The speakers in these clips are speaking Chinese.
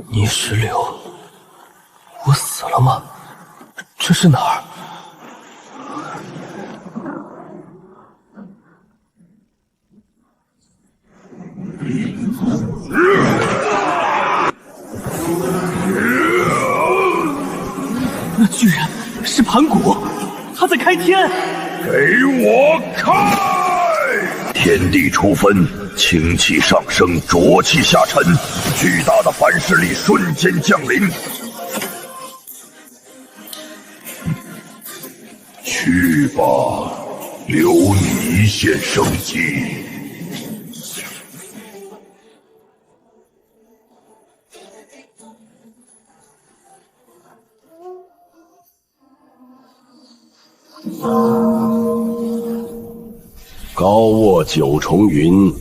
泥石流，我死了吗？这是哪儿？那居然是盘古，他在开天！给我开！天地初分，清气上升，浊气下沉，巨大的反噬力瞬间降临。去吧，留你一线生机。高卧九重云，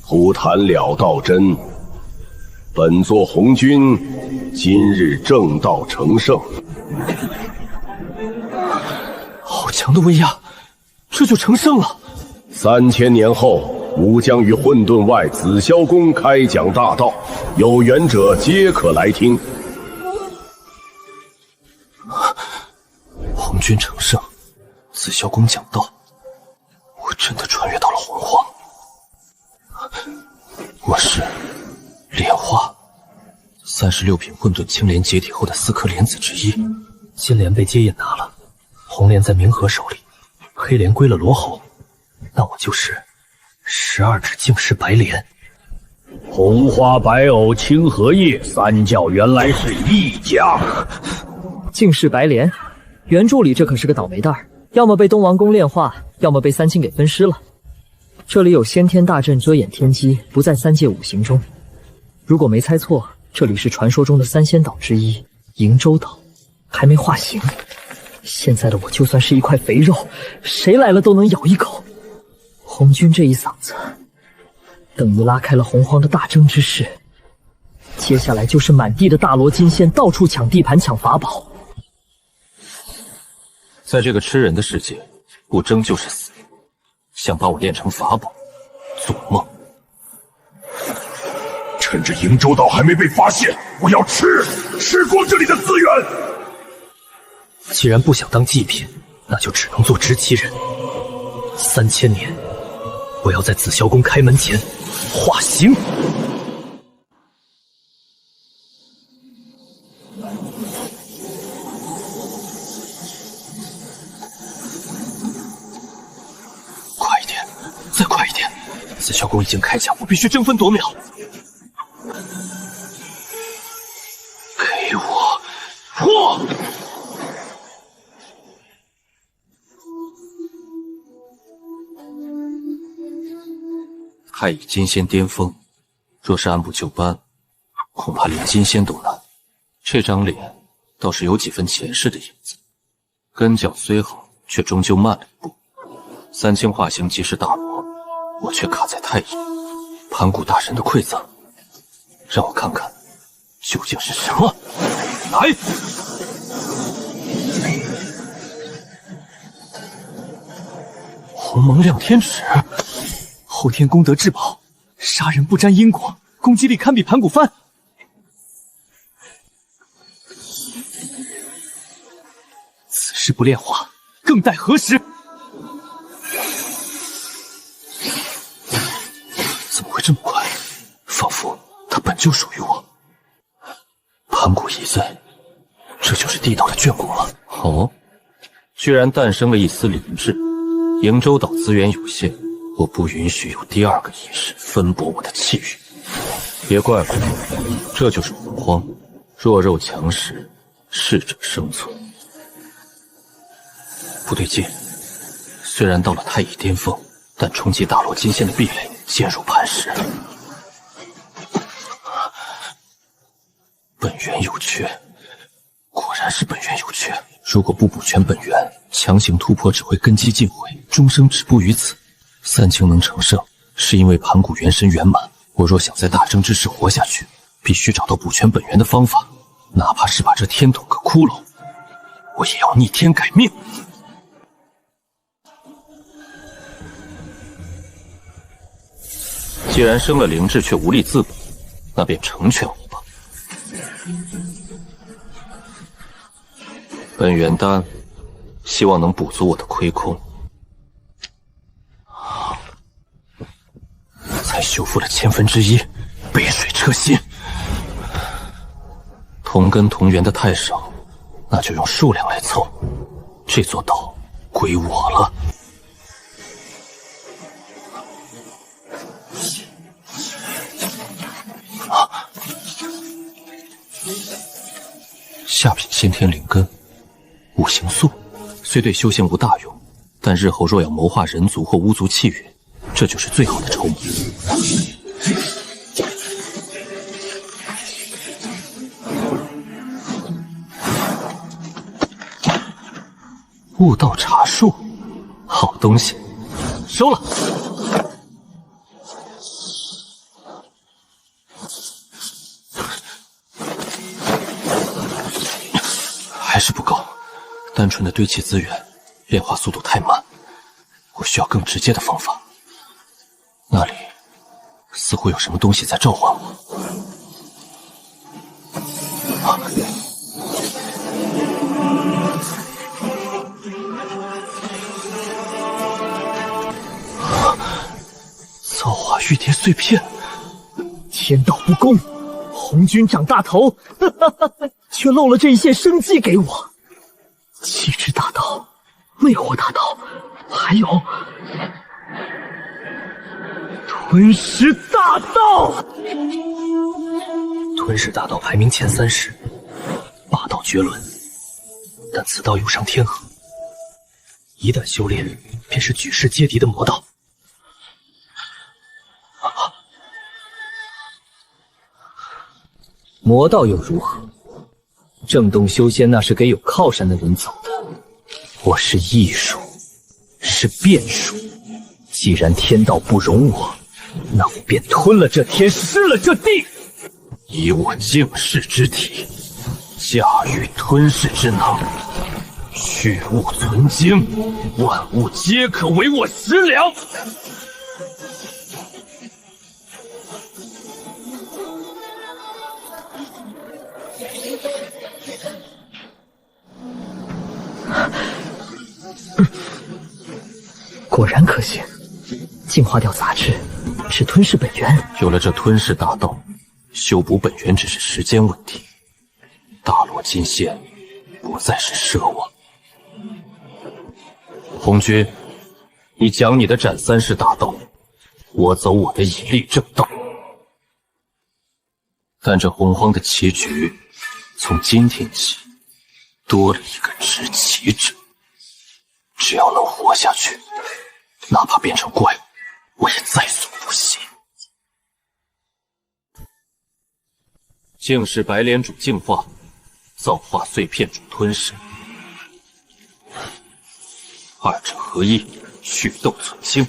忽谈了道真。本座红军今日正道成圣。好强的威压，这就成圣了。3000年后，吾将于混沌外紫霄宫开讲大道，有缘者皆可来听。红军成圣，紫霄宫讲道，我真的穿越到了洪荒。我是莲花，36品混沌青莲解体后的4颗莲子之一。金莲被接引拿了，红莲在冥河手里，黑莲归了罗侯。那我就是12指净世白莲。红花白藕青荷叶，三教原来是一家。净世白莲，原著里这可是个倒霉蛋儿，要么被东王公炼化，要么被三清给分尸了。这里有先天大阵遮掩天机，不在3界5行中。如果没猜错，这里是传说中的3仙岛之一瀛洲岛，还没化形。现在的我就算是一块肥肉，谁来了都能咬一口。红军这一嗓子，等于拉开了洪荒的大争之势。接下来就是满地的大罗金仙，到处抢地盘、抢法宝。在这个吃人的世界，不争就是死。想把我炼成法宝，做梦！趁着瀛洲岛还没被发现，我要吃光这里的资源。既然不想当祭品，那就只能做执旗人。3000年，我要在紫霄宫开门前化形。快一点，再快一点！紫霄宫已经开讲，我必须争分夺秒。给我破！太乙金仙巅峰，若是按部就班，恐怕连金仙都难。这张脸倒是有几分前世的影子，根脚虽好，却终究慢了一步。三清化形即是大罗，我却卡在太乙。盘古大神的馈赠，让我看看究竟是什么。来！鸿蒙亮天尺，后天功德至宝，杀人不沾因果，攻击力堪比盘古幡。此时不炼化，更待何时？怎么会这么快？仿佛它本就属于我。盘古一在，这就是地道的眷顾了。哦，居然诞生了一丝灵智。瀛洲岛资源有限，我不允许有第二个意识分薄我的气运。别怪我，这就是洪荒，弱肉强食，适者生存。不对劲，虽然到了太乙巅峰，但冲击大罗金仙的壁垒坚如磐石。本源有缺，果然是本源有缺。如果不补全本源，强行突破只会根基尽毁，终生止步于此。三清能成圣，是因为盘古元神圆满。我若想在大争之时活下去，必须找到补全本源的方法，哪怕是把这天捅个窟窿，我也要逆天改命。既然生了灵智却无力自保，那便成全我吧。本元丹希望能补足我的亏空，才修复了1/1000，杯水车薪。同根同源的太少，那就用数量来凑。这座岛归我了。下品先天灵根，5行素，虽对修仙无大用，但日后若要谋划人族或巫族气运，这就是最好的筹码。悟道茶树，好东西，收了。还是不够，单纯的堆砌资源，变化速度太慢。我需要更直接的方法。那里似乎有什么东西在召唤我。造化玉蝶碎片，天道不公，红军长大头，却漏了这一线生机给我。气质大道、魅惑大道，还有吞噬大道。吞噬大道排名前30，霸道绝伦，但此道有伤天和，一旦修炼，便是举世皆敌的魔道。魔道又如何？正洞修仙那是给有靠山的人走的。我是异术，是变术。既然天道不容我，那我便吞了这天，失了这地。以我净世之体，驾驭吞噬之能，去物存精，万物皆可为我食粮。果然可行，净化掉杂质，只吞噬本源。有了这吞噬大道，修补本源只是时间问题。大罗金仙不再是奢望。红军，你讲你的斩三世大道，我走我的以力正道。但这洪荒的棋局，从今天起，多了一个执棋者。只要能活下去，哪怕变成怪物，我也在所不惜。净世白莲主净化，造化碎片主吞噬，二者合一，祛痘存精。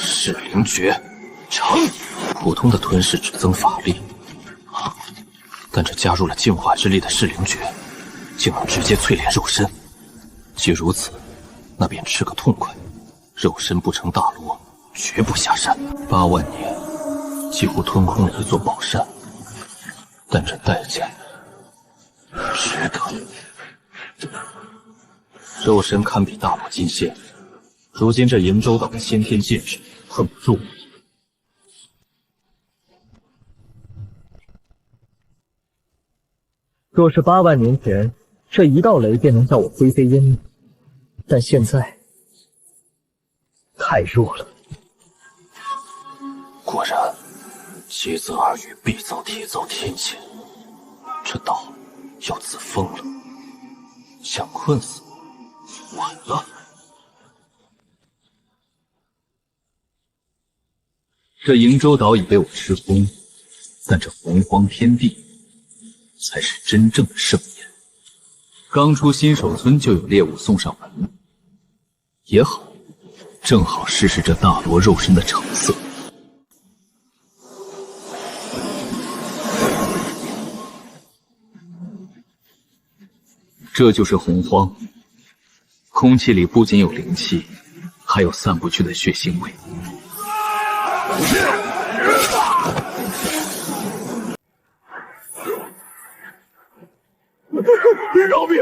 噬灵诀成。普通的吞噬只增法力，但这加入了净化之力的噬灵诀，竟能直接淬炼肉身。既如此，那便吃个痛快，肉身不成大罗，绝不下山。8万年，几乎吞空了一座宝山，但这代价值得。肉身堪比大罗金仙，如今这瀛洲岛的先天戒指恨不入我。若是8万年前，这一道雷便能叫我灰飞烟灭，但现在太弱了。果然，劫泽而语，必遭铁遭天谴。这道要自封了，想困死我，晚了。这瀛洲岛已被我吃空，但这洪荒天地才是真正的盛宴。刚出新手村就有猎物送上门，也好，正好试试这大罗肉身的成色。这就是洪荒，空气里不仅有灵气，还有散不去的血腥味。饶命！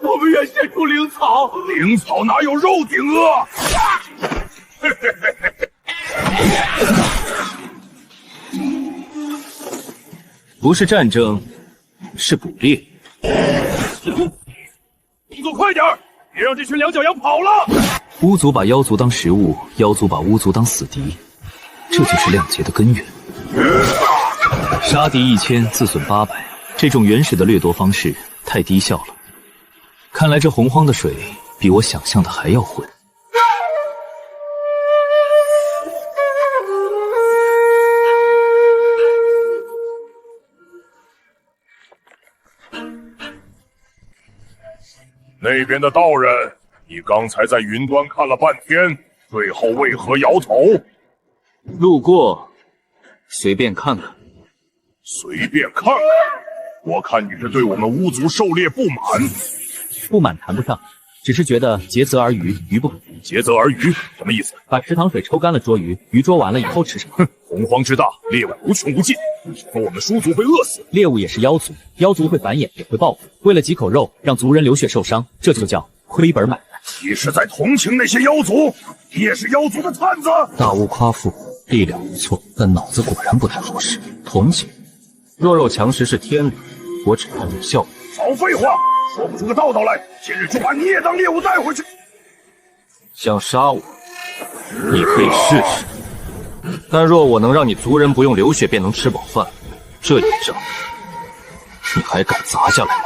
我们愿献出灵草。灵草哪有肉顶啊！不是战争，是捕猎。动作快点，别让这群两脚羊跑了！巫族把妖族当食物，妖族把巫族当死敌，这就是亮劫的根源。杀敌1000，自损800，这种原始的掠夺方式太低效了。看来这洪荒的水比我想象的还要浑。那边的道人，你刚才在云端看了半天，最后为何摇头？路过，随便看看。随便看看。我看你是对我们巫族狩猎不满。不满谈不上，只是觉得竭泽而渔，渔不可。竭泽而渔什么意思？把池塘水抽干了捉鱼，鱼捉完了以后吃什么？哼，洪荒之大，猎物无穷无尽，你说我们蜀族会饿死？猎物也是妖族，妖族会繁衍，也会报复。为了几口肉，让族人流血受伤，这就叫亏本买卖。你是在同情那些妖族？你也是妖族的探子？大巫夸父，力量不错，但脑子果然不太合适。同情，弱肉强食是天理，我只看重效果。少废话，说不出个道道来，今日就把你也当猎物带回去。想杀我，你可以试试。但若我能让你族人不用流血便能吃饱饭，这一仗你还敢砸下来吗？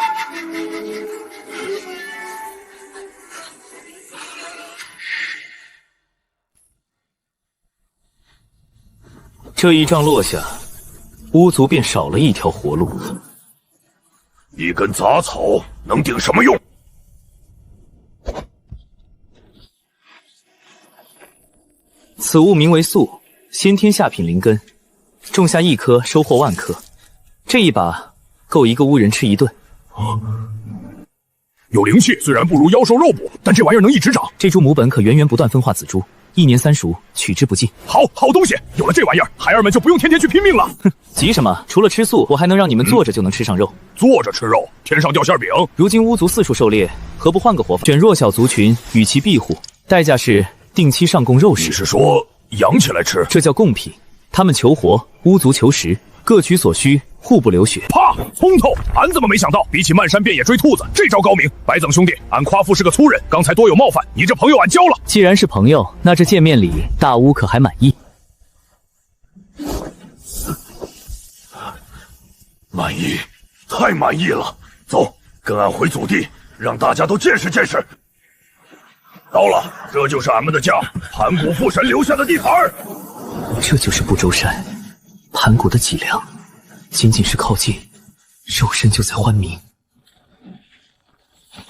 这一仗落下，巫族便少了一条活路。一根杂草能顶什么用？此物名为素，先天下品灵根，种下1颗收获万颗。这一把够一个巫人吃一顿。有灵气，虽然不如妖兽肉补，但这玩意儿能一直长。这株母本可源源不断分化子株，1年3熟，取之不尽。好东西，有了这玩意儿，孩儿们就不用天天去拼命了。哼，急什么？除了吃素，我还能让你们坐着就能吃上肉。坐着吃肉，天上掉馅饼。如今巫族四处狩猎，何不换个活法？选弱小族群与其庇护，代价是定期上供肉食。你是说养起来吃？这叫贡品。他们求活，巫族求食，各取所需，互不流血。啪！通透！俺怎么没想到，比起漫山遍野追兔子，这招高明。白赠兄弟，俺夸父是个粗人，刚才多有冒犯，你这朋友俺交了。既然是朋友，那这见面礼，大巫可还满意？满意，太满意了！走，跟俺回祖地，让大家都见识见识。到了，这就是俺们的家，盘古父神留下的地盘。这就是不周山，盘古的脊梁。仅仅是靠近，肉身就在昏迷。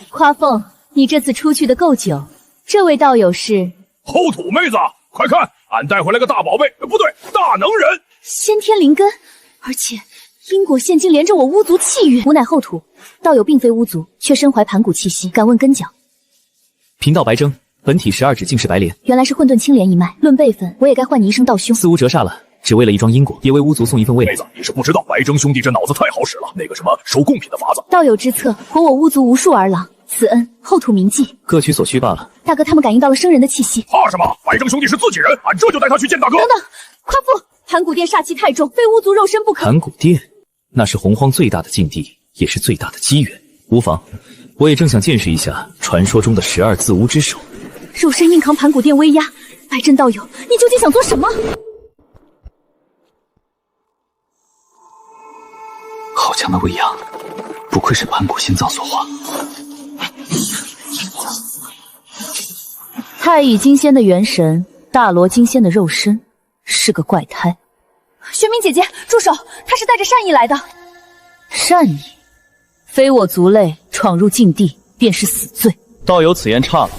夸凤，你这次出去的够久。这位道友是后土妹子，快看，俺带回来个大宝贝，不对，大能人，先天灵根，而且因果现今连着我巫族气运。吾乃后土，道友并非巫族，却身怀盘古气息，敢问根脚？贫道白征，本体12指，竟是白莲。原来是混沌青莲一脉，论辈分，我也该唤你一声道兄。似无折煞了。只为了一桩因果，也为巫族送一份慰。妹子，你是不知道，白征兄弟这脑子太好使了，那个什么收贡品的法子。道友之策，活我巫族无数儿郎，此恩后土铭记。各取所需罢了。大哥他们感应到了生人的气息。怕什么？白征兄弟是自己人，俺这就带他去见大哥。等等，夸父，盘古殿煞气太重，非巫族肉身不可。盘古殿，那是洪荒最大的禁地，也是最大的机缘。无妨，我也正想见识一下传说中的12字巫之手。肉身硬扛盘古殿威压，白真道友，你究竟想做什么？好强的威压，不愧是盘古心脏所化。太乙金仙的元神，大罗金仙的肉身，是个怪胎。玄冥姐姐，住手！他是带着善意来的。善意？非我族类，闯入禁地便是死罪。道友此言差了，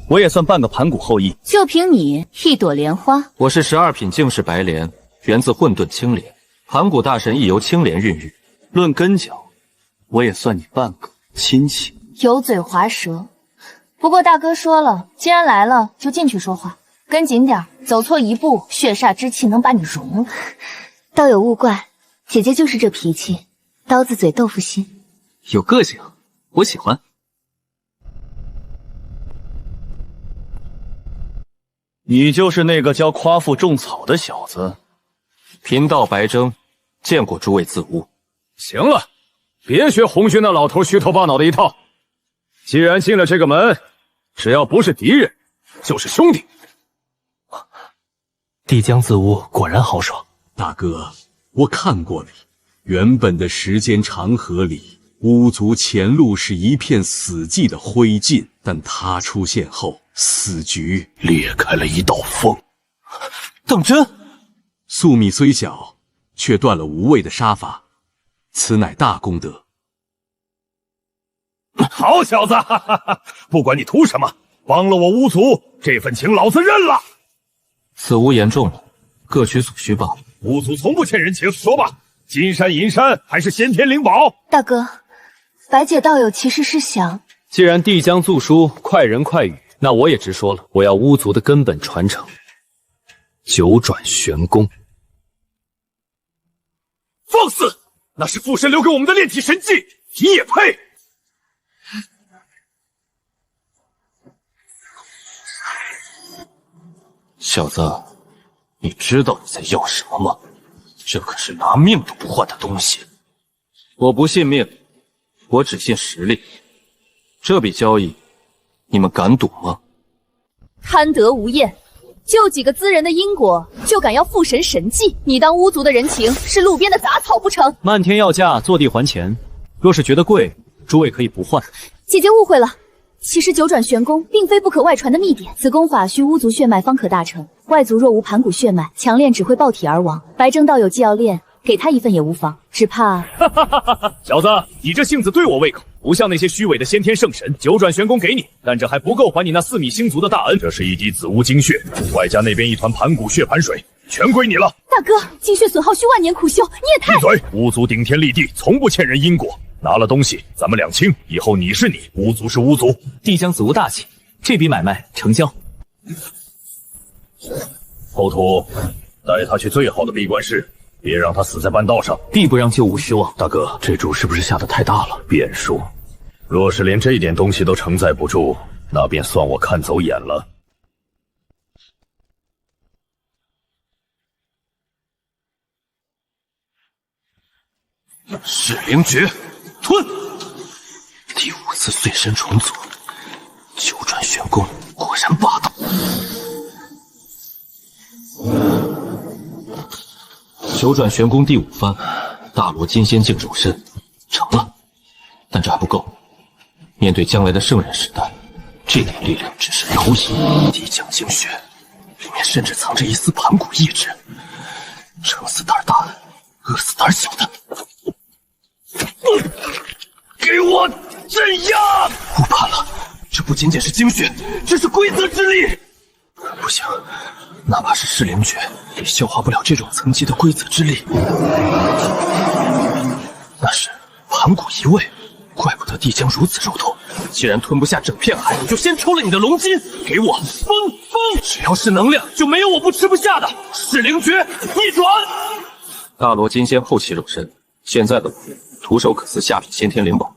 我也算半个盘古后裔。就凭你一朵莲花？我是12品净世白莲，源自混沌青莲，盘古大神亦由青莲孕育。论根脚，我也算你半个亲戚。油嘴滑舌。不过大哥说了，既然来了，就进去说话，跟紧点，走错一步，血煞之气能把你融了。道友勿怪，姐姐就是这脾气，刀子嘴豆腐心。有个性，我喜欢。你就是那个教夸父种草的小子？贫道白征，见过诸位自污。行了，别学红轩那老头虚头巴脑的一套。既然进了这个门，只要不是敌人，就是兄弟。帝江自污果然豪爽。大哥，我看过了，原本的时间长河里，巫族前路是一片死寂的灰烬，但他出现后，死局裂开了一道缝。当真？粟米虽小，却断了无畏的杀伐，此乃大功德。好小子，哈哈哈，不管你图什么，帮了我巫族，这份情老子认了。此污严重了，各取所需罢。巫族从不欠人情，说吧，金山银山还是先天灵宝？大哥，白姐道友其实是想，既然帝江奏书快人快语，那我也直说了，我要巫族的根本传承——九转玄功。放肆！那是父神留给我们的炼体神技，你也配？小子，你知道你在要什么吗？这可是拿命都不换的东西。我不信命，我只信实力。这笔交易，你们敢赌吗？贪得无厌，就几个资人的因果，就敢要父神神迹？你当巫族的人情是路边的杂草不成？漫天要价，坐地还钱。若是觉得贵，诸位可以不换。姐姐误会了。其实九转玄功并非不可外传的秘典，此功法需巫族血脉方可大成，外族若无盘古血脉，强练只会爆体而亡。白征道友既要练，给他一份也无妨，只怕……小子，你这性子对我胃口，不像那些虚伪的先天圣神。九转玄功给你，但这还不够还你那4米星族的大恩。这是一滴紫乌精血，外加那边一团盘古血盘水，全归你了。大哥，精血损耗需万年苦修，你也太……闭嘴！巫族顶天立地，从不欠人因果。拿了东西，咱们两清，以后你是你，巫族是巫族。帝江子无大气，这笔买卖成交。后土，带他去最好的闭关室，别让他死在半道上，必不让旧无失望。大哥，这注是不是下得太大了？变数，若是连这点东西都承载不住，那便算我看走眼了。噬灵诀，吞！第5次碎身重组，九转玄功果然霸道。九转玄功第5番，大罗金仙境肉身成了，但这还不够。面对将来的圣人时代，这点力量只是蝼蚁。帝江精血里面甚至藏着一丝盘古意志，撑死胆大的，饿死胆小的。给我镇压！误判了，这不仅仅是精血，这是规则之力。不行，哪怕是噬灵诀，也消化不了这种层级的规则之力。那是盘古一味，怪不得帝江如此肉痛。既然吞不下整片海，就先抽了你的龙筋。给我风！只要是能量，就没有我不吃不下的。噬灵诀逆转！大罗金仙后期肉身，现在的我徒手可撕下品先天灵宝。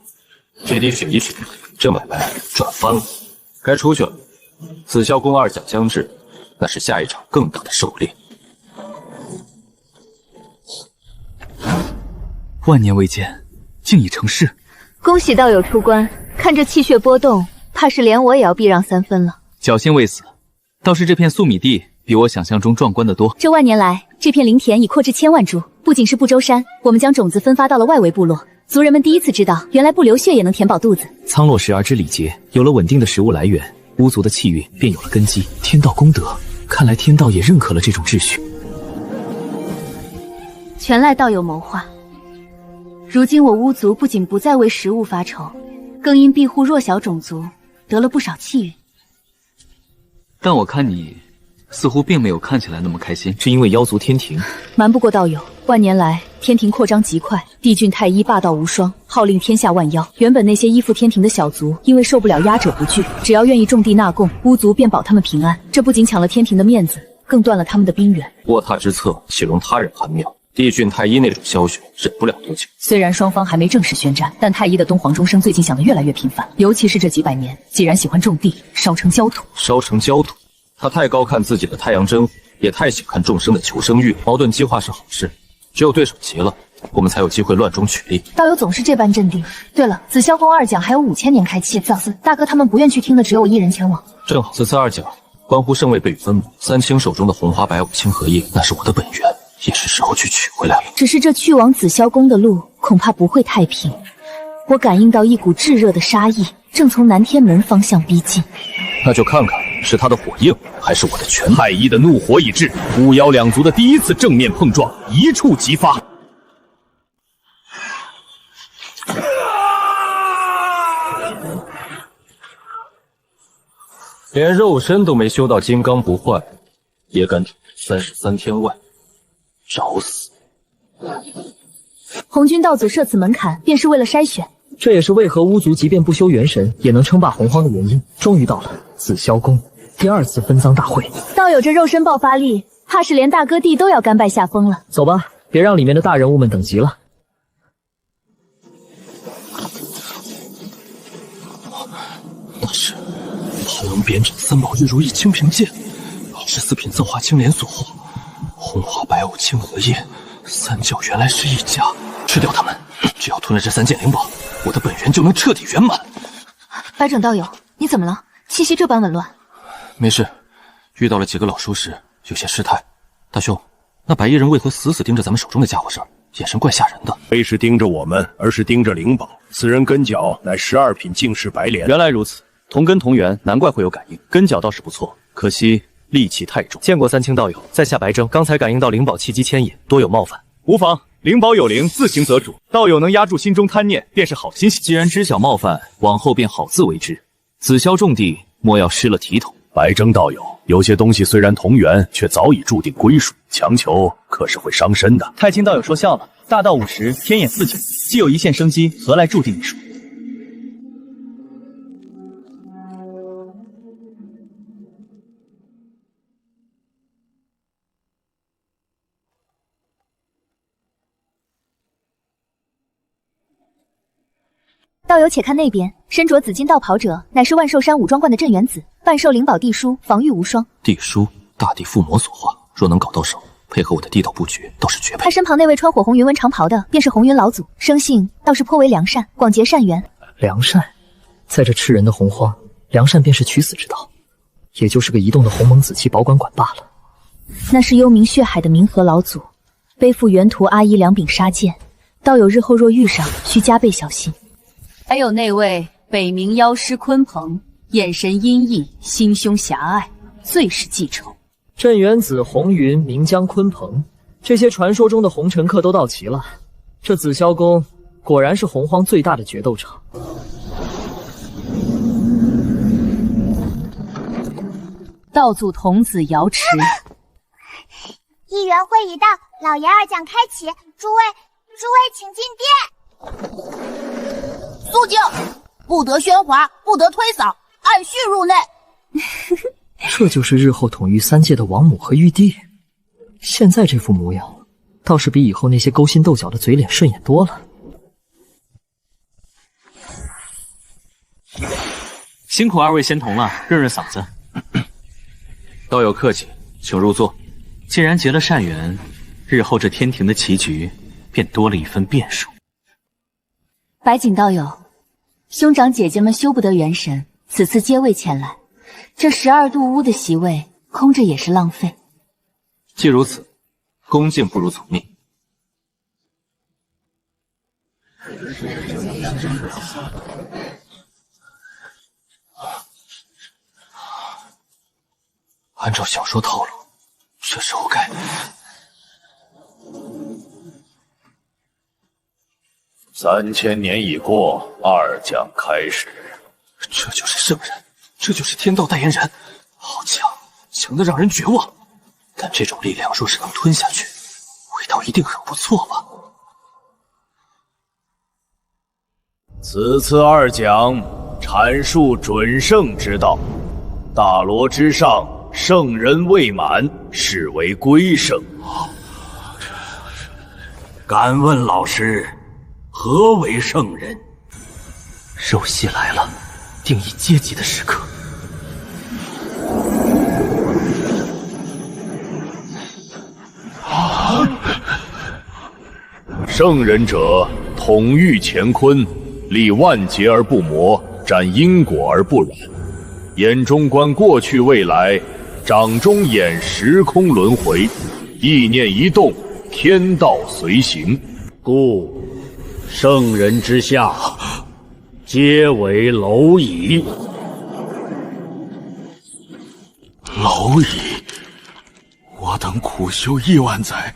这滴血一去，这买卖赚翻了。该出去了。紫霄宫2甲将至，那是下一场更大的狩猎。万年未见，竟已成事。恭喜道友出关，看这气血波动，怕是连我也要避让3分了。侥幸未死，倒是这片粟米地比我想象中壮观得多。这万年来，这片灵田已扩至1000万株，不仅是不周山，我们将种子分发到了外围部落。族人们第一次知道，原来不流血也能填饱肚子。苍落实而知礼节，有了稳定的食物来源，巫族的气运便有了根基。天道功德，看来天道也认可了这种秩序。全赖道友谋划。如今我巫族不仅不再为食物发愁，更因庇护弱小种族得了不少气运。但我看你似乎并没有看起来那么开心，是因为妖族天庭？瞒不过道友，万年来天庭扩张极快，帝俊太一霸道无双，号令天下万妖。原本那些依附天庭的小族，因为受不了压者不惧，只要愿意种地纳贡，巫族便保他们平安。这不仅抢了天庭的面子，更断了他们的兵源。卧榻之侧，岂容他人酣妙？帝训太医那种消息忍不了多久。虽然双方还没正式宣战，但太医的东皇钟声最近响得越来越频繁，尤其是这几百年，既然喜欢种地，烧成焦土。烧成焦土，他太高看自己的太阳真火，也太小看众生的求生欲。矛盾激化是好事，只有对手急了，我们才有机会乱中取利。道友总是这般镇定。对了，紫霄宫二讲还有5000年开启，早大哥他们不愿去听的，只有我一人前往。正好，此次二讲关乎圣位被与分母，三清手中的红花白五清合印，那是我的本源，也是时候去取回来了。只是这去往紫霄宫的路恐怕不会太平，我感应到一股炙热的杀意正从南天门方向逼近。那就看看是他的火映，还是我的拳。太医的怒火已至，巫妖两族的第一次正面碰撞一触即发。连肉身都没修到金刚不坏，也敢33天外，找死！红军道祖设此门槛，便是为了筛选。这也是为何巫族即便不修元神，也能称霸洪荒的原因。终于到了紫霄宫第2次分赃大会。道友这肉身爆发力，怕是连大哥弟都要甘拜下风了。走吧，别让里面的大人物们等急了。那是盘龙扁斩三宝玉如意清平剑，24品造化青莲所获，红花白五清荷叶，三教原来是一家。吃掉他们，只要吞了这3件灵宝，我的本源就能彻底圆满。白整道友，你怎么了？气息这般紊乱。没事，遇到了几个老熟识，有些失态。大兄，那白衣人为何死死盯着咱们手中的家伙事儿？眼神怪吓人的。非是盯着我们，而是盯着灵宝。此人根脚乃12品净世白莲。原来如此，同根同源，难怪会有感应。根脚倒是不错，可惜戾气太重。见过三清道友，在下白征，刚才感应到灵宝气机牵引，多有冒犯。无妨，灵宝有灵，自行则主。道友能压住心中贪念，便是好心性。既然知晓冒犯，往后便好自为之。紫霄重地，莫要失了体统。白征道友，有些东西虽然同源，却早已注定归属，强求可是会伤身的。太清道友说笑了，大道50，天眼49，既有一线生机，何来注定一数？道友且看那边，身着紫金道袍者，乃是万寿山武装观的镇元子，万寿灵宝地书，防御无双。地书，大地附魔所化，若能搞到手，配合我的地道布局，倒是绝配。他身旁那位穿火红云纹长袍的，便是红云老祖，生性倒是颇为良善，广结善缘。良善，在这吃人的洪荒，良善便是取死之道，也就是个移动的鸿蒙紫气保管馆罢了。那是幽冥血海的冥河老祖，背负原图阿依2柄杀剑，道友日后若遇上，需加倍小心。还有那位北冥妖师鲲鹏，眼神阴翳，心胸狭隘，最是记仇。镇元子、红云、岷江、鲲鹏，这些传说中的红尘客都到齐了。这紫霄宫果然是洪荒最大的决斗场。道祖童子瑶池，一元会已到，老爷二讲开启，诸位请进殿。肃静，不得喧哗，不得推搡，按序入内。这就是日后统御3界的王母和玉帝。现在这副模样，倒是比以后那些勾心斗角的嘴脸顺眼多了。辛苦2位仙童了，润润嗓子。道友客气，请入座。既然结了善缘，日后这天庭的棋局便多了一分变数。白锦道友，兄长姐姐们修不得元神，此次皆未前来，这12度屋的席位空着也是浪费。既如此，恭敬不如从命。按照小说套路，这时候该3000年已过，二讲开始。这就是圣人，这就是天道代言人，好强，强得让人绝望。但这种力量若是能吞下去，味道一定很不错吧？此次二讲阐述准圣之道，大罗之上，圣人未满，是为归圣。敢问老师，何为圣人？肉系来了，定义阶级的时刻。圣人者，统御乾坤，立万劫而不磨，斩因果而不染，眼中观过去未来，掌中演时空轮回，意念一动，天道随行。故圣人之下，皆为蝼蚁。蝼蚁，我等苦修亿万载，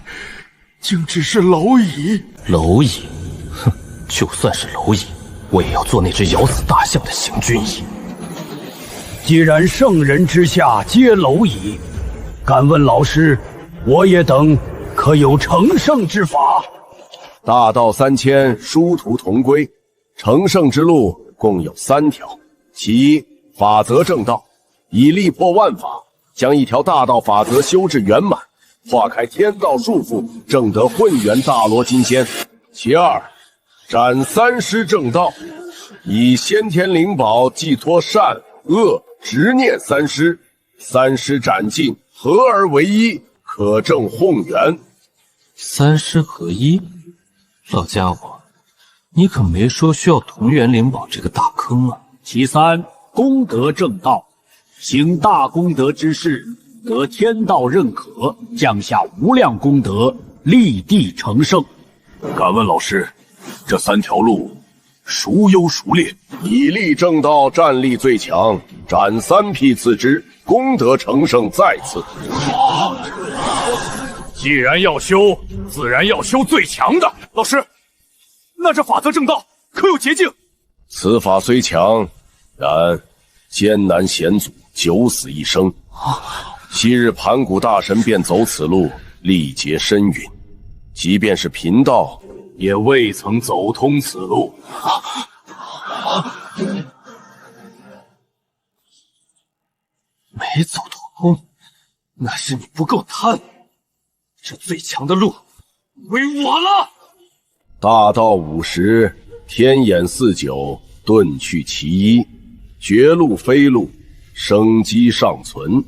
竟只是蝼蚁。蝼蚁，哼，就算是蝼蚁，我也要做那只咬死大象的行军蚁。既然圣人之下皆蝼蚁，敢问老师，我也等可有成圣之法？大道3000，殊途同归。成圣之路共有3条：其一，法则正道，以力破万法，将一条大道法则修至圆满，化开天道束缚，正得混元大罗金仙。其二，斩三尸正道，以先天灵宝寄托善恶执念三尸，三尸斩尽，合而为一，可证混元。三尸合一，老家伙，你可没说需要同源灵宝这个大坑啊。其三，功德正道，行大功德之事，得天道认可，降下无量功德，立地成圣。敢问老师，这3条路孰优孰劣？以力正道战力最强，斩3匹次之，功德成圣在此。既然要修，自然要修最强的。老师，那这法则正道可有捷径？此法虽强，然艰难险阻，九死一生。昔日盘古大神便走此路，历劫深陨，即便是贫道，也未曾走通此路。没走通，那是你不够贪。这最强的路归我了。大道50，天眼49，遁去其一，绝路非路，生机尚存。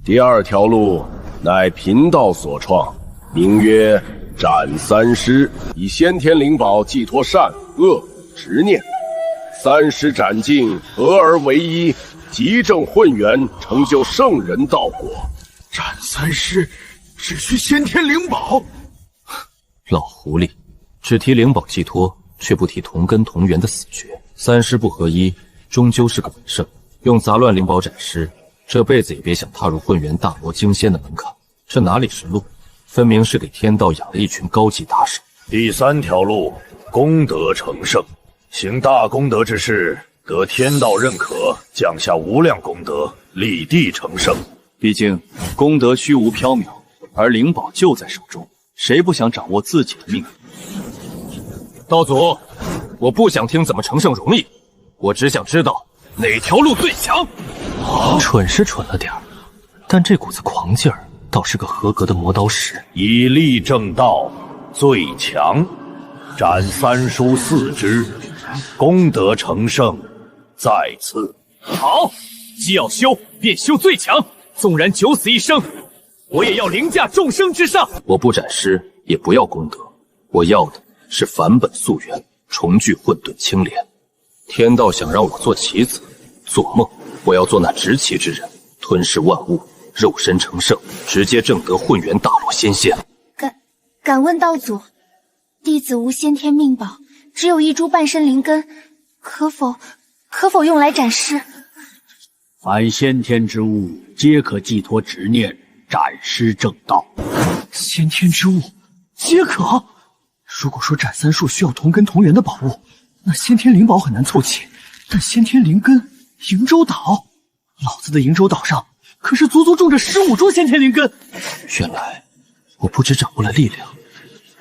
第2条路乃贫道所创，名曰斩三尸，以先天灵宝寄托善恶执念，三尸斩尽，合而为一，即正混元，成就圣人道果。斩三尸只需先天灵宝？老狐狸，只提灵宝寄托，却不提同根同源的死诀。三尸不合一，终究是个伪圣。用杂乱灵宝斩尸，这辈子也别想踏入混元大罗金仙的门槛。这哪里是路，分明是给天道养了一群高级打手。第3条路，功德成圣，行大功德之事，得天道认可，降下无量功德，立地成圣。毕竟功德虚无缥缈，而灵宝就在手中，谁不想掌握自己的命运？道祖，我不想听怎么成圣容易，我只想知道哪条路最强。蠢是蠢了点儿，但这股子狂劲儿倒是个合格的磨刀石。以力正道最强，斩三书4支，功德成圣在此。好，既要修，便修最强。纵然九死一生，我也要凌驾众生之上。我不斩尸，也不要功德，我要的是返本溯源，重聚混沌清廉。天道想让我做棋子，做梦！我要做那执棋之人，吞噬万物，肉身成圣，直接正得混元大罗仙仙。敢问道祖，弟子无先天命宝，只有一株半身灵根，可否用来斩尸？凡先天之物，皆可寄托执念，斩尸正道。先天之物皆可？如果说斩三术需要同根同源的宝物，那先天灵宝很难凑齐。但先天灵根，瀛洲岛，老子的瀛洲岛上可是足足种着15株先天灵根。原来我不只掌握了力量，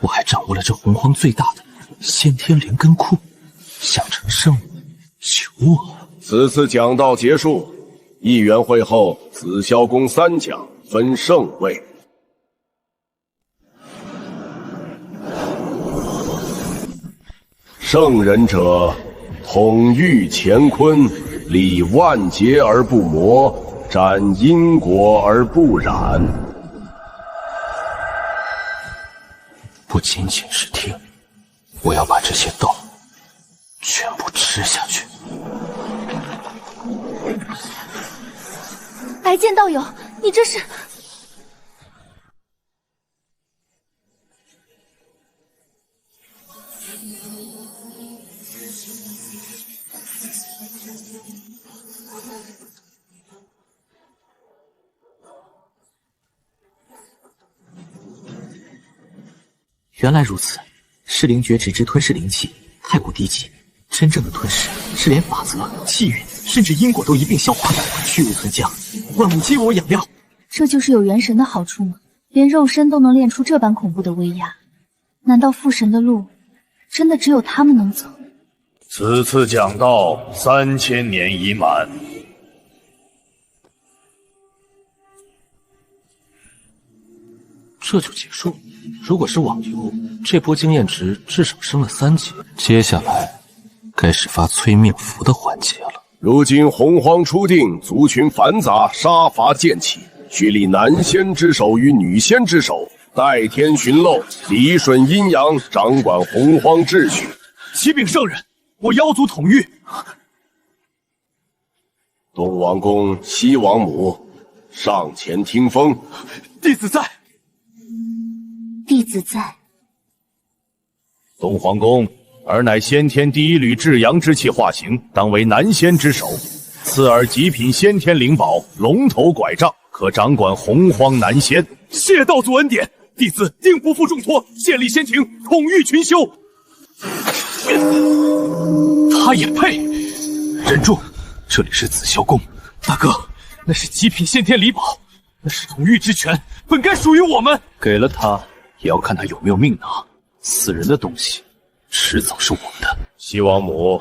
我还掌握了这洪荒最大的先天灵根库。想成圣，求我！此次讲道结束，议员会后，紫霄宫3讲分圣位。圣人者，统御乾坤，理万劫而不磨，斩因果而不染。不仅仅是听，我要把这些道全部吃下去。白剑道友，你这是……原来如此，噬灵诀只知吞噬灵气，太过低级。真正的吞噬是连法则、气运，甚至因果都一并消化，去无存降，万物皆我养料。这就是有元神的好处吗？连肉身都能练出这般恐怖的威压，难道复神的路真的只有他们能走？此次讲道3000年已满。这就结束？如果是网游，这波经验值至少升了3级。接下来该是发催命符的环节了。如今洪荒初定，族群繁杂，杀伐渐起，需立男仙之首与女仙之首，代天巡漏，理顺阴阳，掌管洪荒秩序。启禀圣人，我妖族统御。东王公、西王母，上前听风。弟子在。弟子在。东皇公，尔乃先天第一缕至阳之气化形，当为男仙之首。赐尔极品先天灵宝龙头拐杖，可掌管洪荒男仙。谢道祖恩典，弟子定不负重托，献力先庭，统御群修。他也配？忍住，这里是紫霄宫，大哥，那是极品先天礼宝，那是统御之权，本该属于我们。给了他，也要看他有没有命拿。死人的东西，迟早是我们的。西王母，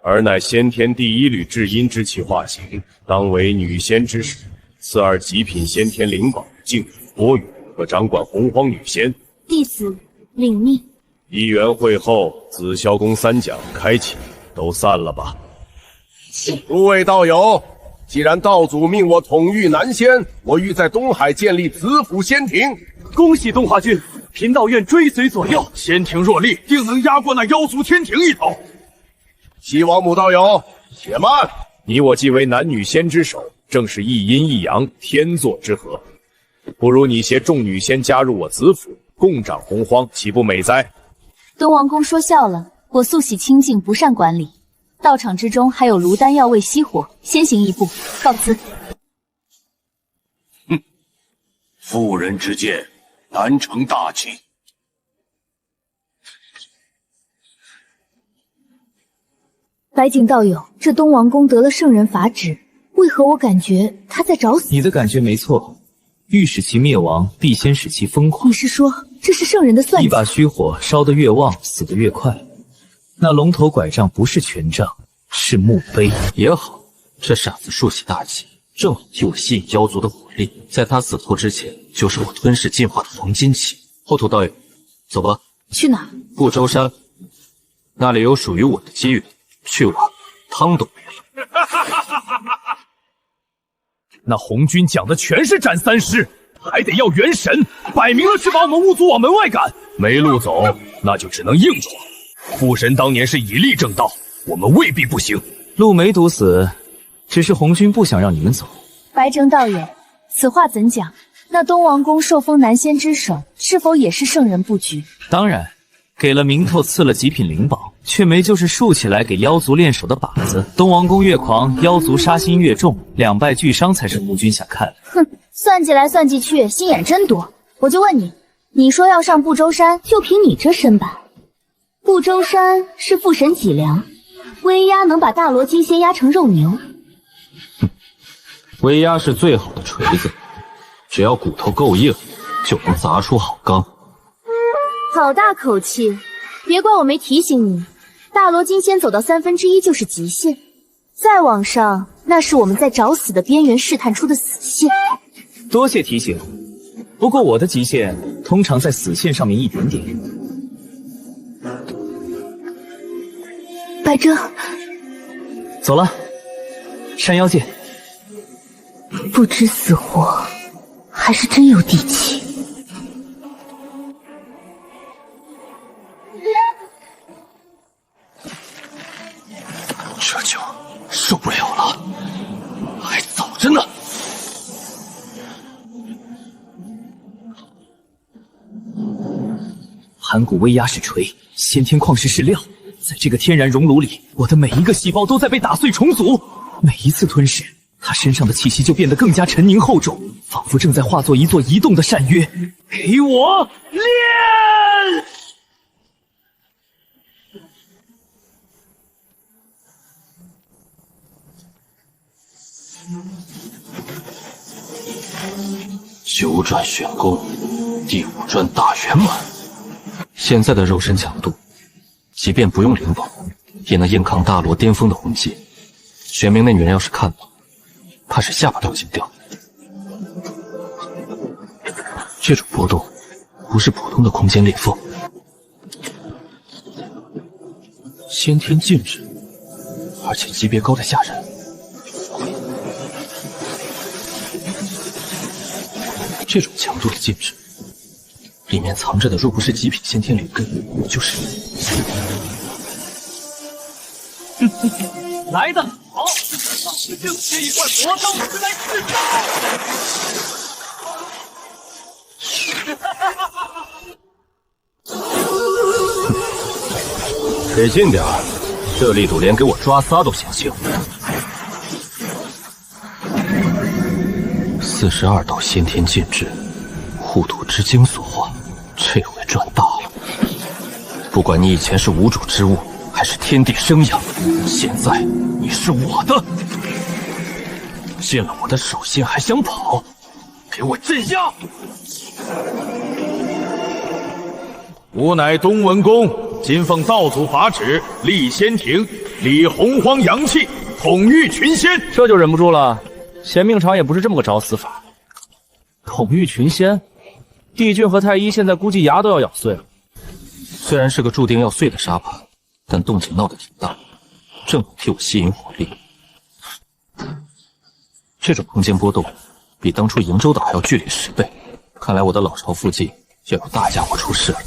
尔乃先天第一缕至阴之气化形，当为女仙之首。赐尔极品先天灵宝净土波语，可掌管洪荒女仙。弟子领命。一元会后，紫霄宫3讲开启，都散了吧。诸位道友，既然道祖命我统御男仙，我欲在东海建立子府仙庭。恭喜东华君，贫道愿追随左右。仙庭若立，定能压过那妖族天庭一头。西王母道友，且慢！你我既为男女仙之首，正是一阴一阳，天作之合。不如你携众女仙加入我子府，共掌洪荒，岂不美哉？东王公说笑了，我素喜清静，不善管理。道场之中还有炉丹药味熄火，先行一步，告辞。妇人之见，难成大器。白景道友，这东王公得了圣人法旨，为何我感觉他在找死？你的感觉没错，欲使其灭亡，必先使其疯狂。你是说这是圣人的算计？一把虚火烧得越旺，死得越快。那龙头拐杖不是权杖，是墓碑。也好，这傻子竖起大旗，正好替我吸引妖族的火力。在他死后之前，就是我吞噬进化的黄金期。后土道友，走吧。去哪？不周山，那里有属于我的机缘。去晚，汤都没了。那红军讲的全是斩三尸，还得要元神，摆明了是把我们巫族往门外赶。没路走，那就只能硬闯。父神当年是以力正道，我们未必不行。路没堵死，只是红军不想让你们走。白征道友，此话怎讲？那东王公受封男仙之首，是否也是圣人布局？当然，给了名头，赐了极品灵宝，却没就是竖起来给妖族练手的靶子。东王公越狂，妖族杀心越重，两败俱伤才是胡军想看的。哼，算计来算计去，心眼真多。我就问你，你说要上不周山，就凭你这身板？不周山是父神脊梁，威压能把大罗金仙压成肉牛。威压是最好的锤子，只要骨头够硬，就能砸出好钢。好大口气！别怪我没提醒你，大罗金仙走到1/3就是极限，再往上，那是我们在找死的边缘试探出的死线。多谢提醒，不过我的极限通常在死线上面一点点。白征，走了，山妖见。不知死活，还是真有底气。这就受不了了，还早着呢。盘古威压是锤，先天矿石是料。在这个天然熔炉里，我的每一个细胞都在被打碎重组。每一次吞噬，他身上的气息就变得更加沉凝厚重，仿佛正在化作一座移动的扇约。给我练！九转玄功，第5转大圆满。现在的肉身强度，即便不用灵宝，也能硬抗大罗巅峰的魂技。玄冥那女人要是看我，怕是下巴都要惊掉。这种波动，不是普通的空间裂缝，先天禁制，而且级别高的吓人。这种强度的禁制，里面藏着的若不是极品先天灵根，就是来的好，就接一块魔刀石来试招。给近点儿，这力度连给我抓仨都行刑。42道先天禁制，护土之精所化，这回赚大了。不管你以前是无主之物，还是天地生养，现在你是我的。见了我的手心还想跑，给我镇压！吾乃东文公，今奉道祖法旨，立仙庭，理洪荒阳气，统御群仙。这就忍不住了。贤命长也不是这么个找死法。统御群仙，帝俊和太医现在估计牙都要咬碎了。虽然是个注定要碎的沙盘，但动静闹得挺大，正好替我吸引火力。这种空间波动，比当初瀛洲岛还要剧烈10倍。看来我的老巢附近要有大家伙出事了。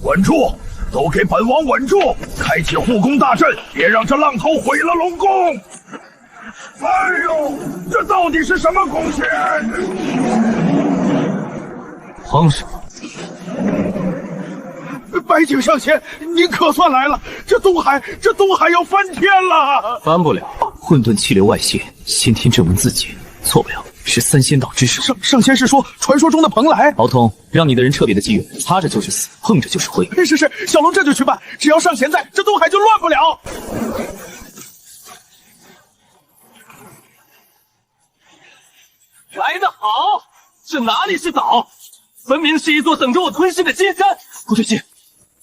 稳住！都给本王稳住！开启护宫大阵，别让这浪头毁了龙宫！哎呦，这到底是什么空间？慌什么？白井上仙，您可算来了！这东海要翻天了！翻不了，混沌气流外泄，先天正文自解，错不了，是3仙岛之手。上仙是说传说中的蓬莱。敖通，让你的人撤别的机缘，擦着就是死，碰着就是灰。是，小龙这就去办。只要上仙在，这东海就乱不了。来得好！这哪里是岛，分明是一座等着我吞噬的金山。不对劲，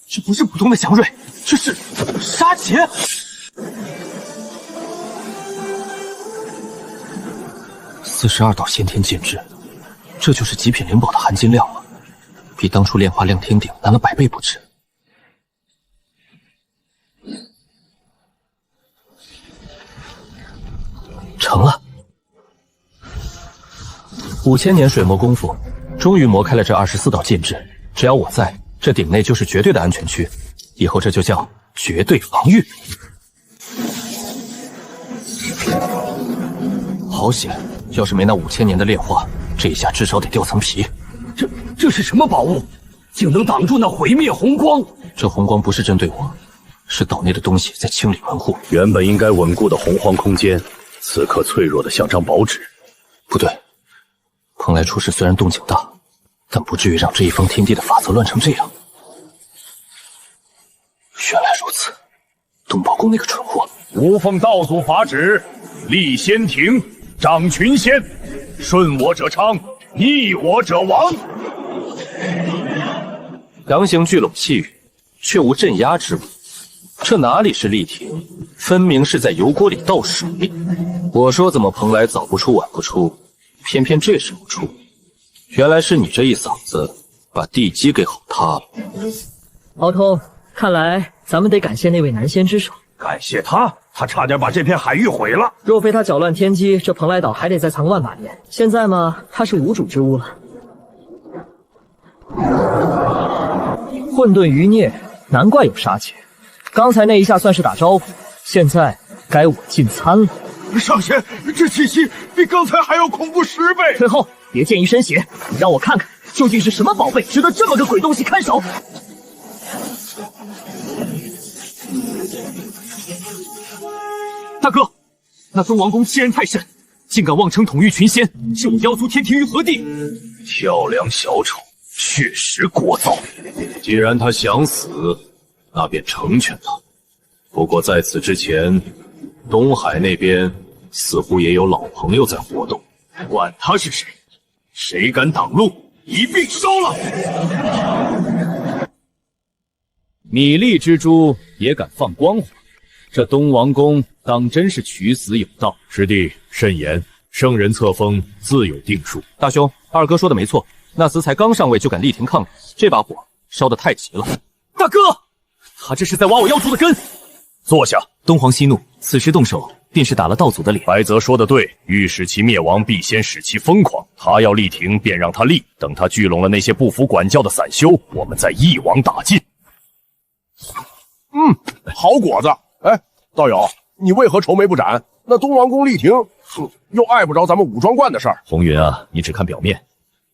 这不是普通的祥瑞，这是杀劫。42道先天禁制，这就是极品灵宝的含金量吗？比当初炼化亮天鼎难了100倍不止。成了，5000年水磨功夫，终于磨开了这24道禁制。只要我在，这鼎内就是绝对的安全区，以后这就叫绝对防御。好险！要是没那5000年的炼化，这一下至少得掉层皮。这是什么宝物，竟能挡住那毁灭红光？这红光不是针对我，是岛内的东西在清理门户。原本应该稳固的洪荒空间，此刻脆弱的像张薄纸。不对，蓬莱出事虽然动静大，但不至于让这一方天地的法则乱成这样。原来如此，东宝宫那个蠢货。吾奉道祖法旨，立仙庭，掌群仙，顺我者昌，逆我者亡。强行聚拢气运，却无镇压之物，这哪里是力挺，分明是在油锅里倒水。我说怎么蓬莱早不出晚不出，偏偏这时候出。原来是你这一嗓子把地基给吼塌了。敖通，看来咱们得感谢那位南仙之手，感谢他，他差点把这片海域毁了。若非他搅乱天机，这蓬莱岛还得再藏万把年。现在嘛，他是无主之物了。混沌余孽，难怪有杀气。刚才那一下算是打招呼，现在该我进餐了。上仙，这气息比刚才还要恐怖10倍。退后，别溅一身血，你让我看看究竟是什么宝贝值得这么个鬼东西看守。大哥，那东王宫欺人太甚，竟敢妄称统御群仙，是我妖族天庭于何地？跳梁小丑确实聒噪。既然他想死，那便成全他。不过在此之前，东海那边似乎也有老朋友在活动。管他是谁，谁敢挡路，一并收了。米粒之珠也敢放光华，这东王公当真是取死有道。师弟慎言，圣人册封自有定数。大兄，二哥说的没错，那厮才刚上位就敢力挺抗礼，这把火烧得太急了。大哥，他这是在挖我妖族的根。坐下。东皇息怒，此时动手便是打了道祖的脸。白泽说的对，欲使其灭亡，必先使其疯狂。他要力挺，便让他立，等他聚拢了那些不服管教的散修，我们再一网打尽。好果子。哎，道友，你为何愁眉不展？那东王公力挺，又碍不着咱们武装观的事儿。红云啊，你只看表面，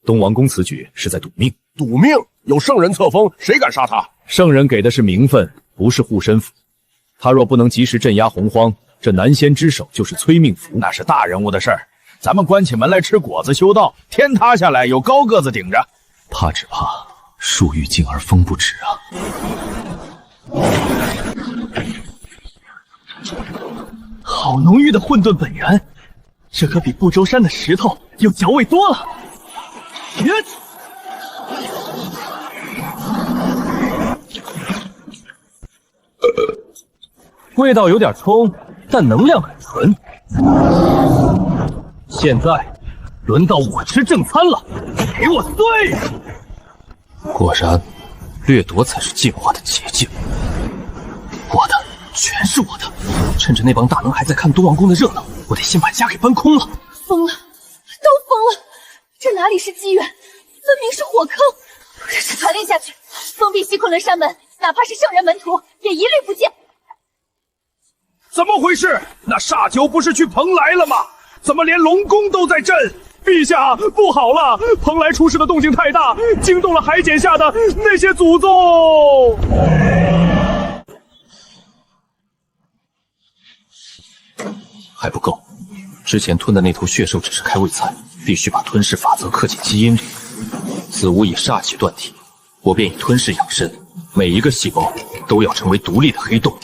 东王公此举是在赌命。赌命？有圣人册封，谁敢杀他？圣人给的是名分，不是护身符。他若不能及时镇压洪荒，这南仙之手就是催命符。那是大人物的事儿，咱们关起门来吃果子修道，天塌下来有高个子顶着。怕只怕树欲静而风不止啊！好浓郁的混沌本源，这可比不周山的石头有嚼味多了。味道有点冲，但能量很纯。现在轮到我吃正餐了，给我碎！果然，掠夺才是进化的捷径。我的，全是我的！趁着那帮大能还在看东王宫的热闹，我得先把家给搬空了。疯了，都疯了！这哪里是机缘，分明是火坑！这是传令下去，封闭西昆仑山门，哪怕是圣人门徒也一律不见。怎么回事？那煞九不是去蓬莱了吗？怎么连龙宫都在震？陛下，不好了！蓬莱出事的动静太大，惊动了海检下的那些祖宗。还不够，之前吞的那头血兽只是开胃菜，必须把吞噬法则刻进基因里。子午以煞气断体，我便以吞噬养身，每一个细胞都要成为独立的黑洞。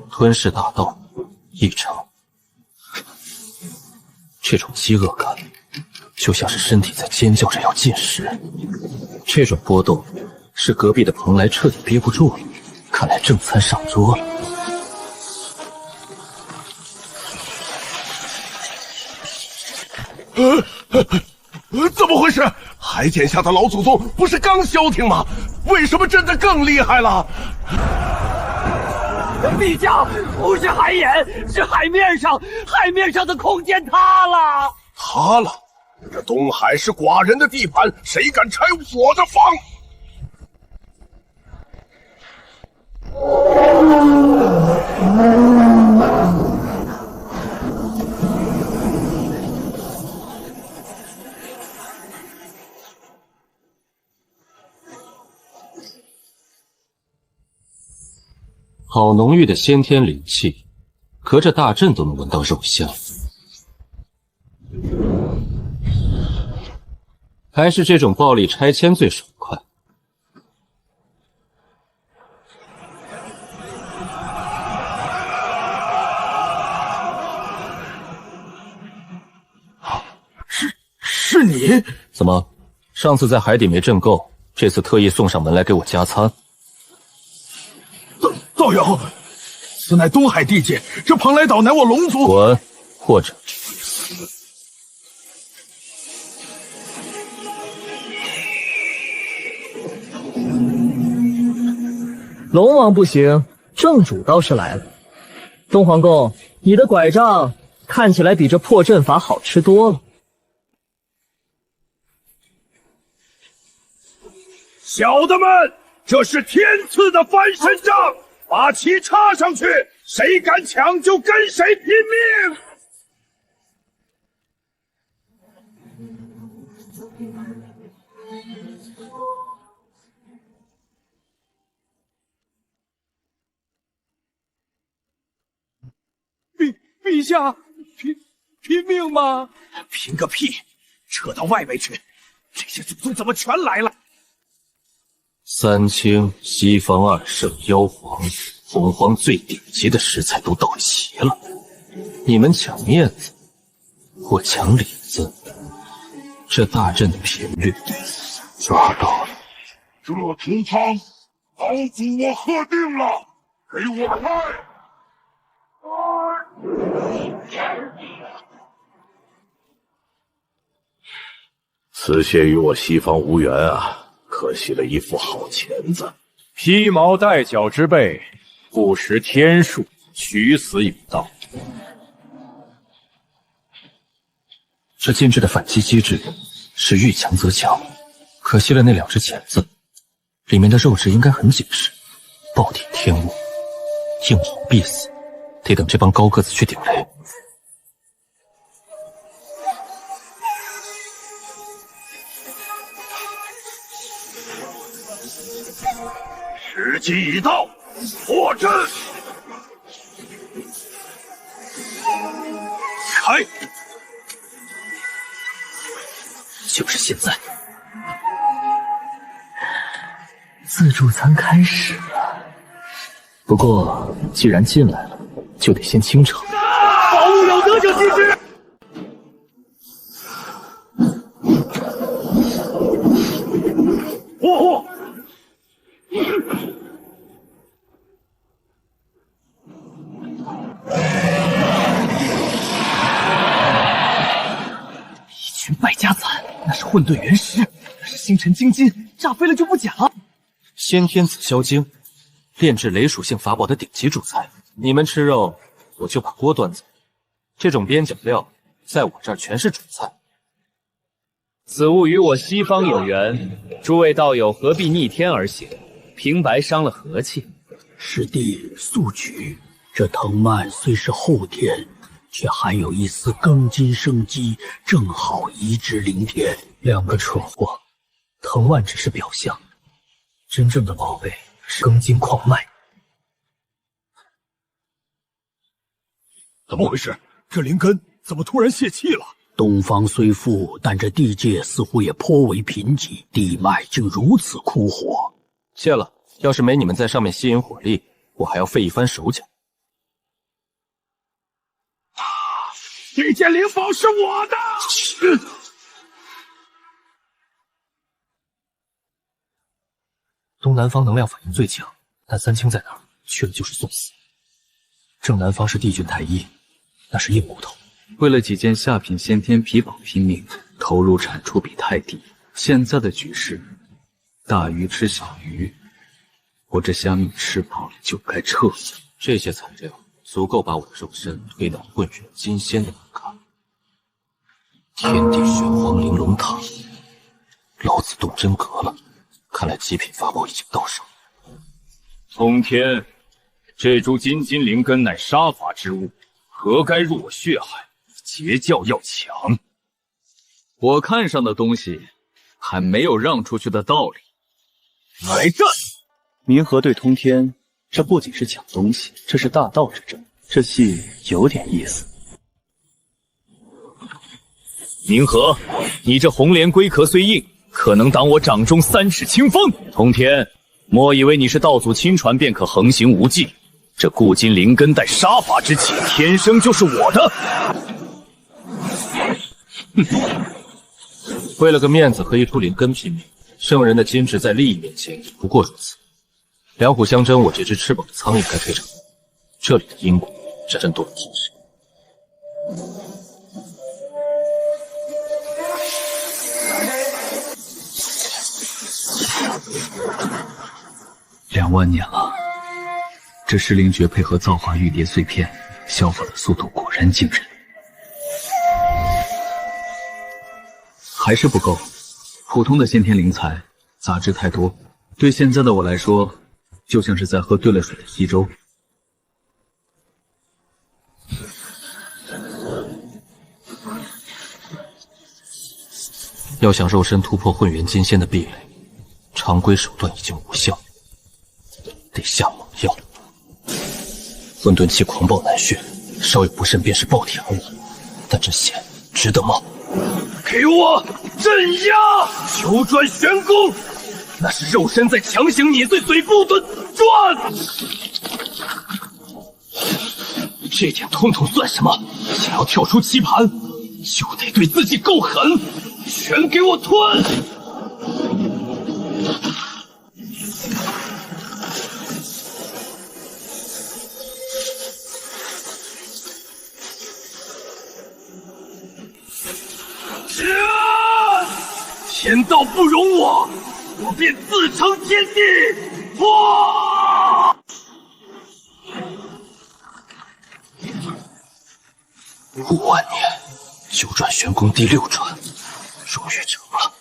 吞噬大道一成，这种饥饿感就像是身体在尖叫着要进食。这种波动是隔壁的蓬莱彻底憋不住了，看来正餐上桌了。怎么回事？海检下的老祖宗不是刚消停吗？为什么震得更厉害了？陛下，不是海眼，是海面上的空间塌了。塌了？这东海是寡人的地盘，谁敢拆我的房？好浓郁的先天灵气，隔着大阵都能闻到肉香。还是这种暴力拆迁最爽快。是你？怎么，上次在海底没震够，这次特意送上门来给我加餐？道友，此乃东海地界，这蓬莱岛乃我龙族。滚，或者去死！龙王不行，正主倒是来了。东皇公，你的拐杖看起来比这破阵法好吃多了。小的们，这是天赐的翻身杖，把旗插上去，谁敢抢就跟谁拼命。陛下，拼命吗？拼个屁！撤到外围去！这些祖宗怎么全来了？三清、西方二圣、妖皇、洪荒最顶级的食材都到齐了。你们抢面子，我抢里子。这大阵的频率抓到了。这屠汤，老祖我喝定了，给我开！此血与我西方无缘啊，可惜了一副好钳子。披毛戴角之辈，不识天数，取死有道。这禁制的反击机制是遇强则强，可惜了那2只钳子，里面的肉质应该很紧实，暴殄天物，应红必死。得等这帮高个子去顶雷。时机已到，破阵！开！就是现在，自助餐开始了。不过既然进来了，就得先清场。宝物有得者击之。嚯！一群败家子，那是混沌原石，那是星辰精金，炸飞了就不假。先天紫霄经，炼制雷属性法宝的顶级主材。你们吃肉，我就把锅端走。这种边角料，在我这儿全是主菜。此物与我西方有缘，诸位道友何必逆天而行，平白伤了和气。师弟速举，这藤蔓虽是后天，却含有一丝庚金生机，正好移植灵天。2个蠢货，藤蔓只是表象，真正的宝贝是庚金矿脉。怎么回事？这灵根怎么突然泄气了？东方虽富，但这地界似乎也颇为贫瘠，地脉竟如此枯火。谢了，要是没你们在上面吸引火力，我还要费一番手脚。这件灵宝是我的！东南方能量反应最强，但三清在哪儿？去了就是送死。正南方是帝君太一，那是硬骨头。为了几件下品先天皮宝拼命，投入产出比太低。现在的局势，大鱼吃小鱼，我这虾米吃饱了就该撤了。这些材料足够把我的肉身推到混元金仙的门槛。天地玄黄玲珑塔，老子动真格了。看来极品法宝已经到手。通天，这株金金灵根乃杀伐之物，何该入我血海？截教要强。我看上的东西，还没有让出去的道理。来战！冥河对通天，这不仅是抢东西，这是大道之争，这戏有点意思。冥河，你这红莲龟壳虽硬，可能挡我掌中3尺清风。通天，莫以为你是道祖亲传便可横行无忌。这固金灵根带杀伐之气，天生就是我的。为了个面子和一株灵根拼命，圣人的金质在利益面前不过如此。两虎相争，我这只吃饱的苍蝇该退场。这里的因果真多了提示。2万年了，这失灵诀配合造化玉蝶碎片，消化的速度果然惊人。还是不够，普通的先天灵材杂质太多，对现在的我来说，就像是在喝兑了水的稀粥。要想肉身突破混元金仙的壁垒，常规手段已经无效，得下猛药。混沌气狂暴难血，稍有不慎便是爆体而亡，但这险值得冒。给我镇压九转玄功，那是肉身在强行碾碎嘴部的转。这点通通算什么？想要跳出棋盘，就得对自己够狠，全给我吞！天道不容我，我便自成天地！哇！5万年，九转玄功第6转，终于成了。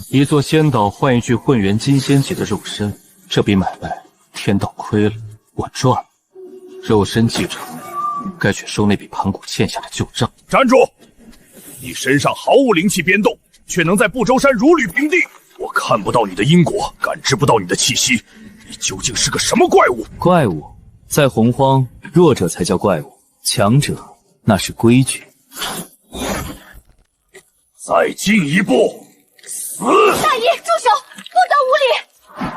一座仙岛换一具混元金仙级的肉身，这笔买卖天道亏了，我赚了。肉身继承，该去收那笔盘古欠下的旧账。站住！你身上毫无灵气biến动，却能在不周山如履平地。我看不到你的因果，感知不到你的气息，你究竟是个什么怪物？怪物在洪荒，弱者才叫怪物，强者那是规矩。再进一步，死！大爷，住手！不得无礼！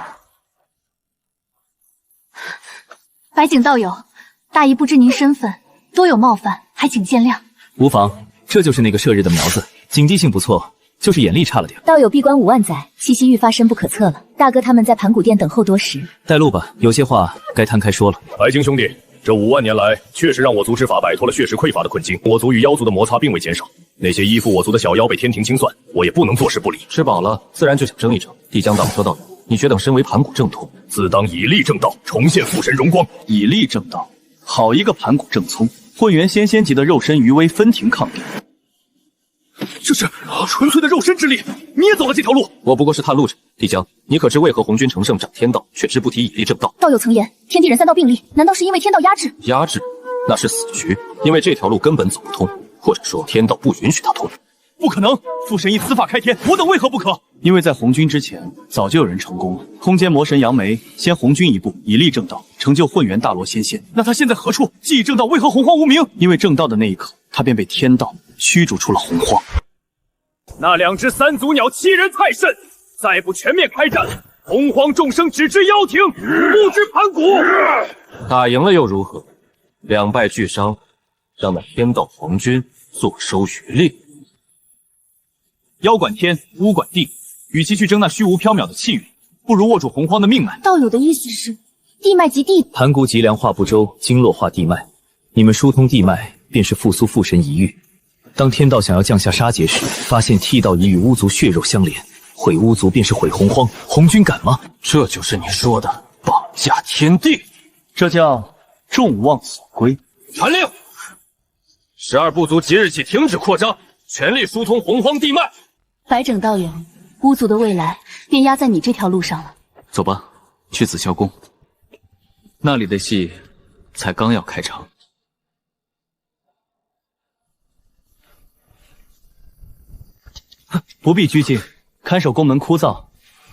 白景道友，大姨不知您身份，多有冒犯，还请见谅。无妨。这就是那个射日的苗子，警惕性不错，就是眼力差了点。道友闭关5万载，气息愈发深不可测了。大哥他们在盘古殿等候多时，带路吧，有些话该摊开说了。白鲸兄弟，这5万年来，确实让我族之法摆脱了血石匮乏的困境，我族与妖族的摩擦并未减少。那些依附我族的小妖被天庭清算，我也不能坐视不理。吃饱了，自然就想争一争。帝江党说道：“你却等身为盘古正统，自当以力正道，重现父神荣光。以力正道，好一个盘古正宗！混元仙仙级的肉身余威分庭抗礼。”这是纯粹的肉身之力，你也走了这条路。我不过是探路者。帝江，你可知为何红军乘胜掌天道，却只不提以力正道？道友曾言，天地人3道并立，难道是因为天道压制？压制？那是死局，因为这条路根本走不通，或者说天道不允许他通。不可能！父神以此法开天，我等为何不可？因为在红军之前，早就有人成功了。空间魔神杨梅先红军一步，以力正道，成就混元大罗仙仙。那他现在何处？既已正道，为何洪荒无名？因为正道的那一刻，他便被天道驱逐出了洪荒。那2只3足鸟欺人太甚，再不全面开战，洪荒众生只知妖庭，不知盘古。打赢了又如何？2败俱伤，让那天道皇军坐收渔猎。妖管天，巫管地，与其去争那虚无缥缈的气运，不如握住洪荒的命脉。道友的意思是，地脉及地盘古脊梁化不周，经络化地脉，你们疏通地脉，便是复苏父神遗域。当天道想要降下杀劫时，发现替道已与巫族血肉相连，毁巫族便是毁洪荒，红军敢吗？这就是你说的绑架天地，这叫众望所归。传令，12部族即日起停止扩张，全力疏通洪荒地脉。白整道友，巫族的未来便压在你这条路上了。走吧，去紫霄宫，那里的戏才刚要开场。不必拘禁，看守宫门枯燥，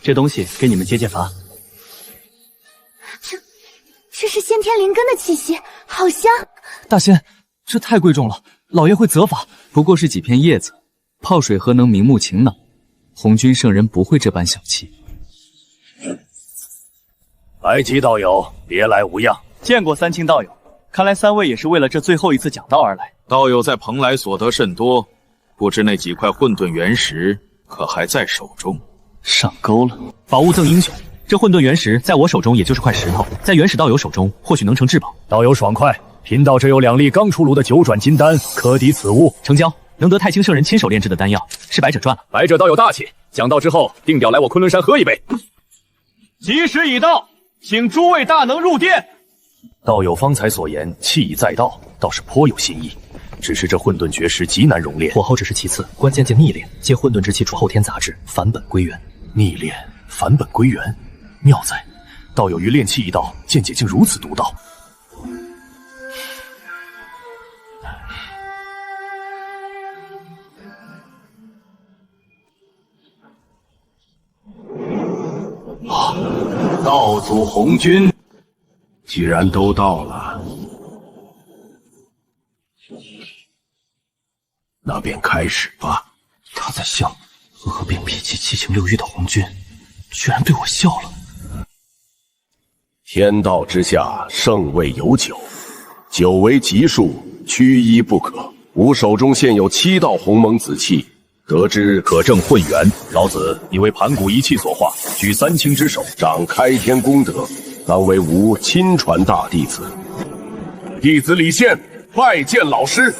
这东西给你们解解乏。这是先天灵根的气息，好香。大仙，这太贵重了，老爷会责罚。不过是几片叶子，泡水何能明目晴朗？红军圣人不会这般小气。白姬道友，别来无恙。见过3清道友，看来3位也是为了这最后一次讲道而来。道友在蓬莱所得甚多，不知那几块混沌原石可还在手中？上钩了，宝物赠英雄。这混沌原石在我手中也就是块石头，在元始道友手中或许能成至宝。道友爽快，贫道这有2粒刚出炉的9转金丹，可抵此物。成交。能得太清圣人亲手炼制的丹药，是白者赚了。白者道友大气，讲道之后定调来我昆仑山喝一杯。吉时已到，请诸位大能入殿。道友方才所言，气已载道，倒是颇有新意。只是这混沌绝世极难熔炼，火候只是其次，关键键逆炼，借混沌之气除后天杂质，返本归元。逆炼，返本归元，妙哉！道友于炼气一道，见解竟如此独到。道祖红军，既然都到了，那便开始吧。他在想，恶病脾气七情六欲的红军，居然对我笑了。天道之下，圣位有9，久为极数，缺一不可。吾手中现有7道鸿蒙紫气，得知可证混元。老子已为盘古一气所化，举3清之手，掌开天功德，当为吾亲传大弟子。弟子李现拜见老师，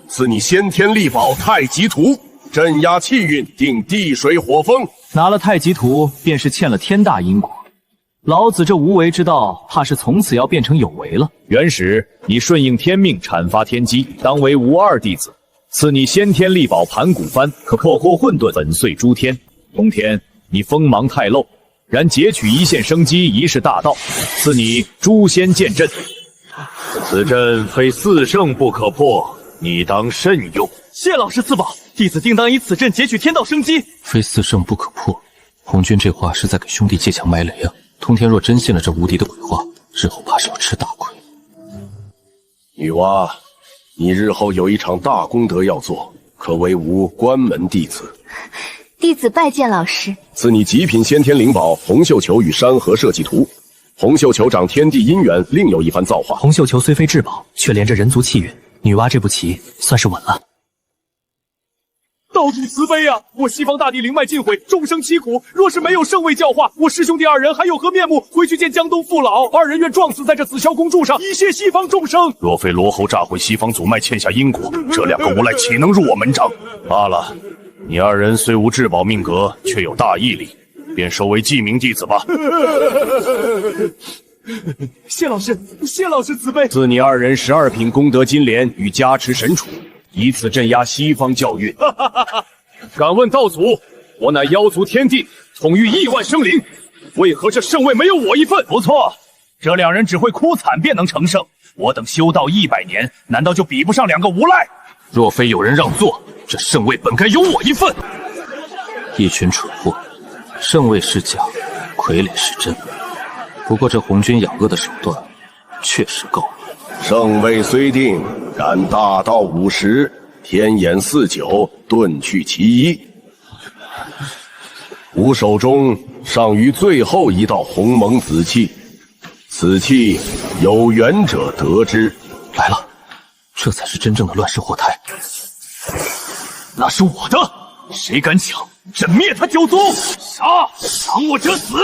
赐你先天力宝太极图，镇压气运，定地水火风。拿了太极图，便是欠了天大因果。老子这无为之道，怕是从此要变成有为了。元始，你顺应天命，阐发天机，当为吾2弟子。赐你先天力宝盘古幡，可破获混沌，粉碎诸天。通天，你锋芒太露，然截取一线生机，一是大道。赐你诛仙剑阵，此阵非4圣不可破，你当慎用。谢老师赐宝，弟子定当以此阵截取天道生机。非4圣不可破，红军这话是在给兄弟借强埋雷啊！通天若真信了这无敌的鬼话，日后怕是要吃大亏。女娲，你日后有一场大功德要做，可为吾关门弟子。弟子拜见老师。赐你极品先天灵宝红绣球与山河设计图。红绣球掌天地姻缘，另有一番造化。红绣球虽非至宝，却连着人族气运，女娲这步棋算是稳了。道主慈悲啊！我西方大地灵脉尽毁，众生凄苦。若是没有圣位教化，我师兄弟2人还有何面目回去见江东父老？2人愿撞死在这紫霄宫柱上，以谢西方众生。若非罗侯炸毁西方祖脉，欠下因果，这2个无赖岂能入我门掌？罢了，你2人虽无至宝命格，却有大毅力，便收为记名弟子吧。谢老师，谢老师慈悲。赐你2人12品功德金莲与加持神杵，以此镇压西方教运。敢问道祖，我乃妖族天帝，统御亿万生灵，为何这圣位没有我一份？不错，这2人只会哭惨便能成圣，我等修道100年，难道就比不上2个无赖？若非有人让座，这圣位本该有我一份。一群蠢货，圣位是假，傀儡是真。不过这红军养恶的手段确实够了。圣位虽定，然大道50，天眼49，遁去其一。吾手中尚余最后一道鸿蒙紫气，此气有缘者得之。来了，这才是真正的乱世祸胎。那是我的，谁敢抢，朕灭他9族！杀！挡我者死！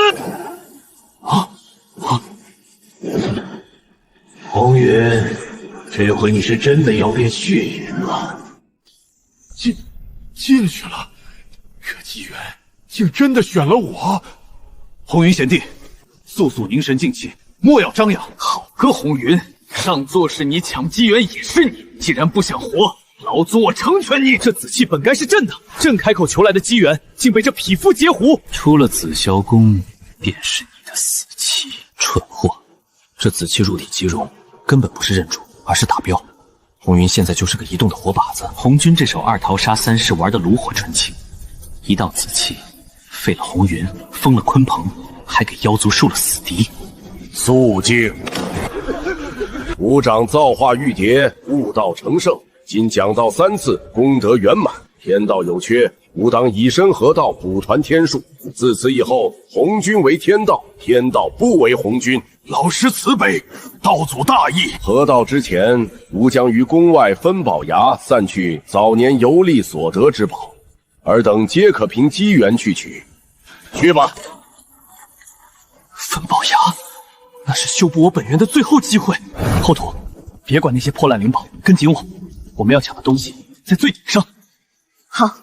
红云，这回你是真的要变血云了。进去了，这机缘竟真的选了我。红云贤弟，速速凝神静气，莫要张扬。好个红云，上座是你，抢机缘也是你，既然不想活，老祖我成全你。这紫气本该是朕的，朕开口求来的机缘，竟被这匹夫截胡。出了紫霄宫，便是你的死期。蠢货，这紫气入体即融，根本不是认主，而是打标。红云现在就是个移动的活靶子。红军这手2桃杀3是玩的炉火纯青，一道紫气废了红云，封了鲲鹏，还给妖族树了死敌。肃静！吾长造化玉蝶，悟道成圣，今讲道3次，功德圆满。天道有缺，吾当以身合道，补传天数。自此以后，红军为天道，天道不为红军。老师慈悲，道祖大义。合道之前，吾将于宫外分宝崖散去早年游历所得之宝，尔等皆可凭机缘去取。去吧。分宝崖，那是修补我本源的最后机会。后土，别管那些破烂灵宝，跟紧我，我们要抢的东西在最顶上。好。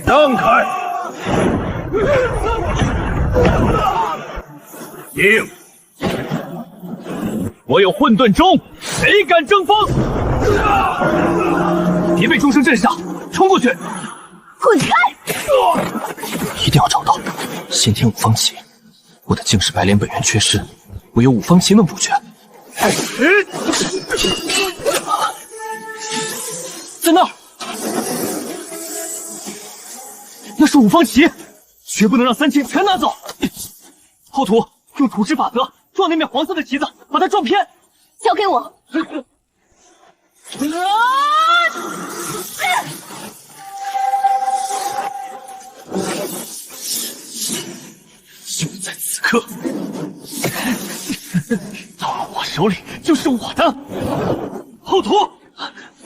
让开！应！我有混沌钟，谁敢争锋？别被钟声震慑，冲过去！滚开！一定要找到先天五方旗。我的净世白莲本源缺失，唯有五方旗能补全。在那儿，那是五方旗，绝不能让3000全拿走。后土用土之法则撞那面黄色的旗子，把它撞偏。交给我。就在此刻，到了我手里就是我的。后土，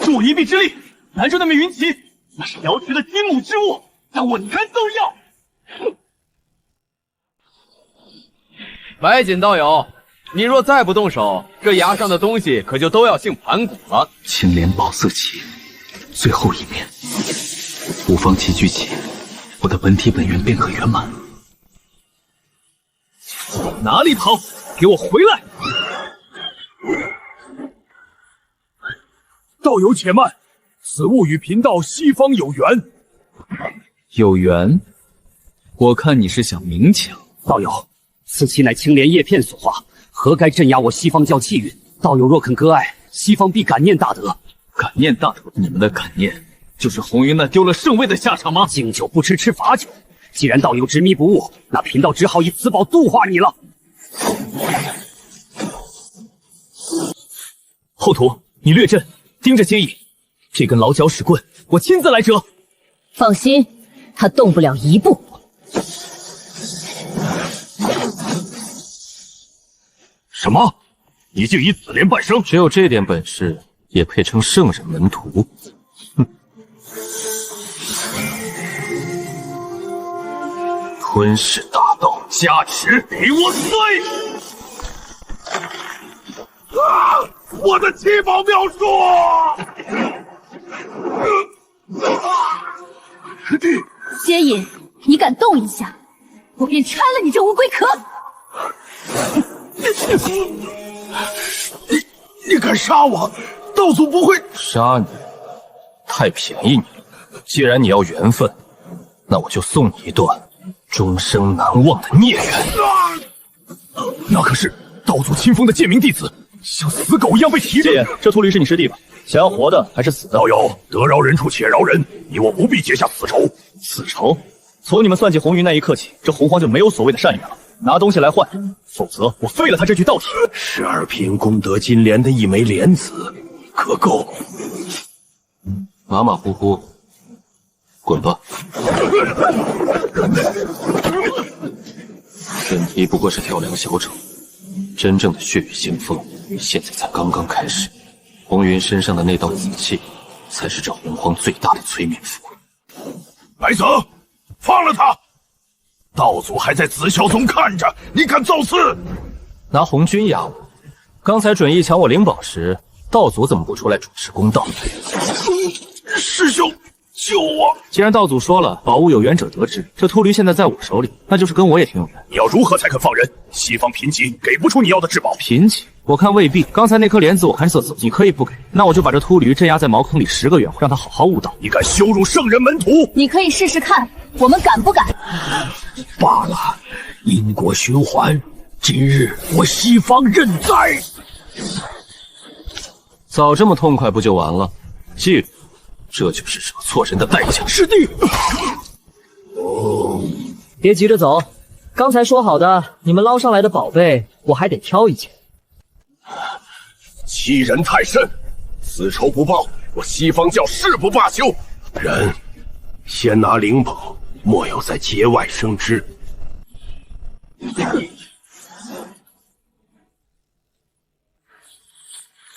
助我一臂之力，拦住那面云旗，那是瑶池的金母之物，让我全都要。白锦道友，你若再不动手，这崖上的东西可就都要姓盘古了。青莲宝色旗，最后一面，五方旗聚齐，我的本体本源便可圆满。往哪里跑？给我回来！道友且慢，此物与贫道西方有缘。有缘？我看你是想明抢。道友，此旗乃青莲叶片所化，何该镇压我西方教气运？道友若肯割爱，西方必感念大德。感念大德？你们的感念就是红云那丢了圣位的下场吗？敬酒不吃吃罚酒。既然道友执迷不悟，那贫道只好以此宝度化你了。后土，你略阵，盯着接应。这根老脚屎棍，我亲自来折。放心，他动不了一步。什么？你竟以紫莲半生？只有这点本事，也配称圣人门徒？哼！吞噬大道，加持给我碎！啊！我的七宝妙术！师弟，接引，你敢动一下，我便拆了你这乌龟壳！你敢杀我？道祖不会杀你，太便宜你了。既然你要缘分，那我就送你一段终生难忘的孽缘。那可是道祖亲封的剑明弟子，像死狗一样被提戒，这秃驴是你师弟吧？想要活的还是死的？道友，得饶人处且饶人，你我不必结下此仇。此仇？从你们算计红云那一刻起，这洪荒就没有所谓的善缘了。拿东西来换，否则我废了他这具道体。12品功德金莲的一枚莲子，可够。马马虎虎，滚吧！本题不过是跳梁小丑，真正的血雨腥风现在才刚刚开始。红云身上的那道紫气，才是这洪荒最大的催眠符。白泽，放了他！道祖还在紫霄宗看着，你敢造次？拿红军压我，刚才准一抢我灵宝时，道祖怎么不出来主持公道？师兄，救我！既然道祖说了，宝物有缘者得之，这秃驴现在在我手里，那就是跟我也挺有缘。你要如何才肯放人？西方贫瘠，给不出你要的至宝。贫瘠？我看未必。刚才那颗莲子我看色泽，你可以不给，那我就把这秃驴镇压在茅坑里10个月，让他好好悟道。你敢羞辱圣人门徒？你可以试试看，我们敢不敢？罢了，因果循环，今日我西方认栽。早这么痛快不就完了？记住，这就是惹错人的代价。师弟，别急着走，刚才说好的，你们捞上来的宝贝，我还得挑一件。欺人太甚，此仇不报，我西方教誓不罢休。人先拿灵宝，莫有在节外生枝。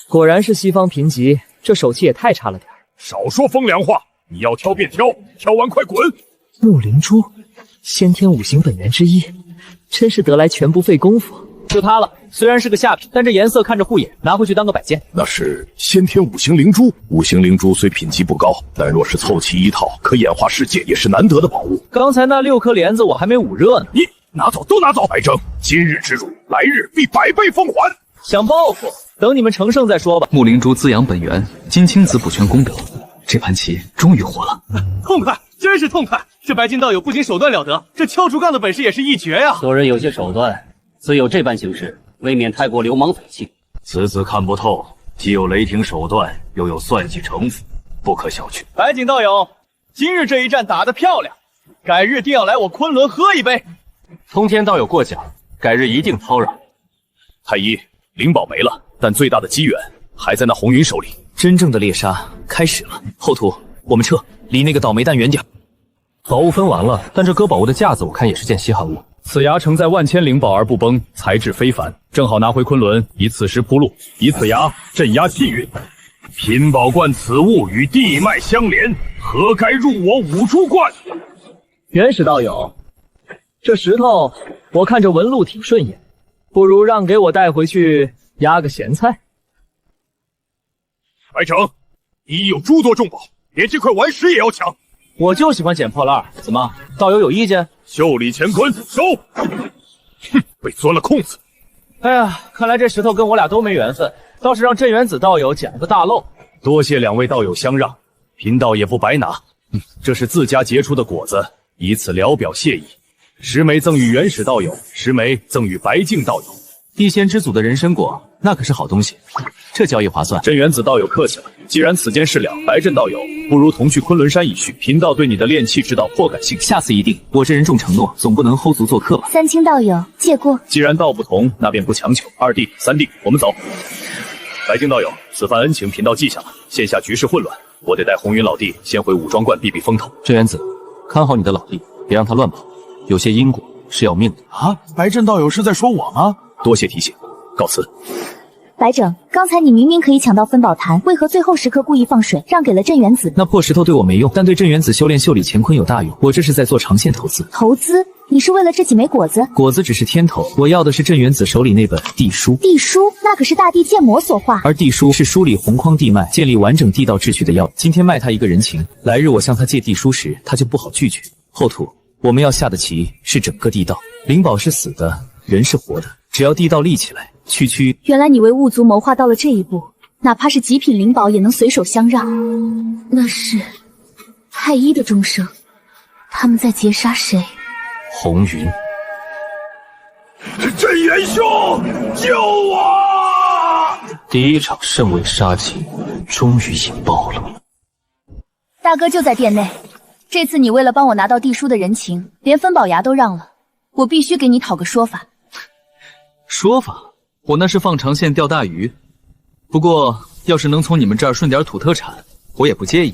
果然是西方贫瘠，这手气也太差了点。少说风凉话，你要挑便挑，挑完快滚！木灵珠，先天五行本源之一，真是得来全不费功夫。就它了，虽然是个下品，但这颜色看着护眼，拿回去当个摆件。那是先天五行灵珠，五行灵珠虽品级不高，但若是凑齐一套，可演化世界，也是难得的宝物。刚才那6颗莲子我还没捂热呢，你拿走，都拿走！白征，今日之辱，来日必百倍奉还。想报复，等你们成圣再说吧。木灵珠滋养本源，金青子补全功德，这盘棋终于活了。痛快，真是痛快！这白金道友不仅手段了得，这敲竹杠的本事也是一绝呀。做人有些手段，自有这般行事，未免太过流氓匪气。此子看不透，既有雷霆手段，又有算计城府，不可小觑。白锦道友，今日这一战打得漂亮，改日定要来我昆仑喝一杯。通天道友过奖，改日一定叨扰。太医，灵宝没了，但最大的机缘还在那红云手里。真正的猎杀开始了，后土，我们撤，离那个倒霉蛋远点。宝物分完了，但这割宝物的架子我看也是件稀罕物。此崖承载万千灵宝而不崩，材质非凡，正好拿回昆仑，以此石铺路，以此崖镇压气运。品宝观此物与地脉相连，何该入我五珠观？元始道友，这石头我看着纹路挺顺眼，不如让给我带回去压个咸菜。白城，你有诸多重宝，连这块顽石也要抢。我就喜欢捡破烂，怎么，道友有意见？袖里乾坤，收！哼，被钻了空子。哎呀，看来这石头跟我俩都没缘分，倒是让镇元子道友捡了个大漏。多谢两位道友相让，贫道也不白拿。这是自家结出的果子，以此聊表谢意。10枚赠与元始道友，10枚赠与白净道友。地仙之祖的人参果，那可是好东西，这交易划算。镇元子道友客气了，既然此间事了，白镇道友不如同去昆仑山一叙。贫道对你的炼气之道颇感兴趣，下次一定。我这人重承诺，总不能齁足做客吧？三清道友，借过。既然道不同，那便不强求。2弟、3弟，我们走。白净道友，此番恩情贫道记下了。现下局势混乱，我得带红云老弟先回武装观避避风头。镇元子，看好你的老弟，别让他乱跑，有些因果是要命的啊！白镇道友是在说我吗？多谢提醒，告辞。白整，刚才你明明可以抢到分宝坛，为何最后时刻故意放水，让给了镇元子？那破石头对我没用，但对镇元子修炼袖里乾坤有大用。我这是在做长线投资。投资？你是为了这几枚果子？果子只是天头，我要的是镇元子手里那本地书。地书？那可是大地剑魔所画。而地书是梳理洪荒地脉、建立完整地道秩序的药。今天卖他一个人情，来日我向他借地书时，他就不好拒绝。后土，我们要下的棋是整个地道，灵宝是死的，人是活的，只要地道立起来，区。原来你为雾族谋划到了这一步，哪怕是极品灵宝也能随手相让。那是太医的钟声，他们在劫杀谁？红云，镇元兄，救我！第一场圣位杀机终于引爆了。大哥就在店内，这次你为了帮我拿到地书的人情，连分宝崖都让了，我必须给你讨个说法。说法？我那是放长线钓大鱼，不过要是能从你们这儿顺点土特产，我也不介意。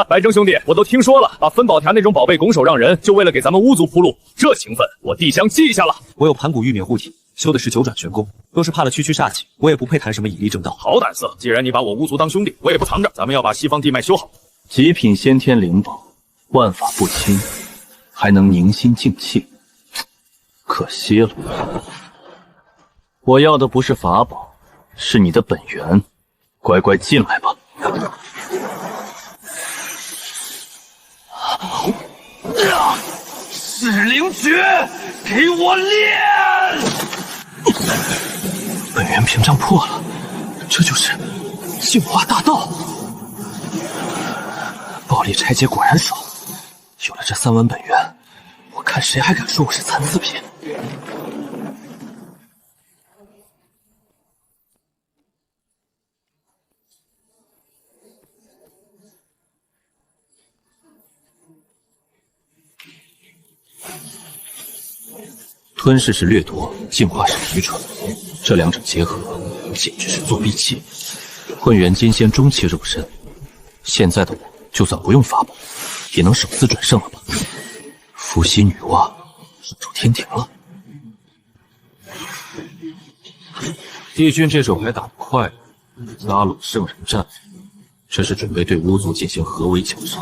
白征兄弟，我都听说了，把分宝坛那种宝贝拱手让人，就为了给咱们巫族铺路，这情分我地香记下了。我有盘古玉冕护体，修的是九转玄功，若是怕了区煞气，我也不配谈什么以力正道。好胆色！既然你把我巫族当兄弟，我也不藏着，咱们要把西方地脉修好。极品先天灵宝，万法不侵，还能宁心静气，可惜了。我要的不是法宝，是你的本源，乖乖进来吧。噬灵诀，给我练！本源屏障破了，这就是净化大道。暴力拆解果然爽，有了这3碗本源，我看谁还敢说我是残次品。吞噬是掠夺，净化是愚蠢，这两者结合，简直是作弊器。混元金仙中期肉身，现在的我就算不用法宝，也能首次转胜了吧？伏羲女娲守住天庭了。帝君这手还打得快，拉拢圣人战，这是准备对巫族进行合围绞杀。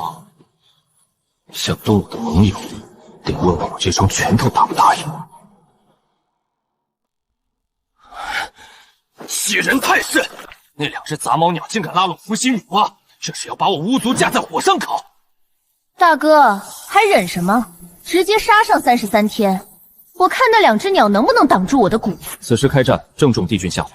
想动我的盟友，得问问我这双拳头答不答应。欺人太甚！那两只杂毛鸟竟敢拉拢伏羲女娲，这是要把我巫族架在火上烤！大哥还忍什么？直接杀上33天，我看那两只鸟能不能挡住我的蛊。此时开战，正中帝君下怀，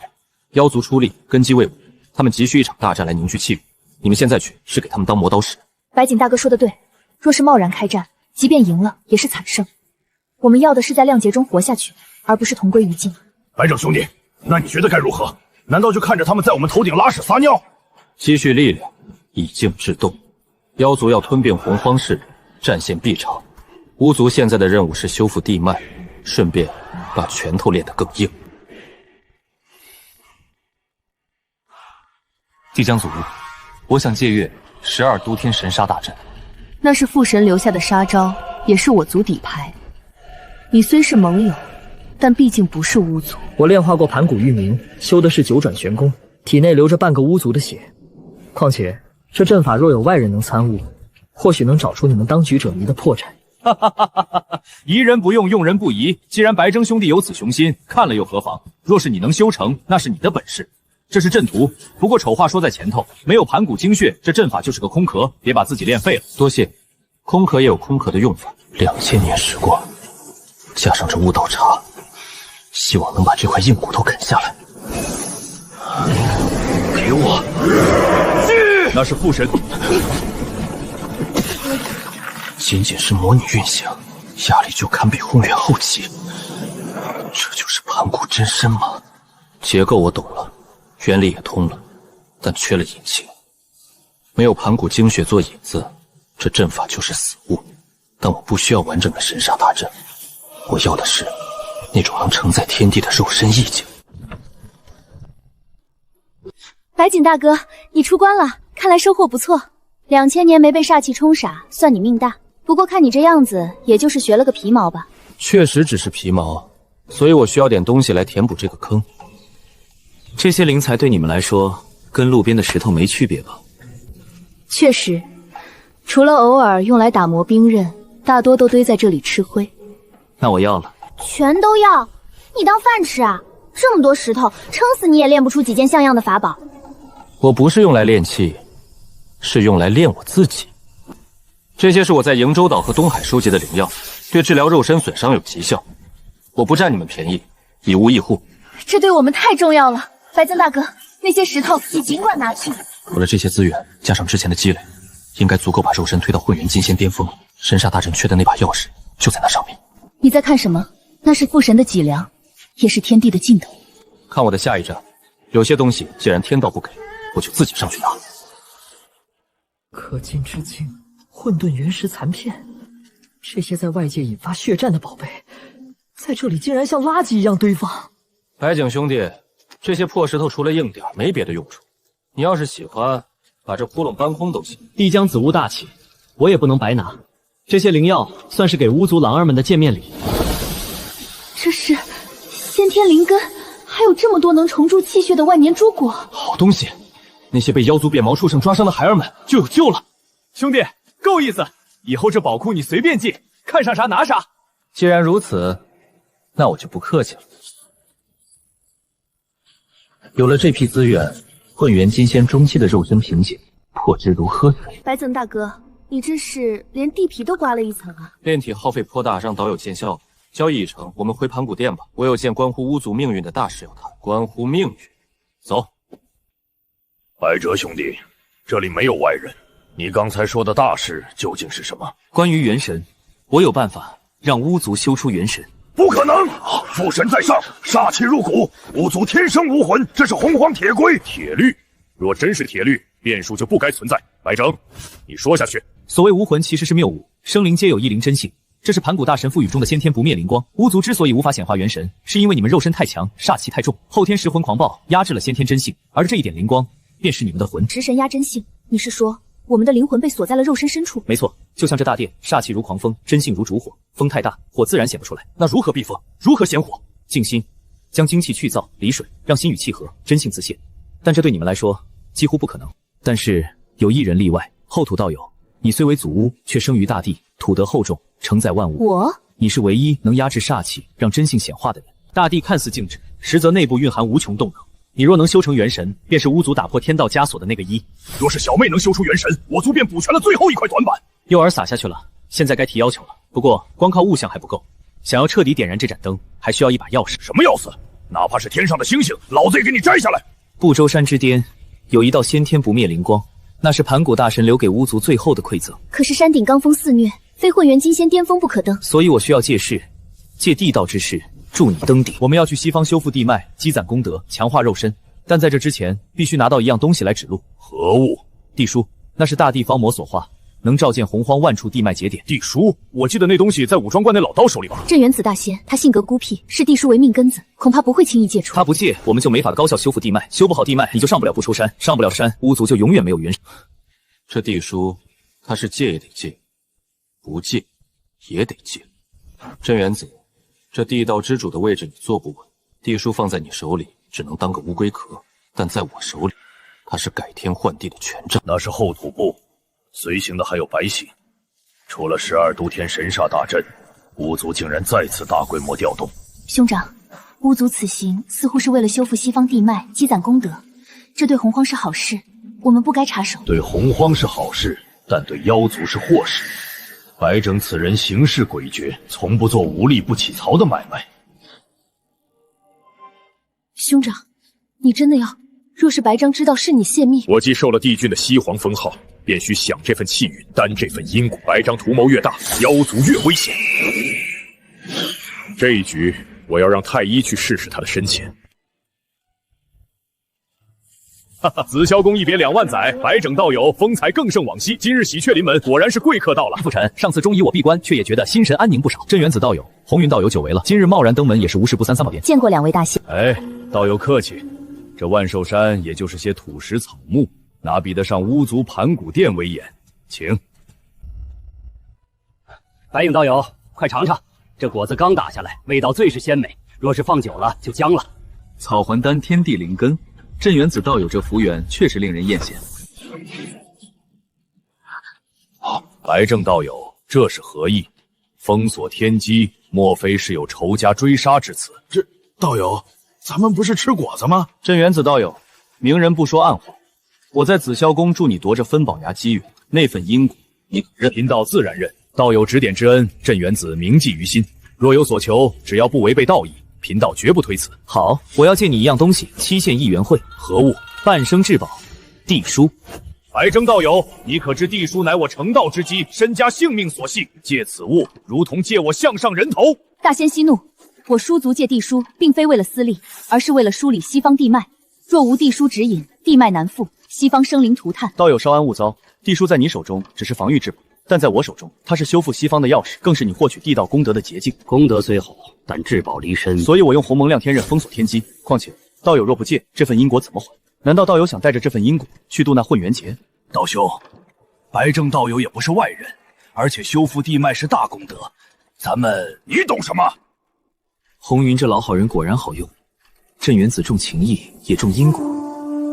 妖族出力，根基未稳，他们急需一场大战来凝聚气运。你们现在去是给他们当磨刀石。白景大哥说的对，若是贸然开战，即便赢了也是惨胜。我们要的是在亮劫中活下去，而不是同归于尽。白整兄弟，那你觉得该如何？难道就看着他们在我们头顶拉屎撒尿？积蓄力量，以静制动。妖族要吞并洪荒势力，战线必长。巫族现在的任务是修复地脉，顺便把拳头练得更硬。帝江祖，我想借阅12都天神杀大阵。那是父神留下的杀招，也是我族底牌。你虽是盟友，但毕竟不是巫族。我炼化过盘古玉冥，修的是九转玄功，体内流着半个巫族的血。况且这阵法若有外人能参悟，或许能找出你们当局者迷的破绽。哈哈哈哈哈！疑人不用，用人不疑。既然白征兄弟有此雄心，看了又何妨？若是你能修成，那是你的本事。这是阵图，不过丑话说在前头，没有盘古精血，这阵法就是个空壳，别把自己练废了。多谢，空壳也有空壳的用法。2000年时光，加上这巫道茶，希望能把这块硬骨头啃下来。给我！那是父神。仅仅是模拟运行，压力就堪比宏远后期。这就是盘古真身吗？结构我懂了，原理也通了，但缺了引擎。没有盘古精血做引子，这阵法就是死物。但我不需要完整的神杀大阵，我要的是那种能承载天地的肉身意境。白景大哥，你出关了，看来收获不错。2000年没被煞气冲傻，算你命大。不过看你这样子，也就是学了个皮毛吧。确实只是皮毛，所以我需要点东西来填补这个坑。这些灵材对你们来说，跟路边的石头没区别吧？确实，除了偶尔用来打磨兵刃，大多都堆在这里吃灰。那我要了。全都要？你当饭吃啊？这么多石头，撑死你也练不出几件像样的法宝。我不是用来炼器，是用来炼我自己。这些是我在瀛洲岛和东海收集的灵药，对治疗肉身损伤有奇效。我不占你们便宜，以物易物。这对我们太重要了，白增大哥，那些石头你尽管拿去。有了这些资源，加上之前的积累，应该足够把肉身推到混元金仙巅峰。神煞大阵缺的那把钥匙就在那上面。你在看什么？那是父神的脊梁，也是天地的尽头。看我的下一站，有些东西既然天道不给，我就自己上去拿。可敬之境，混沌原石残片，这些在外界引发血战的宝贝，在这里竟然像垃圾一样堆放。白景兄弟，这些破石头除了硬点没别的用处，你要是喜欢，把这窟窿搬空都行。帝江子巫大气，我也不能白拿。这些灵药算是给巫族狼儿们的见面礼。这是先天灵根，还有这么多能重铸气血的万年珠果。好东西，那些被妖族变毛畜生抓伤的孩儿们就有救了。兄弟，够意思！以后这宝库你随便进，看上啥拿啥。既然如此，那我就不客气了。有了这批资源，混元金仙中期的肉身瓶颈破之如喝水。白增大哥，你这是连地皮都刮了一层啊！炼体耗费颇大，让岛友见笑了。交易已成，我们回盘古殿吧。我有件关乎巫族命运的大事要谈。关乎命运，走。白哲兄弟，这里没有外人。你刚才说的大事究竟是什么？关于元神，我有办法让巫族修出元神。不可能！父神在上，煞气入骨，巫族天生无魂，这是洪荒铁规。铁律，若真是铁律，变数就不该存在。白征，你说下去。所谓无魂，其实是谬误，生灵皆有一灵真性，这是盘古大神赋予中的先天不灭灵光。巫族之所以无法显化元神，是因为你们肉身太强，煞气太重，后天食魂狂暴，压制了先天真性，而这一点灵光，便是你们的魂。食神压真性，你是说我们的灵魂被锁在了肉身深处？没错，就像这大殿，煞气如狂风，真性如烛火，风太大，火自然显不出来。那如何避风？如何显火？静心，将精气去燥离水，让心与气合，真性自现。但这对你们来说几乎不可能。但是有一人例外，后土道友，你虽为祖巫，却生于大地，土德厚重，承载万物。我？你是唯一能压制煞气，让真性显化的人。大地看似静止，实则内部蕴含无穷动能。你若能修成元神，便是巫族打破天道枷锁的那个一。若是小妹能修出元神，我族便补全了最后一块短板。诱饵撒下去了，现在该提要求了。不过光靠物象还不够，想要彻底点燃这盏灯，还需要一把钥匙。什么钥匙？哪怕是天上的星星，老子也给你摘下来。不周山之巅有一道先天不灭灵光，那是盘古大神留给巫族最后的馈赠。可是山顶罡风肆虐，非混元金仙巅峰不可登。所以我需要借势，借地道之势助你登顶。我们要去西方修复地脉，积攒功德，强化肉身。但在这之前，必须拿到一样东西来指路。何物？地书，那是大地方魔所化，能照见洪荒万处地脉节点。地书，我记得那东西在武装观那老道手里吧？镇元子大仙，他性格孤僻，视地书为命根子，恐怕不会轻易借出。他不借，我们就没法高效修复地脉，修不好地脉，你就上不了不抽山，上不了山，巫族就永远没有元神。这地书，他是借也得借，不借也得借。镇元子，这地道之主的位置你坐不稳，地书放在你手里，只能当个乌龟壳，但在我手里，它是改天换地的权杖。那是后土部，随行的还有白行。除了12都天神煞大阵，巫族竟然再次大规模调动。兄长，巫族此行似乎是为了修复西方地脉，积攒功德，这对洪荒是好事，我们不该插手。对洪荒是好事，但对妖族是祸事。白整此人行事诡谲，从不做无利不起槽的买卖。兄长，你真的要？若是白章知道是你泄密，我既受了帝君的西皇封号，便需享这份气运，担这份因果。白章图谋越大，妖族越危险。这一局，我要让太医去试试他的深浅。哈哈，紫霄宫一别2万载，白整道友风采更胜往昔。今日喜鹊临门，果然是贵客到了。父臣，上次钟离我闭关，却也觉得心神安宁不少。镇元子道友、红云道友久违了，今日贸然登门，也是无事不三宝殿。见过2位大仙。哎，道友客气。这万寿山也就是些土石草木，哪比得上巫族盘古殿威严？请。白影道友，快尝尝，这果子刚打下来，味道最是鲜美，若是放久了就僵了。草还丹天地灵根，镇元子道友这福缘确实令人艳羡。白正道友，这是何意？封锁天机，莫非是有仇家追杀之词？这道友，咱们不是吃果子吗？镇元子道友，明人不说暗话，我在紫霄宫助你夺着分宝崖机缘，那份因果你可认？贫道自然认。道友指点之恩，镇元子铭记于心。若有所求，只要不违背道义，贫道绝不推辞。好，我要借你一样东西，7县一元会。何物？半生至宝，地书。白征道友，你可知地书乃我成道之基，身家性命所系，借此物如同借我项上人头。大仙息怒，我书族借地书，并非为了私利，而是为了梳理西方地脉。若无地书指引，地脉难复，西方生灵涂炭。道友稍安勿躁，地书在你手中只是防御之宝，但在我手中，它是修复西方的钥匙，更是你获取地道功德的捷径。功德虽好，但至宝离身，所以我用鸿蒙亮天刃封锁天机。况且道友若不借，这份因果怎么还？难道道友想带着这份因果去渡那混元劫？道兄，白正道友也不是外人，而且修复地脉是大功德，咱们你懂什么？红云这老好人果然好用，镇元子重情义，也重因果，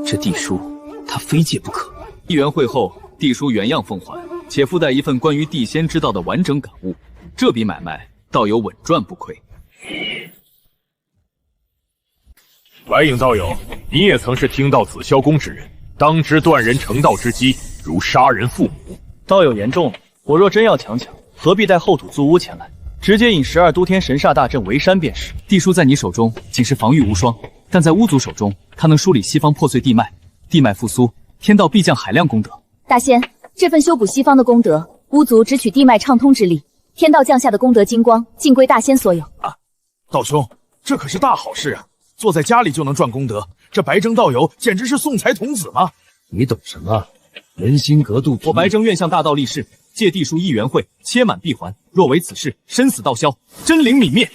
这地书他非借不可。一元会后，地书原样奉还，且附带一份关于地仙之道的完整感悟，这笔买卖道友稳赚不亏。白影道友，你也曾是听到紫霄宫之人，当知断人成道之机，如杀人父母。道友言重了，我若真要强抢，何必带后土租屋前来？直接引12都天神煞大阵围山便是。地书在你手中仅是防御无双，但在巫族手中，它能梳理西方破碎地脉，地脉复苏，天道必降海量功德。大仙，这份修补西方的功德，巫族只取地脉畅通之力，天道降下的功德金光，尽归大仙所有。道兄，这可是大好事啊！坐在家里就能赚功德，这白征道友简直是送财童子吗？你懂什么？人心隔肚皮。我白征愿向大道立誓，借地书一元会，切满必还。若违此事，身死道消，真灵泯灭。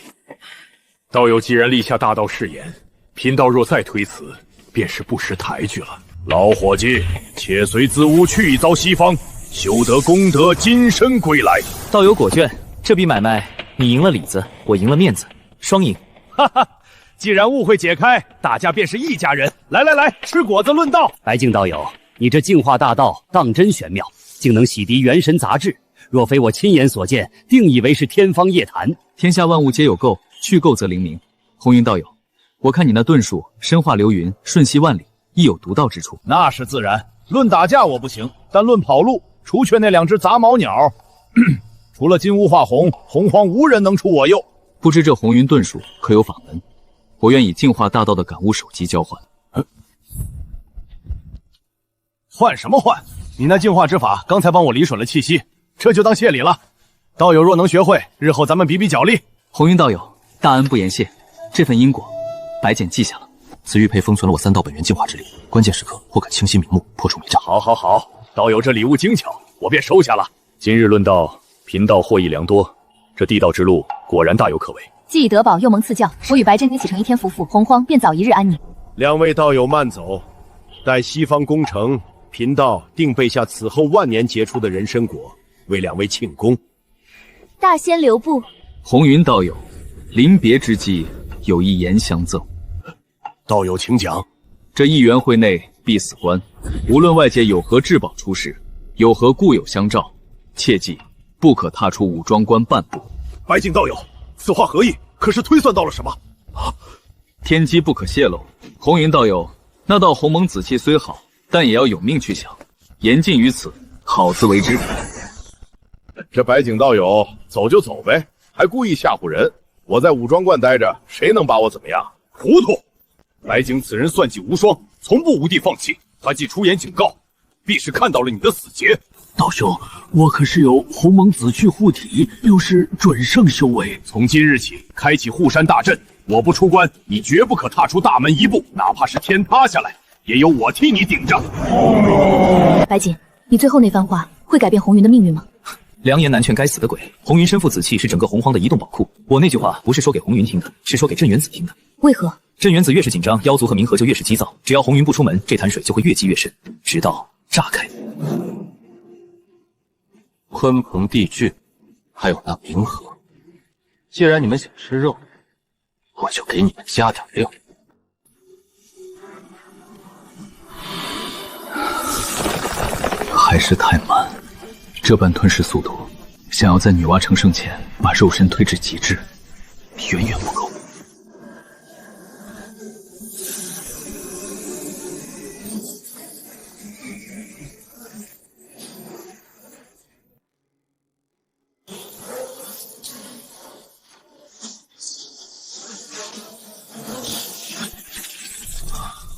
道友既然立下大道誓言，贫道若再推辞，便是不识抬举了。老伙计，且随资屋去一遭西方，修得功德，金身归来。道友果倦，这笔买卖你赢了里子，我赢了面子，双赢。哈哈。既然误会解开，大家便是一家人。来来来，吃果子论道。白净道友，你这净化大道当真玄妙，竟能洗涤元神杂质。若非我亲眼所见，定以为是天方夜谭。天下万物皆有垢，去垢则灵明。红云道友，我看你那遁术身化流云，瞬息万里，亦有独到之处。那是自然。论打架我不行，但论跑路，除却那2只杂毛鸟，除了金乌化红，洪荒无人能出我右。不知这红云遁术可有法门？我愿以净化大道的感悟手机交换。换什么换？你那净化之法刚才帮我理顺了气息，这就当谢礼了。道友若能学会，日后咱们比比脚力。红云道友，大恩不言谢，这份因果，白简记下了。此玉佩封存了我3道本源净化之力，关键时刻或敢清晰明目，破除迷障。好，道友这礼物精巧，我便收下了。今日论道，贫道获益良多，这地道之路果然大有可为。既已得宝，又蒙赐教，我与白真一起成一天夫妇，洪荒便早一日安宁。2位道友慢走，待西方攻城，贫道定备下此后万年结出的人参果，为2位庆功。大仙留步。红云道友，临别之际，有一言相赠。道友请讲。这一元会内必死关，无论外界有何至宝出世，有何故友相照，切记不可踏出武装关半步。白景道友，此话何意？可是推算到了什么？天机不可泄露。红云道友，那道鸿蒙紫气虽好，但也要有命去享。言尽于此，好自为之。这白景道友走就走呗，还故意吓唬人。我在武装观待着，谁能把我怎么样？糊涂！白景此人算计无双，从不无的放弃。他既出言警告，必是看到了你的死结。道兄，我可是有鸿蒙紫去护体，又是准圣修为。从今日起，开启护山大阵，我不出关，你绝不可踏出大门一步，哪怕是天塌下来，也有我替你顶着。白锦，你最后那番话会改变红云的命运吗？良言难劝该死的鬼！红云身负紫气是整个洪荒的移动宝库，我那句话不是说给红云听的，是说给镇元子听的。为何？镇元子越是紧张，妖族和冥河就越是急躁。只要红云不出门，这潭水就会越积越深，直到炸开。鲲鹏地郡，还有那冥河，既然你们想吃肉，我就给你们加点料。还是太慢，这般吞噬速度，想要在女娲成圣前把肉身推至极致，远远不够。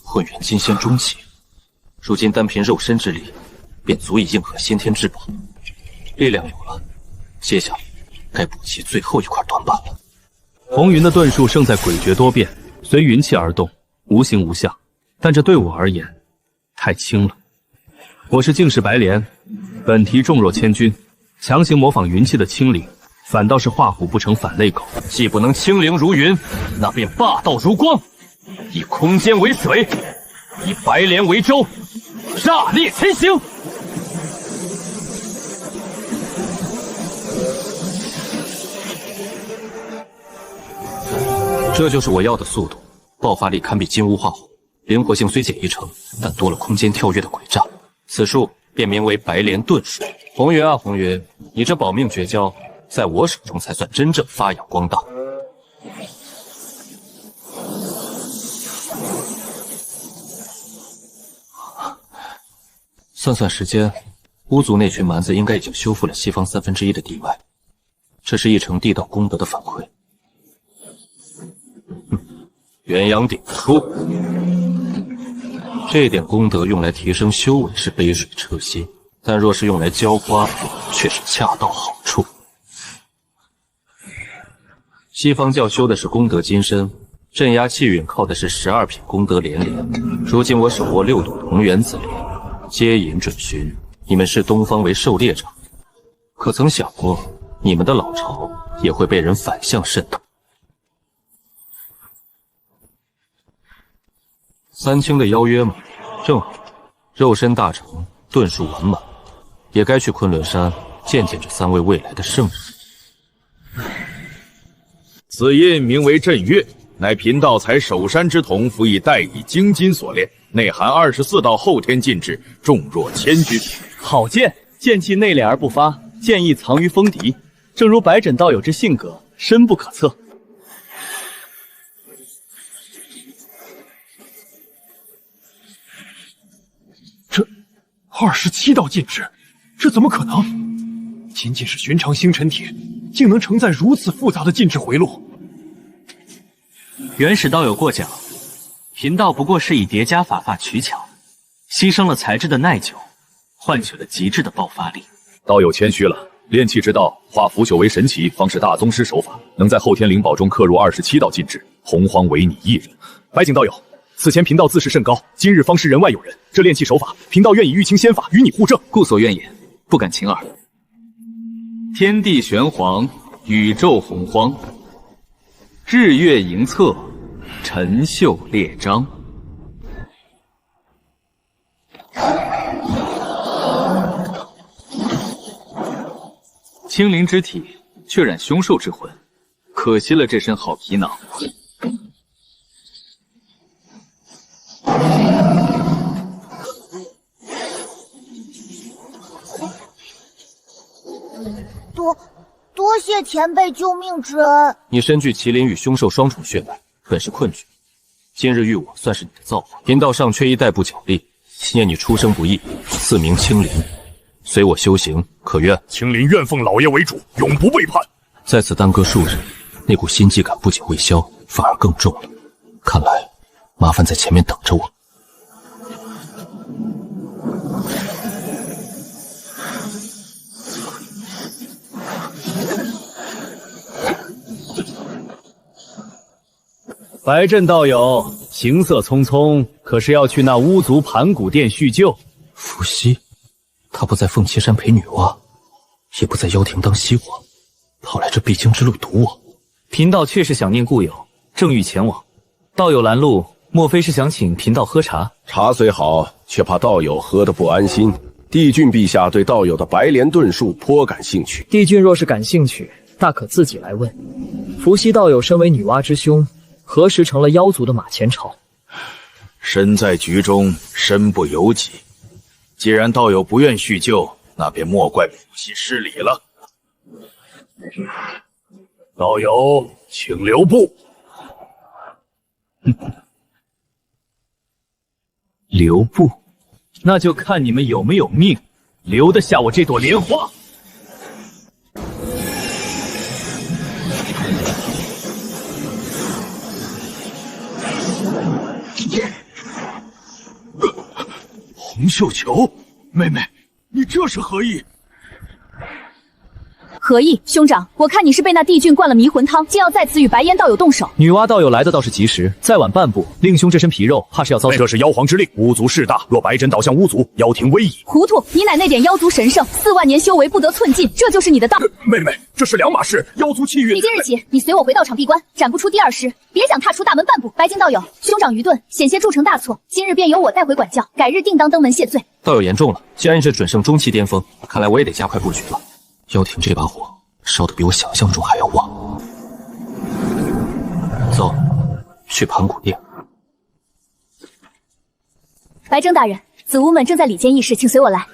混元金仙中期，如今单凭肉身之力，便足以应和先天至宝。力量有了，接下来该补齐最后一块短板了。红云的遁术胜在诡谲多变，随云气而动，无形无相。但这对我而言，太轻了。我是净世白莲，本体重若千钧，强行模仿云气的轻灵，反倒是画虎不成反类狗。既不能轻灵如云，那便霸道如光。以空间为水，以白莲为舟，炸裂前行。这就是我要的速度，爆发力堪比金乌化红，灵活性虽减1成，但多了空间跳跃的诡诈。此术便名为白莲遁术。红云啊红云，你这保命绝招，在我手中才算真正发扬光大。算算时间，巫族那群蛮子应该已经修复了西方1/3的地脉，这是一成地道功德的反馈。元阳鼎出，这点功德用来提升修为是杯水车薪，但若是用来浇花，却是恰到好处。西方教修的是功德金身，镇压气运靠的是12品功德连连。如今我手握6朵同源紫莲，接引准寻，你们视东方为狩猎场，可曾想过，你们的老巢也会被人反向渗透？3清的邀约吗？正好，肉身大成，遁术完满，也该去昆仑山见见这3位未来的圣人。此印名为镇月，乃贫道采首山之铜，辅以带以精金所炼，内含24道后天禁制，重若千钧。好剑，剑气内敛而不发，剑意藏于锋笛。正如白枕道友之性格，深不可测。27道禁制，这怎么可能？仅仅是寻常星辰铁，竟能承载如此复杂的禁制回路。原始道友过奖，贫道不过是以叠加法发取巧，牺牲了材质的耐久，换取了极致的爆发力。道友谦虚了，炼器之道，化腐朽为神奇，方是大宗师手法，能在后天灵宝中刻入27道禁制，洪荒唯你一人。白景道友，此前贫道自视甚高，今日方识人外有人，这炼器手法，贫道愿以玉清仙法与你互证，故所愿也，不敢轻耳。天地玄黄，宇宙洪荒，日月盈册，辰宿列张。青灵之体，却染凶兽之魂，可惜了这身好皮囊。多谢前辈救命之恩。你身具麒麟与凶兽双重血脉，本是困局。今日遇我，算是你的造化。贫道尚缺一代不脚力，念你出生不易，赐名青灵，随我修行，可愿？青灵愿奉老爷为主，永不背叛。在此耽搁数日，那股心悸感不仅未消，反而更重了。看来，麻烦在前面等着我。白振道友，行色匆匆，可是要去那巫族盘古殿叙旧？伏羲，他不在凤栖山陪女娲，也不在妖庭当西王，跑来这必经之路堵我。贫道确实想念故友，正欲前往。道友拦路，莫非是想请贫道喝茶？茶虽好，却怕道友喝得不安心。帝俊陛下对道友的白莲遁术颇感兴趣。帝俊若是感兴趣，大可自己来问。伏羲道友身为女娲之兄，何时成了妖族的马前朝？身在局中，身不由己。既然道友不愿叙旧，那便莫怪伏羲失礼了。道友，请留步。留步，那就看你们有没有命，留得下我这朵莲花。洪秀球，妹妹，你这是何意？何意？兄长，我看你是被那帝俊灌了迷魂汤，竟要在此与白烟道友动手。女娲道友来的倒是及时，再晚半步，令兄这身皮肉怕是要遭。这是妖皇之令，巫族势大，若白真倒向巫族，妖庭危矣。糊涂！你乃那点妖族神圣，4万年修为不得寸进，这就是你的道。妹妹，这是两码事，妖族气运。你今日起，你随我回道场闭关，斩不出第2尸，别想踏出大门半步。白金道友，兄长愚钝，险些铸成大错，今日便由我带回管教，改日定当登门谢罪。道友言重了，既然这准胜中期巅峰，看来我也得加快布局了。妖庭这把火烧得比我想象中还要旺。走，去盘古殿。白征大人，子吾们正在里间议事，请随我来。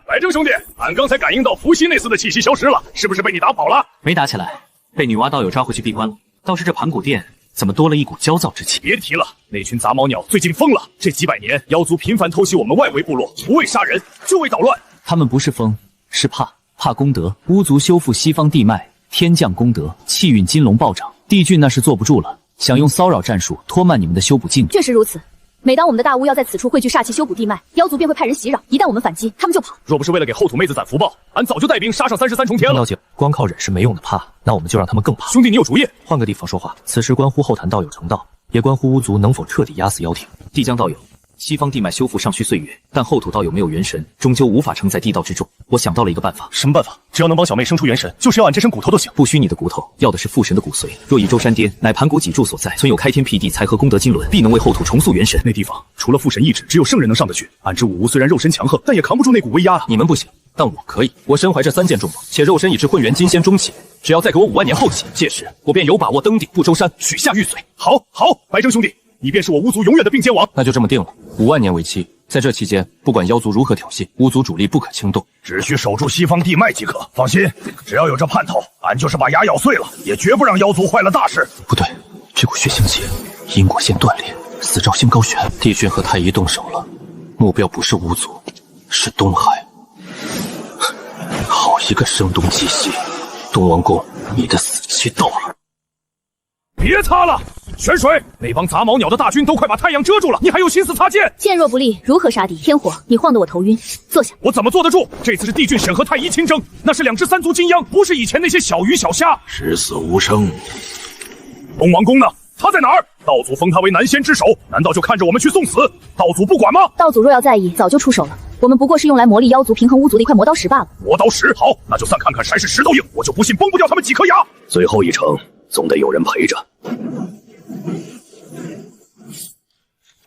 白征兄弟，俺刚才感应到伏羲那厮的气息消失了，是不是被你打跑了？没打起来，被女娲道友抓回去闭关了。倒是这盘古殿怎么多了一股焦躁之气？别提了，那群杂毛鸟最近疯了。这几百年，妖族频繁偷袭我们外围部落，不为杀人，就为捣乱。他们不是疯，是怕功德。巫族修复西方地脉，天降功德，气运金龙暴涨。帝俊那是坐不住了，想用骚扰战术拖慢你们的修补进度。确实如此。每当我们的大巫要在此处汇聚煞气修补地脉，妖族便会派人袭扰，一旦我们反击，他们就跑。若不是为了给后土妹子攒福报，俺早就带兵杀上33重天了。了解，光靠忍是没用的，怕那我们就让他们更怕。兄弟，你有主意？换个地方说话，此事关乎后坛道友成道，也关乎巫族能否彻底压死妖庭。帝江道友，西方地脉修复尚需岁月，但后土道友没有元神，终究无法承载地道之重。我想到了一个办法。什么办法？只要能帮小妹生出元神，就是要俺这身骨头都行。不需你的骨头，要的是父神的骨髓。若以舟山巅乃盘古脊柱所在，存有开天辟地、财和功德金轮，必能为后土重塑元神。那地方除了父神意志，只有圣人能上得去。俺之武虽然肉身强横，但也扛不住那股威压啊。你们不行，但我可以。我身怀这3件重宝，且肉身已至混元金仙中期，只要再给我5万年后期，届时我便有把握登顶不周山，取下玉髓。好，白征兄弟，你便是我巫族永远的并肩王。那就这么定了，5万年为期。在这期间，不管妖族如何挑衅，巫族主力不可轻动，只需守住西方地脉即可。放心，只要有这盼头，俺就是把牙咬碎了，也绝不让妖族坏了大事。不对，这股血腥气，因果线断裂，死兆星高悬。帝俊和太医动手了，目标不是巫族，是东海。好一个声东击西！东王公，你的死期到了。别擦了！玄水，那帮杂毛鸟的大军都快把太阳遮住了，你还有心思擦剑？剑若不利，如何杀敌？天火，你晃得我头晕。坐下。我怎么坐得住？这次是帝俊审和太医亲征，那是2只3足金秧，不是以前那些小鱼小虾。十死无生。东王公呢？他在哪儿？道祖封他为南仙之首，难道就看着我们去送死？道祖不管吗？道祖若要在意，早就出手了。我们不过是用来磨砺妖族、平衡巫族的一块磨刀石罢了。磨刀石，好，那就算看看谁是石头硬，我就不信崩不掉他们几颗牙。最后一程，总得有人陪着。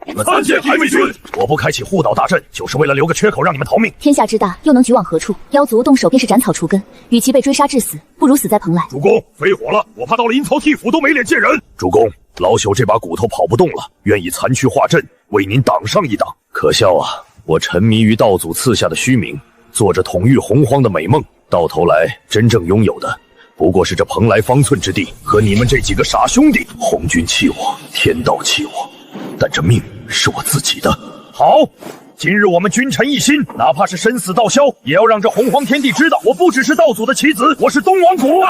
你们参见海卫军！我不开启护岛大阵，就是为了留个缺口让你们逃命。天下之大，又能举往何处？妖族动手便是斩草除根，与其被追杀致死，不如死在蓬莱。主公，飞火了，我怕到了阴曹地府都没脸见人。主公，老朽这把骨头跑不动了，愿意残躯化阵，为您挡上一挡。可笑啊，我沉迷于道祖赐下的虚名，做着统御洪荒的美梦，到头来真正拥有的不过是这蓬莱方寸之地和你们这几个傻兄弟。红军弃我，天道弃我，但这命是我自己的。好，今日我们君臣一心，哪怕是生死道消，也要让这洪荒天地知道，我不只是道祖的棋子，我是东王谷。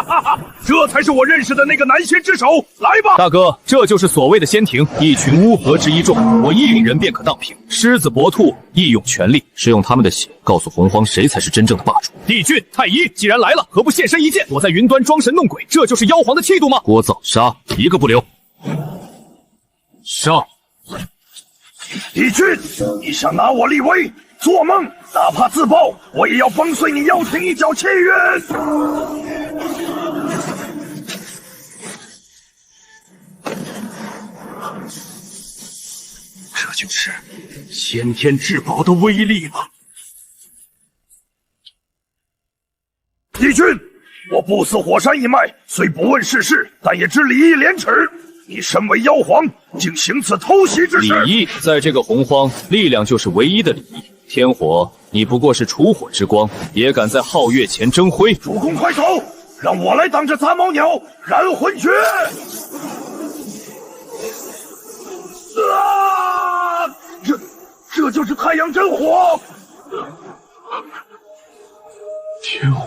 这才是我认识的那个南仙之首。来吧，大哥，这就是所谓的仙庭，一群乌合之一众，我一领人便可荡平。狮子搏兔，义用全力，是用他们的血告诉洪荒谁才是真正的霸主。帝俊、太医，既然来了，何不现身一见？躲在云端装神弄鬼，这就是妖皇的气度吗？聒噪，杀，一个不留。上！帝俊，你想拿我立威？做梦！哪怕自爆，我也要崩碎你妖庭一角气运！这就是先天至宝的威力吗？帝俊，我不死火山一脉，虽不问世事，但也知礼义廉耻。你身为妖皇，竟行此偷袭之事！礼义在这个洪荒，力量就是唯一的礼义。天火，你不过是除火之光，也敢在皓月前争辉？主公快走，让我来挡这杂毛鸟燃魂诀！啊！这就是太阳真火！天火，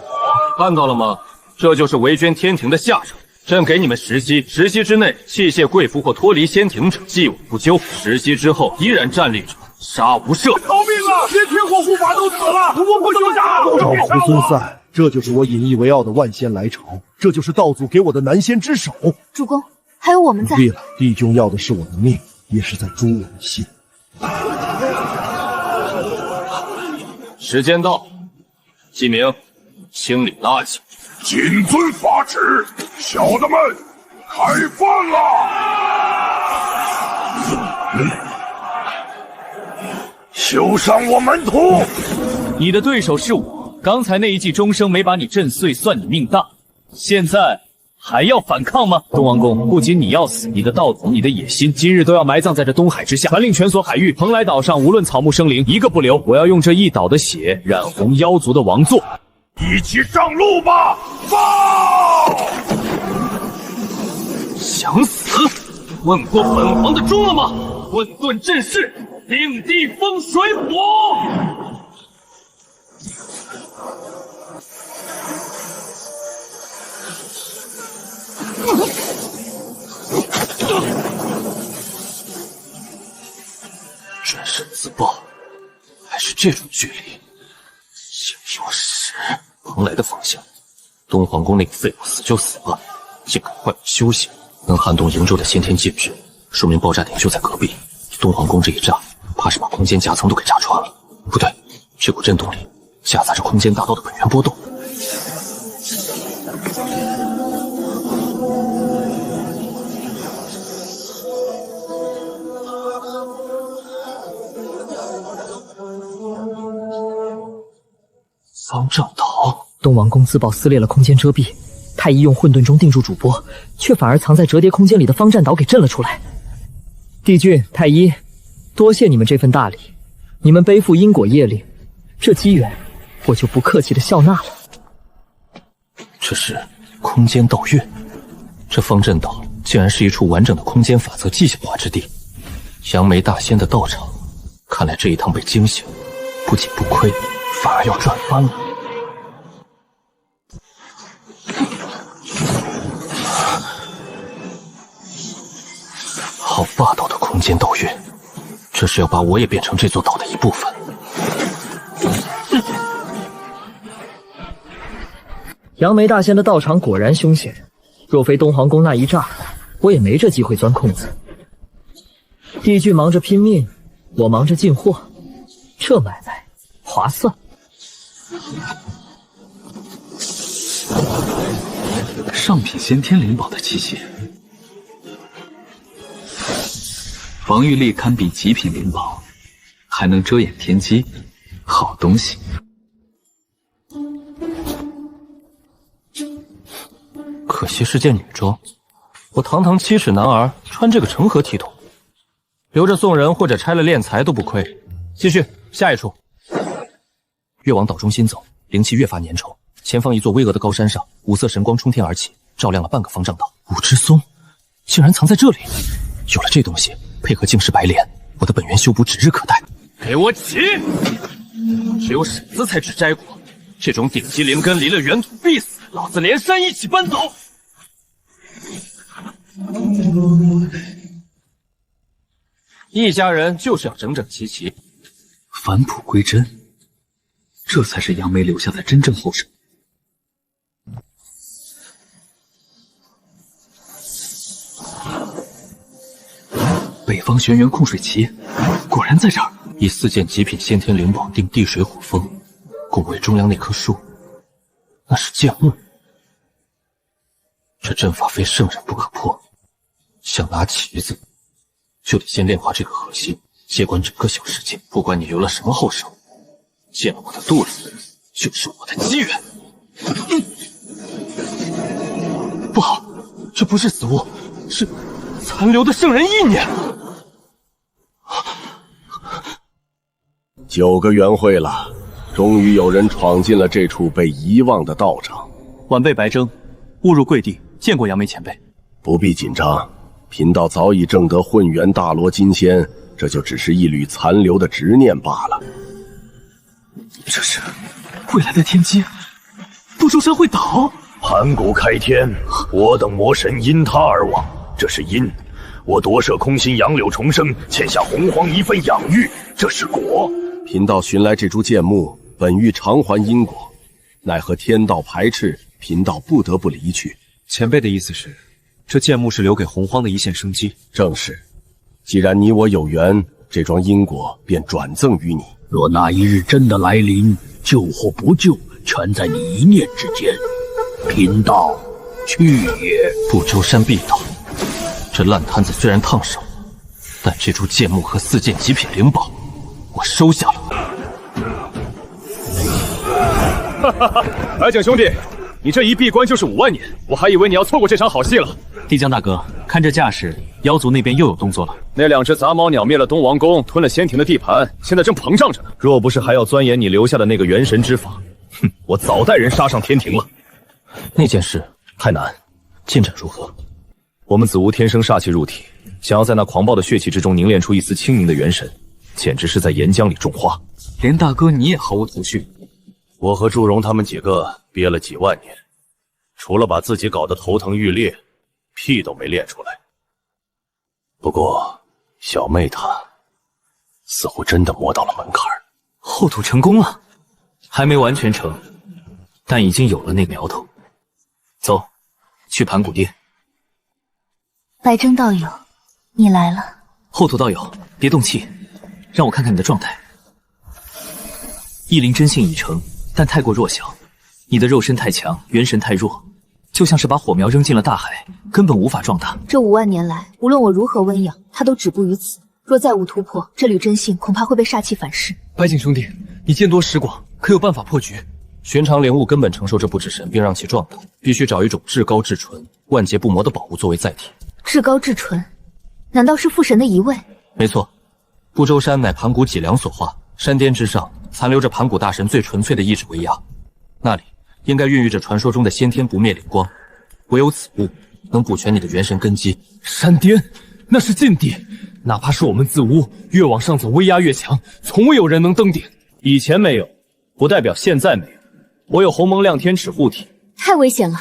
看到了吗？这就是围歼天庭的下场。朕给你们10息，10息之内器械跪服或脱离仙庭者，既往不咎；10息之后依然站立者，杀无赦。逃命啊！连天火护法都死了，我不能杀！赵胡孙散，这就是我引以为傲的万仙来朝，这就是道祖给我的南仙之首。主公，还有我们在。不必了，帝君要的是我的命，也是在诛我的心。时间到，记明，清理垃圾。谨遵法旨，小的们，开饭了！休伤我门徒！你的对手是我，刚才那一记钟声没把你震碎，算你命大。现在还要反抗吗？东王公，不仅你要死，你的道祖、你的野心，今日都要埋葬在这东海之下。传令全所海域，蓬莱岛上无论草木生灵，一个不留。我要用这一岛的血染红妖族的王座。一起上路吧！报！想死？问过本皇的钟了吗？混沌阵势，定地风水火。转身自爆，还是这种距离？有屎！蓬莱的方向，东皇宫那个废物死就死了，尽快换我休息。能撼动瀛洲的先天戒指，说明爆炸点就在隔壁。东皇宫这一炸，怕是把空间夹层都给炸穿了。不对，这股震动里夹杂着空间大道的本源波动。方丈岛，东王公自爆撕裂了空间遮蔽，太医用混沌钟定住主播，却反而藏在折叠空间里的方战岛给震了出来。帝俊、太医，多谢你们这份大礼，你们背负因果业力，这机缘我就不客气的笑纳了。这是空间道院，这方阵岛竟然是一处完整的空间法则记性化之地。杨梅大仙的道场，看来这一趟被惊醒，不仅不亏，反而要赚翻了。好霸道的空间岛屿，这是要把我也变成这座岛的一部分。杨梅大仙的道场果然凶险，若非东皇宫那一炸，我也没这机会钻空子。帝俊忙着拼命，我忙着进货，这买卖划算。上品先天灵宝的器械，防御力堪比极品灵宝，还能遮掩天机，好东西。可惜是件女装，我堂堂7尺男儿穿这个成何体统？留着送人或者拆了敛财都不亏。继续，下一处。越往岛中心走，灵气越发粘稠。前方一座巍峨的高山上，五色神光冲天而起，照亮了半个方丈岛。五只松竟然藏在这里！有了这东西，配合净世白莲，我的本源修补指日可待。给我起！只有婶子才止摘果，这种顶级灵根离了原土必死，老子连山一起搬走！一家人就是要整整齐齐，返璞归真，这才是杨梅留下的真正后手。北方玄元控水旗，果然在这儿。以4件极品先天灵宝定地水火风，共为中央那棵树，那是剑木。这阵法非圣人不可破，想拿旗子，就得先炼化这个核心，接管整个小世界。不管你留了什么后手，进了我的肚子，就是我的机缘。不好，这不是死物，是残留的圣人意念。9个元会了，终于有人闯进了这处被遗忘的道场。晚辈白征，误入贵地，见过杨梅前辈。不必紧张，贫道早已证得混元大罗金仙，这就只是一缕残留的执念罢了。这是未来的天机，不周山会倒。盘古开天，我等魔神因他而亡，这是因。我夺舍空心杨柳重生，欠下洪荒一份养育，这是果。贫道寻来这株剑木，本欲偿还因果，奈何天道排斥，贫道不得不离去。前辈的意思是，这剑木是留给洪荒的一线生机？正是。既然你我有缘，这桩因果便转赠于你。若那一日真的来临，救或不救，全在你一念之间。贫道去也。不周山必倒。这烂摊子虽然烫手，但这株剑木和4件极品灵宝，我收下了。哈哈哈！白井兄弟，你这一闭关就是5万年，我还以为你要错过这场好戏了。帝江大哥，看这架势，妖族那边又有动作了。那2只杂毛鸟灭了东王宫，吞了仙庭的地盘，现在正膨胀着呢。若不是还要钻研你留下的那个元神之法，哼，我早带人杀上天庭了。那件事太难，进展如何？我们子无天生煞气入体，想要在那狂暴的血气之中凝练出一丝清明的元神，简直是在岩浆里种花。连大哥你也毫无头绪。我和祝融他们几个憋了几万年，除了把自己搞得头疼欲裂，屁都没练出来。不过小妹她似乎真的摸到了门槛。后土成功了，还没完全成，但已经有了那个苗头。走，去盘古殿。白征道友，你来了。后土道友，别动气，让我看看你的状态。异灵真性已成，但太过弱小。你的肉身太强，元神太弱，就像是把火苗扔进了大海，根本无法壮大。这5万年来，无论我如何温养，它都止步于此。若再无突破，这缕真性恐怕会被煞气反噬。白井兄弟，你见多识广，可有办法破局？寻常灵物根本承受这不止神，并让其壮大，必须找一种至高至纯、万劫不磨的宝物作为载体。至高至纯，难道是父神的遗位？没错，不周山乃盘古脊梁所化，山巅之上残留着盘古大神最纯粹的意志威压，那里应该孕育着传说中的先天不灭灵光，唯有此物能补全你的元神根基。山巅，那是禁地，哪怕是我们自无，越往上走威压越强，从未有人能登顶。以前没有，不代表现在没有。我有鸿蒙亮天尺护体。太危险了，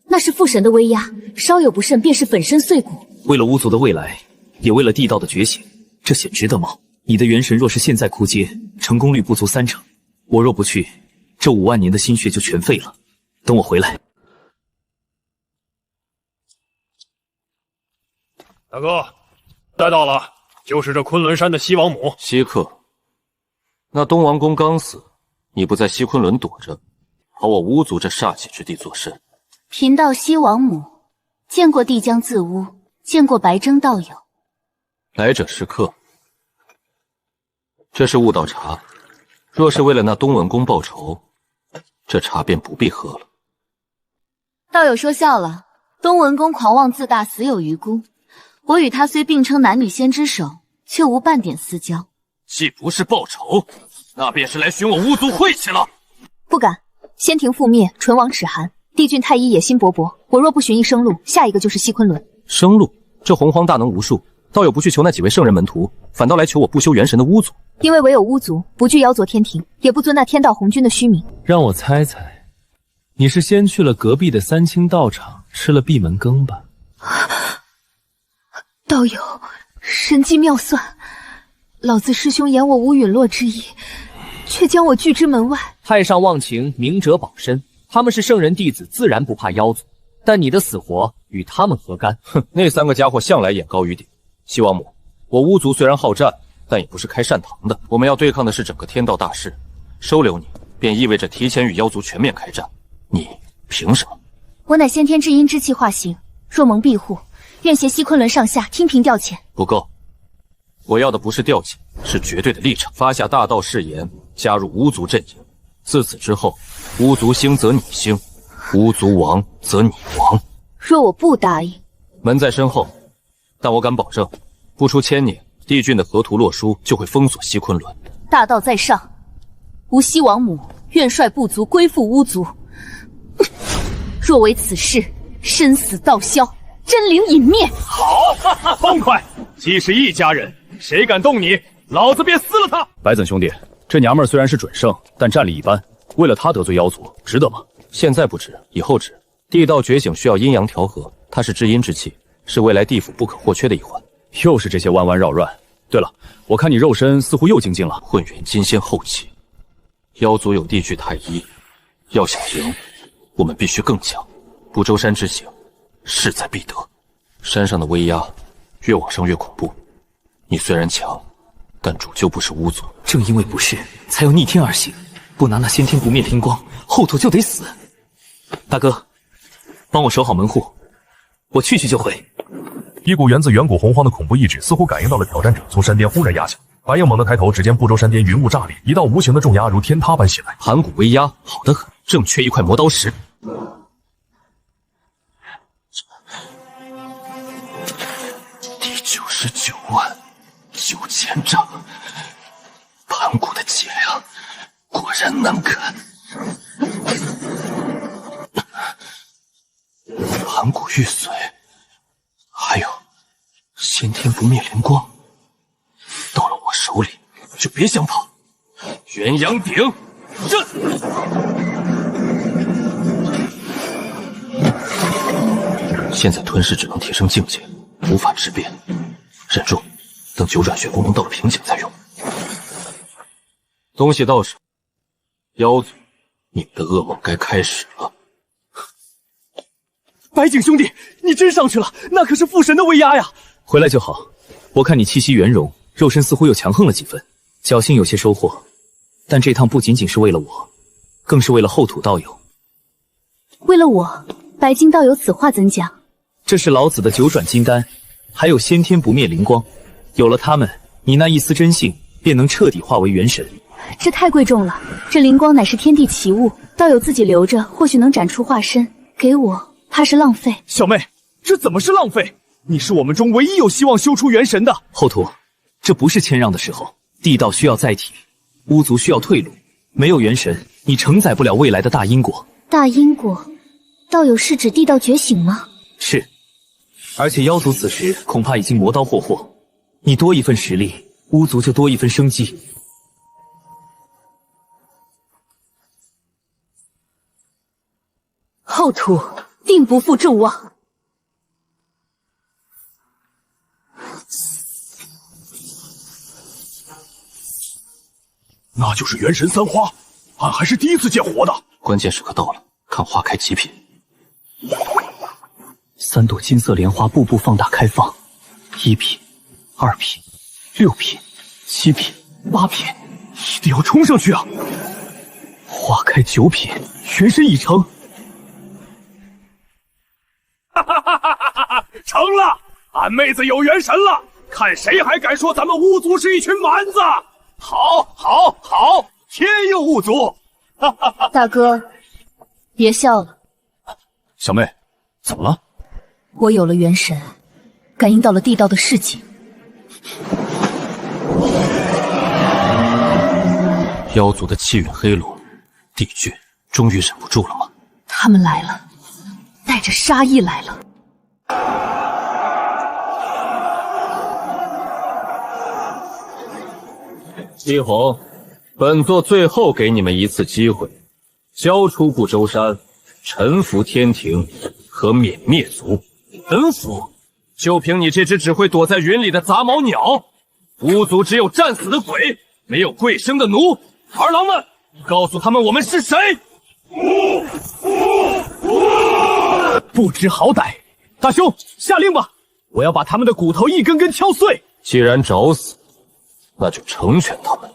那是父神的威压，稍有不慎便是粉身碎骨。为了巫族的未来，也为了地道的觉醒，这险值得吗？你的元神若是现在枯竭，成功率不足30%，我若不去，这5万年的心血就全废了。等我回来。大哥，带到了，就是这昆仑山的西王母。稀客，那东王公刚死，你不在西昆仑躲着，跑我巫族这煞气之地作甚？贫道西王母，见过帝江自污，见过白征道友。来者是客，这是悟道茶。若是为了那东文公报仇，这茶便不必喝了。道友说笑了，东文公狂妄自大，死有余辜。我与他虽并称男女仙之首，却无半点私交。既不是报仇，那便是来寻我巫族晦气了。不敢，仙庭覆灭，唇亡齿寒，帝俊太医野心勃勃。我若不寻一生路，下一个就是西昆仑。生路？这洪荒大能无数，道友不去求那几位圣人门徒，反倒来求我不修元神的巫族。因为唯有巫族不惧妖佐天庭，也不尊那天道红军的虚名。让我猜猜，你是先去了隔壁的三清道场，吃了闭门羹吧？道友神机妙算，老子师兄言我无陨落之意，却将我拒之门外。太上忘情，明哲保身，他们是圣人弟子，自然不怕妖族。但你的死活与他们何干？哼，那3个家伙向来眼高于顶。西王母，我巫族虽然好战，但也不是开善堂的。我们要对抗的是整个天道大势，收留你，便意味着提前与妖族全面开战。你凭什么？我乃先天至阴之气化形，若蒙庇护，愿携西昆仑上下听凭调遣。不够，我要的不是调遣，是绝对的立场。发下大道誓言，加入巫族阵营。自此之后，巫族兴则你兴，巫族亡则你亡。若我不答应，门在身后，但我敢保证，不出1000年，帝俊的河图洛书就会封锁西昆仑。大道在上，吾西王母愿率部族归附巫族。若为此事，身死道消，真灵隐灭。好，痛快！既是一家人，谁敢动你，老子便撕了他！白怎兄弟，这娘们儿虽然是准圣，但战力一般，为了他得罪妖族，值得吗？现在不值，以后值。地道觉醒需要阴阳调和，它是至阴之气，是未来地府不可或缺的一环。又是这些弯弯绕乱。对了，我看你肉身似乎又精进了。混元金仙后期，妖族有地聚太一，要想赢，我们必须更强。不周山之行，势在必得。山上的威压越往上越恐怖。你虽然强，但主就不是巫族。正因为不是，才要逆天而行。不拿那先天不灭灵光，后头就得死。大哥，帮我守好门户，我去就回。一股源自远古洪荒的恐怖意志似乎感应到了挑战者，从山巅忽然压下。白鹰猛地抬头，只见不周山巅云雾炸裂，一道无形的重压如天塌般袭来。盘古威压好得很，正缺一块磨刀石。第999000丈，盘古的脊梁果然难看。盘古玉髓，还有先天不灭灵光，到了我手里就别想跑。元阳鼎，震！现在吞噬只能提升境界，无法质变，忍住，等九转玄功能到了瓶颈再用。东西到手，妖族，你们的噩梦该开始了。白景兄弟，你真上去了，那可是父神的威压呀！回来就好，我看你气息圆融，肉身似乎又强横了几分，侥幸有些收获。但这趟不仅仅是为了我，更是为了后土道友。为了我，白金道友此话怎讲？这是老子的九转金丹，还有先天不灭灵光，有了它们，你那一丝真性便能彻底化为元神。这太贵重了，这灵光乃是天地奇物，道友自己留着，或许能展出化身，给我怕是浪费。小妹，这怎么是浪费？你是我们中唯一有希望修出元神的。后土，这不是谦让的时候，地道需要载体，巫族需要退路，没有元神，你承载不了未来的大因果。大因果，道友是指地道觉醒吗？是，而且妖族此时恐怕已经磨刀霍霍，你多一份实力，巫族就多一分生机。后土定不负众望。那就是元神三花，俺还是第一次见活的。关键时刻到了，看花开几品。3朵金色莲花步步放大开放，1品、2品、6品、7品、8品，一定要冲上去啊！花开9品，元神已成。哈哈哈哈哈哈！成了，俺妹子有元神了，看谁还敢说咱们巫族是一群蛮子！好，好，好，天佑巫族！哈哈哈！大哥，别笑了。小妹，怎么了？我有了元神，感应到了地道的事情。妖族的气运黑龙，帝俊终于忍不住了吗？他们来了，带着杀意来了。姬红，本座最后给你们一次机会，交出不周山，臣服天庭和免灭族。臣服？就凭你这只只会躲在云里的杂毛鸟？巫族只有战死的鬼，没有贵生的奴。儿郎们，告诉他们我们是谁！不知好歹！大兄，下令吧！我要把他们的骨头一根根敲碎。既然找死，那就成全他们，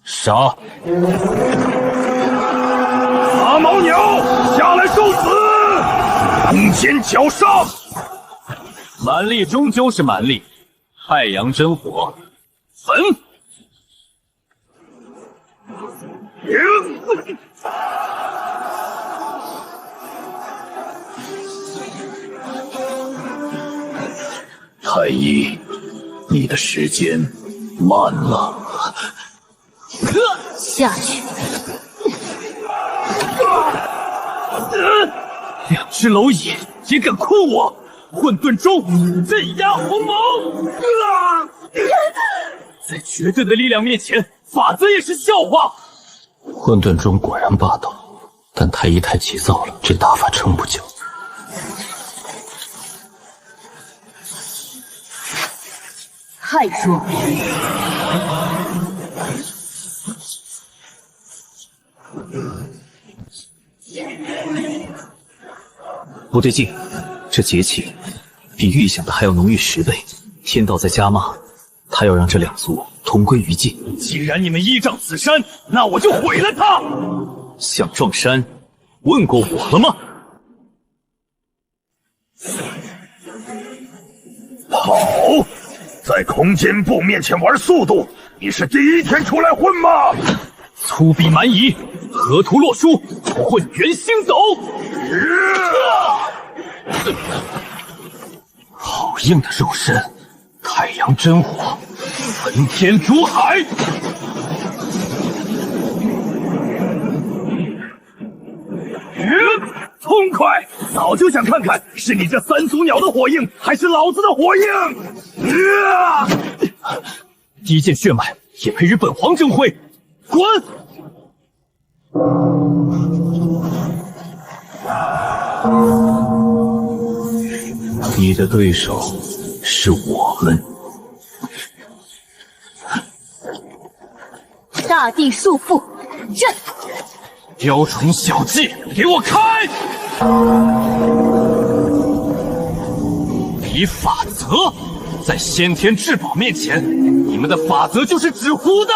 杀！杂毛鸟，下来受死！空间绞杀！蛮力终究是蛮力，太阳真火，焚！太医，你的时间慢了。下去。2只蝼蚁也敢困我！混沌中镇压鸿蒙！在绝对的力量面前，法则也是笑话。混沌中果然霸道，但太医太急躁了，这打法撑不久。太弱。不对劲，这节气比预想的还要浓郁10倍。天道在加码，他要让这2族同归于尽。既然你们依仗此山，那我就毁了它！想撞山，问过我了吗？好，在空间部面前玩速度，你是第一天出来混吗？粗鄙蛮夷，河图洛书，混元星斗！好硬的肉身，太阳真火，焚天逐海！痛快！早就想看看是你这3足鸟的火印，还是老子的火印！第一剑血脉也配与本皇争辉！滚！你的对手是我们。大地束缚，震！雕虫小技，给我开！以法则，在先天至宝面前，你们的法则就是纸糊的。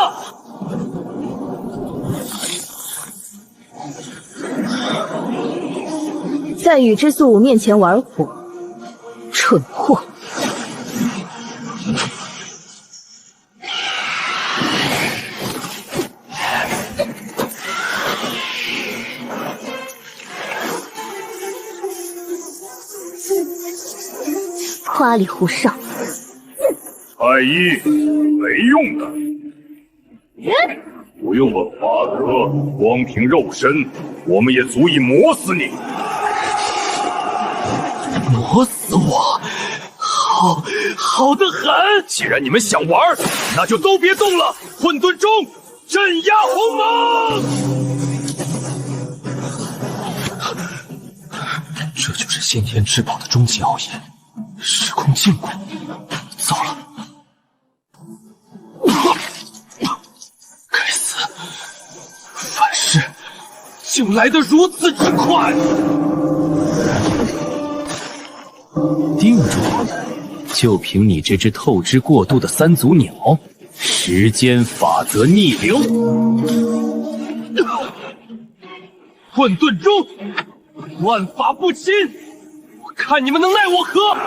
在宇之素武面前玩火，蠢货！花里胡哨！太医，没用的。不用我法则，光凭肉身，我们也足以磨死你。磨死我，好得很！既然你们想玩，那就都别动了！混沌中镇压鸿蒙！先天至宝的终极奥义，时空禁锢。糟了！该死，反噬竟来得如此之快！定住！就凭你这只透支过度的三足鸟，时间法则逆流，混沌中，万法不侵，我看你们能奈我何！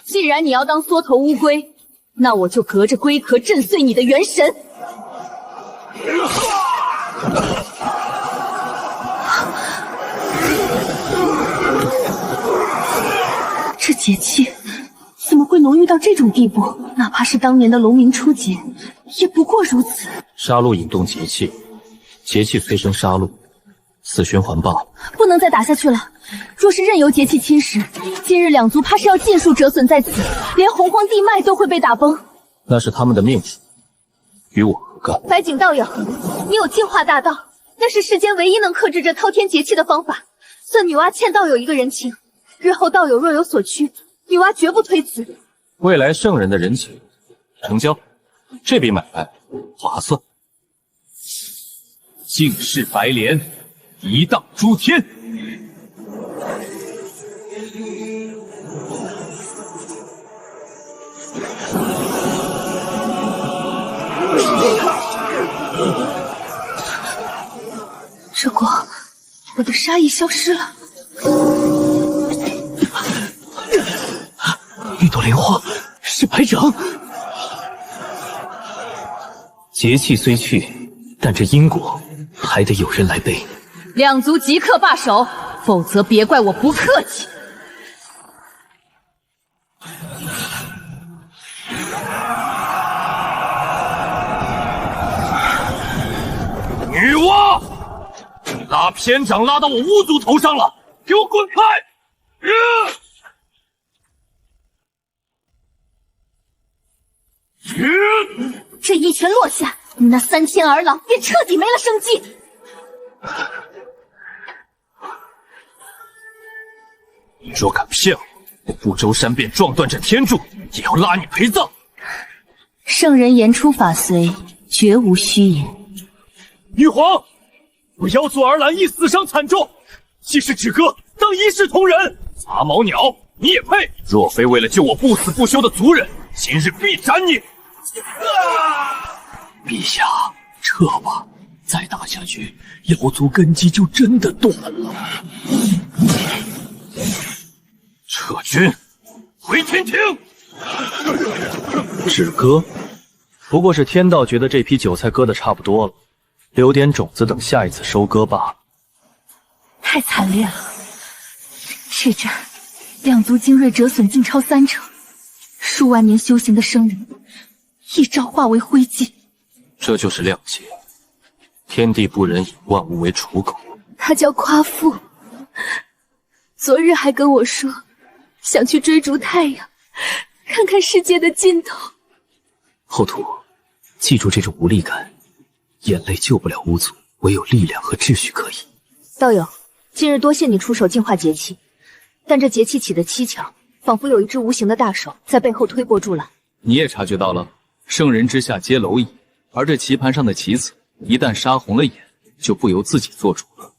既然你要当缩头乌龟，那我就隔着龟壳震碎你的元神。这节气怎么会浓郁到这种地步？哪怕是当年的龙鸣初劫，也不过如此。杀戮引动节气，节气催生杀戮，死循环罢了。不能再打下去了。若是任由节气侵蚀，今日两族怕是要尽数折损在此，连洪荒地脉都会被打崩。那是他们的命数，与我何干？白景道友，你有净化大道，那是世间唯一能克制这滔天节气的方法。算女娲欠道友一个人情，日后道友若有所需，女娲绝不推辞。未来圣人的人情，成交。这笔买卖划算。尽是白莲，一荡诸天。这光，我的杀意消失了。绿豆莲花是白掌。节气虽去，但这因果还得有人来背。两族即刻罢手，否则别怪我不客气。女娲，拉偏掌拉到我巫族头上了，给我滚开！这一拳落下，你那3000儿郎便彻底没了生机。你若敢骗我，不周山便撞断这天柱，也要拉你陪葬。圣人言出法随，绝无虚言。玉皇，我妖族儿兰亦死伤惨重，既是止戈，当一视同仁。杂毛鸟，你也配？若非为了救我不死不休的族人，今日必斩你！陛下，撤吧，再打下去，妖族根基就真的断了。撤军，回天庭。止戈，不过是天道觉得这批韭菜割的差不多了，留点种子等下一次收割罢了。太惨烈了，这战两族精锐折损竟超30%，数万年修行的生灵一朝化为灰烬。这就是谅解，天地不忍以万物为刍狗。他叫夸父，昨日还跟我说想去追逐太阳，看看世界的尽头。后土，记住这种无力感，眼泪救不了巫族，唯有力量和秩序可以。道友，今日多谢你出手净化节气，但这节气起得蹊跷，仿佛有一只无形的大手在背后推波助澜。你也察觉到了，圣人之下皆蝼蚁，而这棋盘上的棋子，一旦杀红了眼，就不由自己做主了。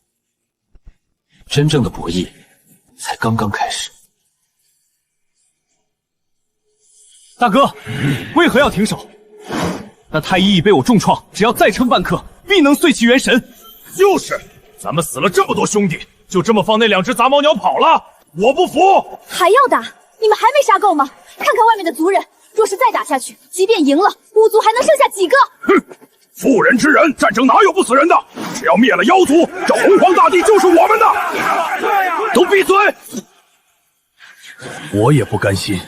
真正的博弈才刚刚开始。大哥，为何要停手？那太医已被我重创，只要再撑半刻，必能碎其元神。就是，咱们死了这么多兄弟，就这么放那2只杂毛鸟跑了？我不服！还要打？你们还没杀够吗？看看外面的族人，若是再打下去，即便赢了，巫族还能剩下几个？哼！妇人之仁，战争哪有不死人的？只要灭了妖族，这洪荒大地就是我们的！都闭嘴！我也不甘心，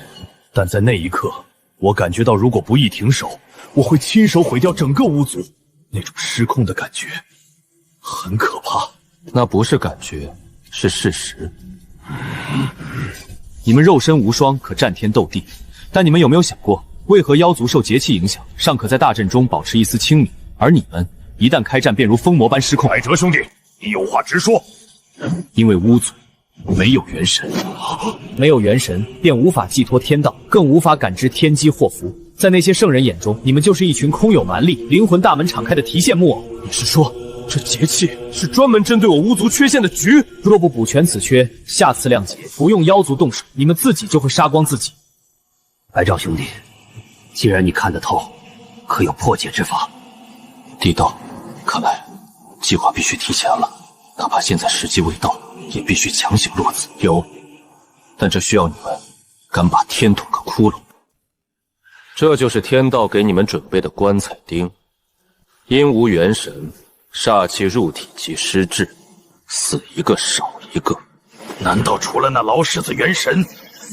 但在那一刻，我感觉到如果不一停手，我会亲手毁掉整个巫族。那种失控的感觉，很可怕。那不是感觉，是事实。你们肉身无双，可战天斗地，但你们有没有想过，为何妖族受节气影响，尚可在大阵中保持一丝清明，而你们一旦开战，便如疯魔般失控。百哲兄弟，你有话直说。因为巫族没有元神，没有元神，便无法寄托天道，更无法感知天机祸福。在那些圣人眼中，你们就是一群空有蛮力、灵魂大门敞开的提线木偶。你是说，这节气是专门针对我巫族缺陷的局？若不补全此缺，下次亮节不用妖族动手，你们自己就会杀光自己。白兆兄弟，既然你看得透，可有破解之法？地道，看来计划必须提前了，哪怕现在时机未到，也必须强行落子。有，但这需要你们敢把天捅个窟窿。这就是天道给你们准备的棺材钉，因无元神，煞气入体即失智，死一个少一个。难道除了那老狮子元神，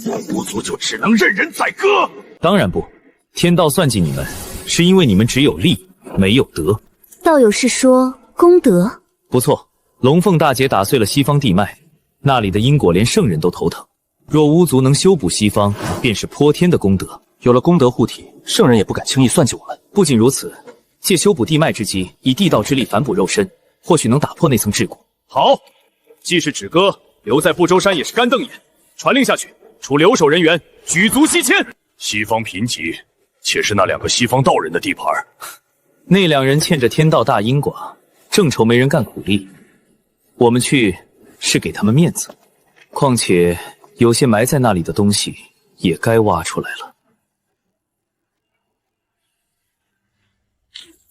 我巫族就只能任人宰割？当然不，天道算计你们，是因为你们只有利没有德。道友是说功德？不错，龙凤大劫打碎了西方地脉，那里的因果连圣人都头疼。若巫族能修补西方，便是泼天的功德。有了功德护体，圣人也不敢轻易算计我们。不仅如此，借修补地脉之机，以地道之力反哺肉身，或许能打破那层桎梏。好，既是止戈，留在不周山也是干瞪眼。传令下去，除留守人员，举足西迁。西方贫瘠，且是那两个西方道人的地盘。那两人欠着天道大因果，正愁没人干苦力。我们去是给他们面子，况且有些埋在那里的东西也该挖出来了。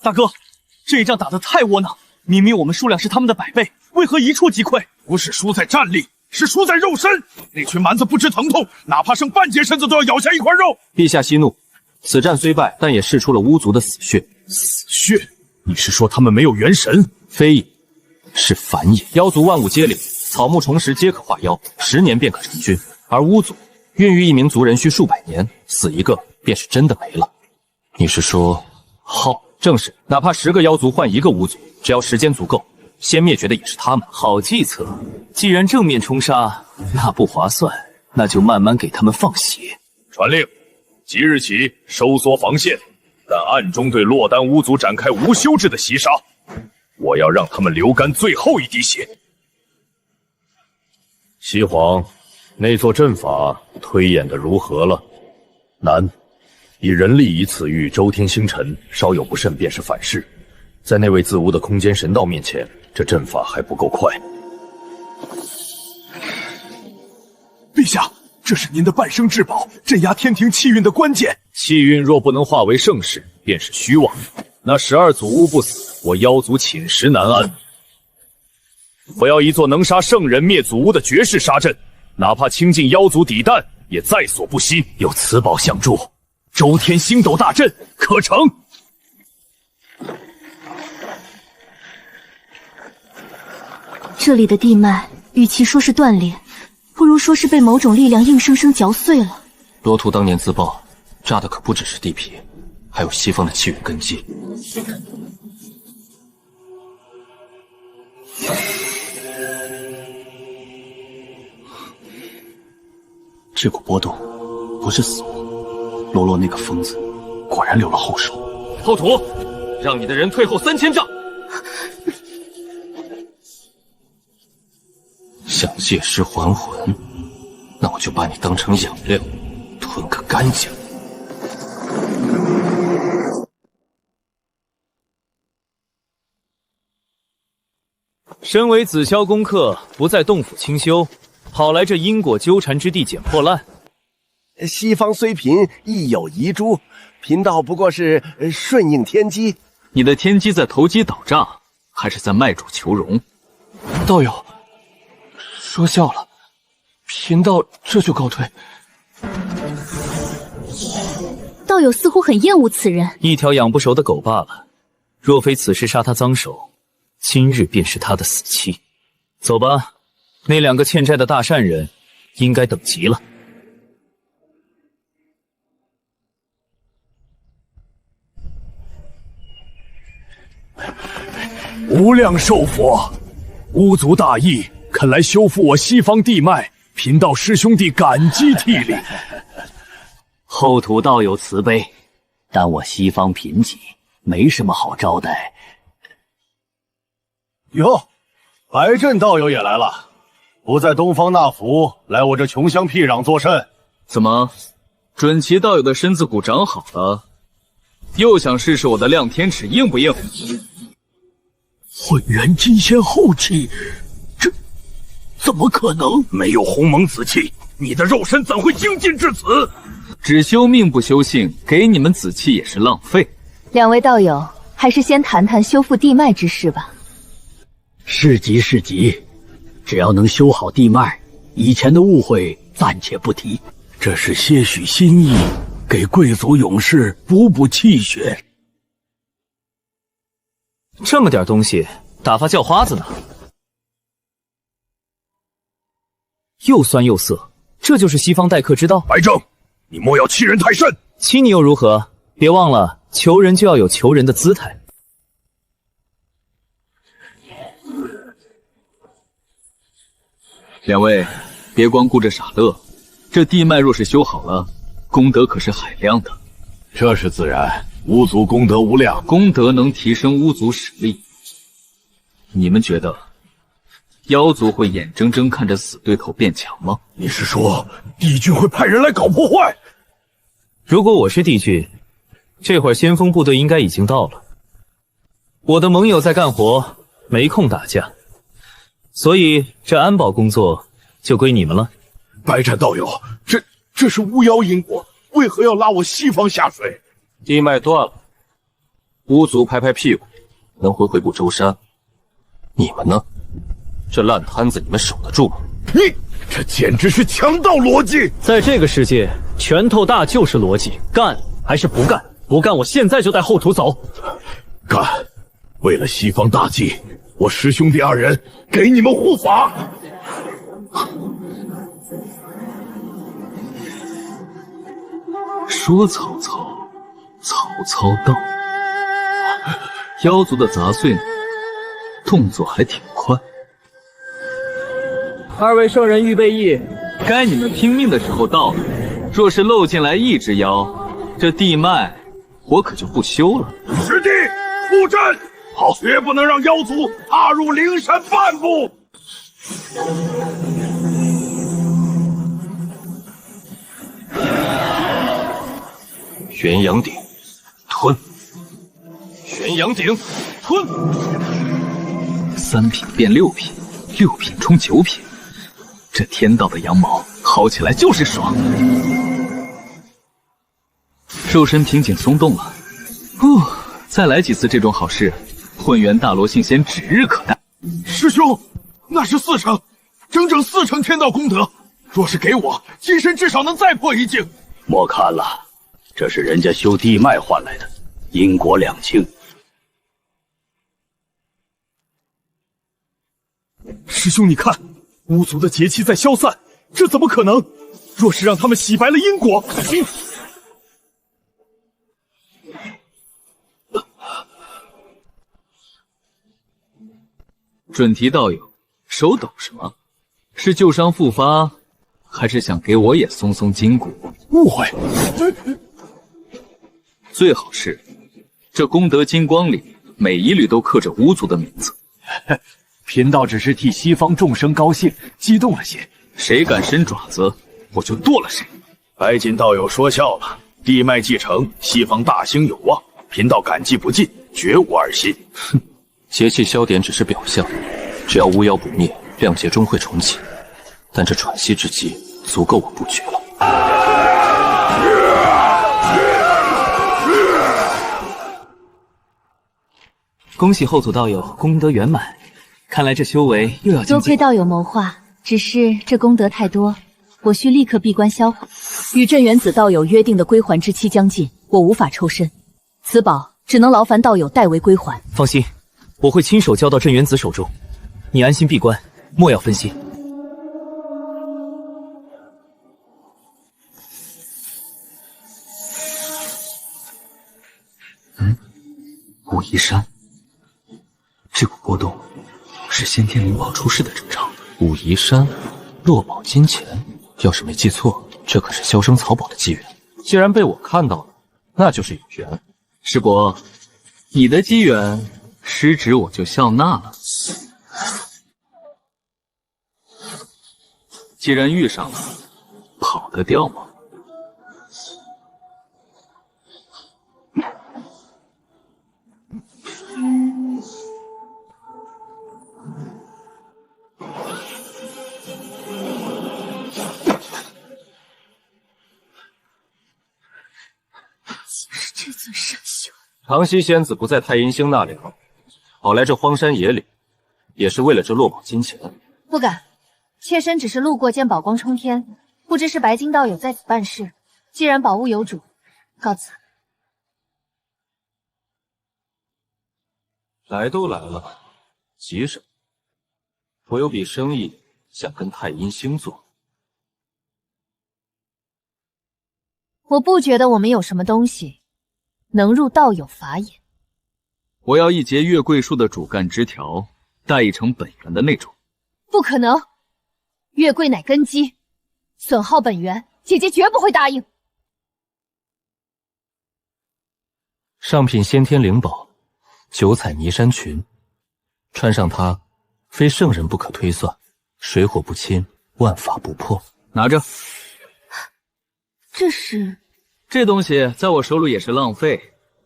大哥，这一仗打得太窝囊，明明我们数量是他们的100倍，为何一触即溃？不是输在战力，是输在肉身。那群蛮子不知疼痛，哪怕剩半截身子都要咬下一块肉。陛下息怒，此战虽败，但也试出了巫族的死血。死血？你是说他们没有元神？非也，是凡也。妖族万物皆灵，草木虫石皆可化妖，10年便可成军。而巫族孕育一名族人需数百年，死一个便是真的没了。你是说，好？正是，哪怕10个妖族换1个巫族，只要时间足够，先灭绝的也是他们。好计策，既然正面冲杀，那不划算，那就慢慢给他们放血。传令，即日起收缩防线，但暗中对落单巫族展开无休止的袭杀，我要让他们流干最后一滴血。西皇，那座阵法推演的如何了？难。以人力一次与周天星辰，稍有不慎便是反噬。在那位自污的空间神道面前，这阵法还不够快。陛下，这是您的半生至宝，镇压天庭气运的关键。气运若不能化为盛世，便是虚妄。那12祖巫不死，我妖族寝食难安。我要一座能杀圣人灭祖巫的绝世杀阵，哪怕倾尽妖族底弹，也在所不惜。有此宝相助，周天星斗大阵可成。这里的地脉，与其说是断裂，不如说是被某种力量硬生生嚼碎了。罗图当年自爆，炸的可不只是地皮，还有西方的气运根基。这股波动不是死物。罗罗那个疯子果然留了后手。后土，让你的人退后3000丈。想借尸还魂，那我就把你当成养料，吞个干净。身为紫霄功客，不在洞府清修，跑来这因果纠缠之地捡破烂。西方虽贫，亦有遗珠。贫道不过是顺应天机。你的天机在投机倒账，还是在卖主求荣？道友，说笑了，贫道这就告退。道友似乎很厌恶此人，一条养不熟的狗罢了。若非此事杀他脏手，今日便是他的死期。走吧，那2个欠债的大善人应该等急了。无量寿佛，巫族大义，肯来修复我西方地脉，贫道师兄弟感激涕零。后土道友慈悲，但我西方贫瘠，没什么好招待。哟，白振道友也来了，不在东方那府，来我这穷乡僻壤作甚？怎么，准齐道友的身子骨长好了，又想试试我的亮天尺硬不硬？混元金仙后期，这怎么可能？没有鸿蒙紫气，你的肉身怎会精进至此？只修命不修性，给你们紫气也是浪费。两位道友，还是先谈谈修复地脉之事吧。是急是急，只要能修好地脉，以前的误会暂且不提。这是些许心意，给贵族勇士补气血。这么点东西，打发叫花子呢？又酸又涩，这就是西方待客之道。白正，你莫要欺人太甚。欺你又如何？别忘了，求人就要有求人的姿态。两位，别光顾着傻乐，这地脉若是修好了，功德可是海量的。这是自然，巫族功德无量，功德能提升巫族实力。你们觉得妖族会眼睁睁看着死对头变强吗？你是说帝君会派人来搞破坏？如果我是帝君，这会儿先锋部队应该已经到了。我的盟友在干活，没空打架，所以这安保工作就归你们了。白斩道友，这是巫妖因果，为何要拉我西方下水？地脉断了，巫族拍拍屁股，能回不周山。你们呢？这烂摊子你们守得住吗？你这简直是强盗逻辑！在这个世界，拳头大就是逻辑，干还是不干？不干，我现在就带后土走。干！为了西方大计，我师兄弟二人给你们护法。说曹操，曹操到。妖族的杂碎呢，动作还挺快。二位圣人预备役，该你们拼命的时候到了。若是漏进来一只妖，这地脉我可就不修了。师弟，布阵，好，绝不能让妖族踏入灵山半步。玄阳鼎，吞；玄阳鼎，吞。3品变6品，6品冲9品，这天道的羊毛薅起来就是爽。肉身瓶颈松动了，再来几次这种好事，混元大罗星仙指日可待。师兄，那是4成，整整4成天道功德。若是给我，今生至少能再破1境。莫看了，这是人家修地脉换来的，因果两清。师兄，你看，巫族的节气在消散，这怎么可能？若是让他们洗白了因果，准提道友，手抖什么？是旧伤复发，还是想给我也松松筋骨？误会。最好是，这功德金光里每一缕都刻着巫族的名字。贫道只是替西方众生高兴，激动了些。谁敢伸爪子，我就剁了谁。白锦道友说笑了，地脉继承，西方大兴有望，贫道感激不尽，绝无二心。哼，节气消点只是表象，只要巫妖不灭，亮节终会重启。但这喘息之机，足够我布局了。恭喜后土道友功德圆满，看来这修为又要精进。多亏道友谋划，只是这功德太多，我需立刻闭关消化。与镇元子道友约定的归还之期将近，我无法抽身，此宝只能劳烦道友代为归还。放心，我会亲手交到镇元子手中，你安心闭关，莫要分心。武夷山，这股波动是先天灵宝出世的征兆。武夷山，落宝金钱，要是没记错，这可是销声草宝的机缘。既然被我看到了，那就是有缘。师伯，你的机缘，失职我就笑纳了。既然遇上了，跑得掉吗？是这尊圣修。长溪仙子不在太阴星纳凉，跑来这荒山野岭，也是为了这落宝金钱。不敢，妾身只是路过，见宝光冲天，不知是白金道友在此办事。既然宝物有主，告辞。来都来了，急什么？我有笔生意想跟太阴星做。我不觉得我们有什么东西能入道友法眼。我要一节月桂树的主干枝条，带一成本源的那种。不可能，月桂乃根基，损耗本源，姐姐绝不会答应。上品先天灵宝，九彩泥山裙，穿上它，非圣人不可推算，水火不侵，万法不破。拿着。这是？这东西在我手里也是浪费，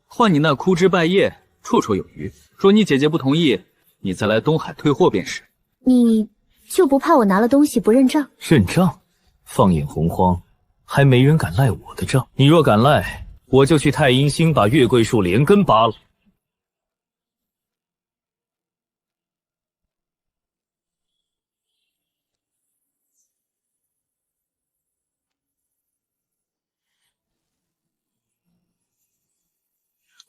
换你那枯枝败叶，绰绰有余。若你姐姐不同意，你再来东海退货便是。你就不怕我拿了东西不认账？认账？放眼洪荒，还没人敢赖我的账。你若敢赖，我就去太阴星把月桂树连根拔了。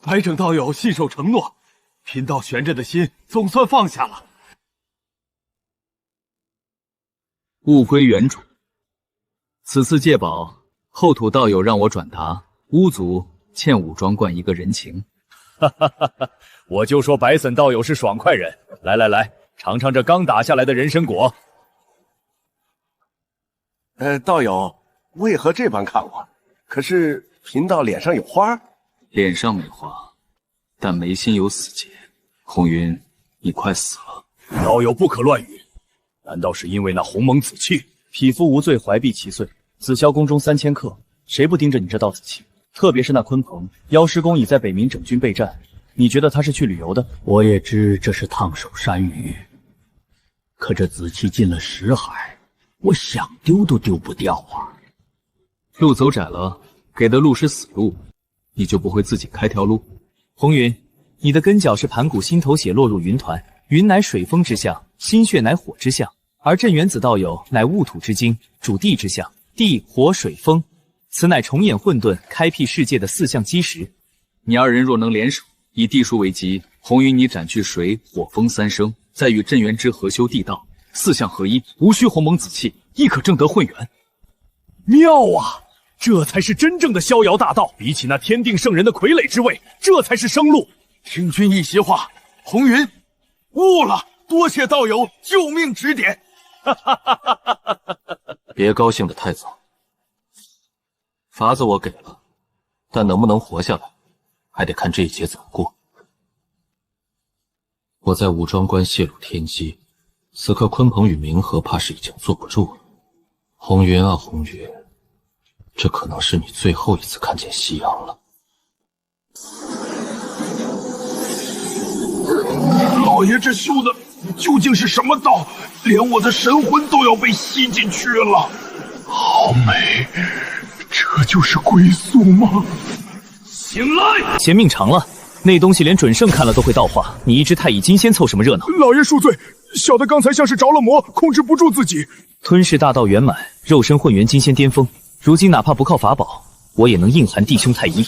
白整道友信守承诺，贫道悬着的心总算放下了。物归原主。此次借宝，后土道友让我转达，巫族欠武庄观一个人情。哈哈哈哈！我就说白森道友是爽快人。来来来，尝尝这刚打下来的人参果。道友为何这般看我？可是贫道脸上有花。脸上没花，但眉心有死结。红云，你快死了。道友不可乱语，难道是因为那鸿蒙紫气？匹夫无罪，怀璧其罪。紫霄宫中3000客，谁不盯着你这道紫气？特别是那鲲鹏，妖师公已在北冥整军备战，你觉得他是去旅游的？我也知这是烫手山芋，可这紫气进了识海，我想丢都丢不掉啊。路走窄了，给的路是死路，你就不会自己开条路？红云，你的根脚是盘古心头血落入云团，云乃水风之象，心血乃火之象，而镇元子道友乃戊土之精，主地之象，地火水风，此乃重演混沌、开辟世界的4象基石。你二人若能联手，以地术为基，红云你斩去水火风3生，再与镇元之合修地道，4象合一，无需鸿蒙紫气，亦可正得混元。妙啊！这才是真正的逍遥大道，比起那天定圣人的傀儡之位，这才是生路。听君一席话，红云悟了，多谢道友救命指点。别高兴得太早，法子我给了，但能不能活下来，还得看这一劫怎么过。我在武庄关泄露天机，此刻鲲鹏与冥河怕是已经坐不住了。红云啊红云，这可能是你最后一次看见夕阳了。老爷这修的究竟是什么道？连我的神魂都要被吸进去了。好美，这就是归宿吗？醒来！嫌命长了，那东西连准圣看了都会道化，你一只太乙金仙凑什么热闹？老爷恕罪，小的刚才像是着了魔，控制不住自己。吞噬大道圆满，肉身混元金仙巅峰，如今哪怕不靠法宝，我也能硬含弟兄太一。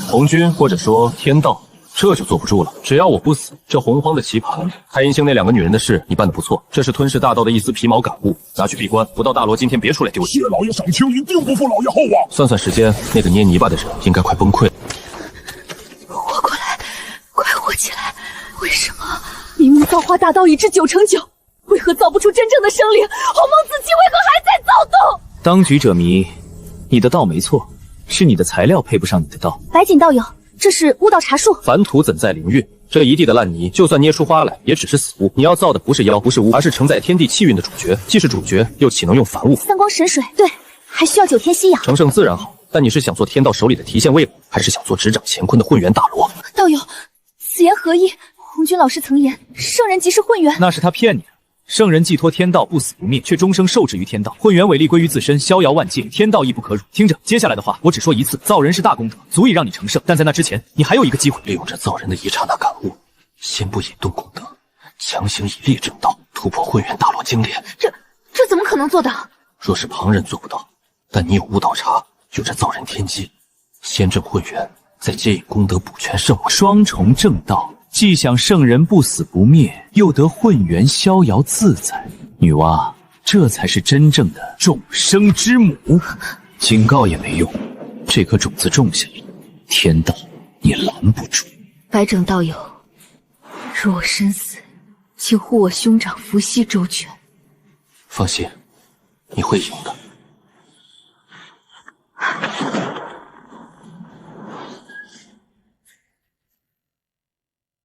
红军或者说天道，这就坐不住了。只要我不死，这洪荒的棋盘，太阴星那2个女人的事你办得不错，这是吞噬大道的一丝皮毛感悟，拿去闭关，不到大罗今天别出来丢人。谢老爷赏情，一定不负老爷厚望。算算时间，那个捏泥巴的人应该快崩溃了。活过来，快活起来！为什么明明造化大道已至9成9，为何造不出真正的生灵？鸿蒙紫气为何还在躁动？当局者迷，你的道没错，是你的材料配不上你的道。白锦道友，这是巫道茶树。凡土怎在灵运？这一地的烂泥，就算捏出花来，也只是死物。你要造的不是妖，不是巫，而是承载天地气运的主角。既是主角，又岂能用凡物？三光神水，对，还需要9天息养。成圣自然好，但你是想做天道手里的提线未果，还是想做执掌乾坤的混元大罗？道友，此言何意？红军老师曾言，圣人即是混元。那是他骗你的。圣人寄托天道，不死不灭，却终生受制于天道。混元伟力归于自身，逍遥万界，天道亦不可辱。听着，接下来的话我只说一次：造人是大功德，足以让你成圣。但在那之前，你还有一个机会，利用这造人的一刹那感悟，先不引动功德，强行以力正道，突破混元大罗精炼。这怎么可能做到？若是旁人做不到，但你有巫道茶，有这造人天机，先正混元，再接引功德补全圣位，双重正道。既想圣人不死不灭，又得混元逍遥自在。女娲，这才是真正的众生之母。警告也没用，这颗种子种下了，天道你拦不住。白整道友，若我身死，请护我兄长伏羲周全。放心，你会赢的。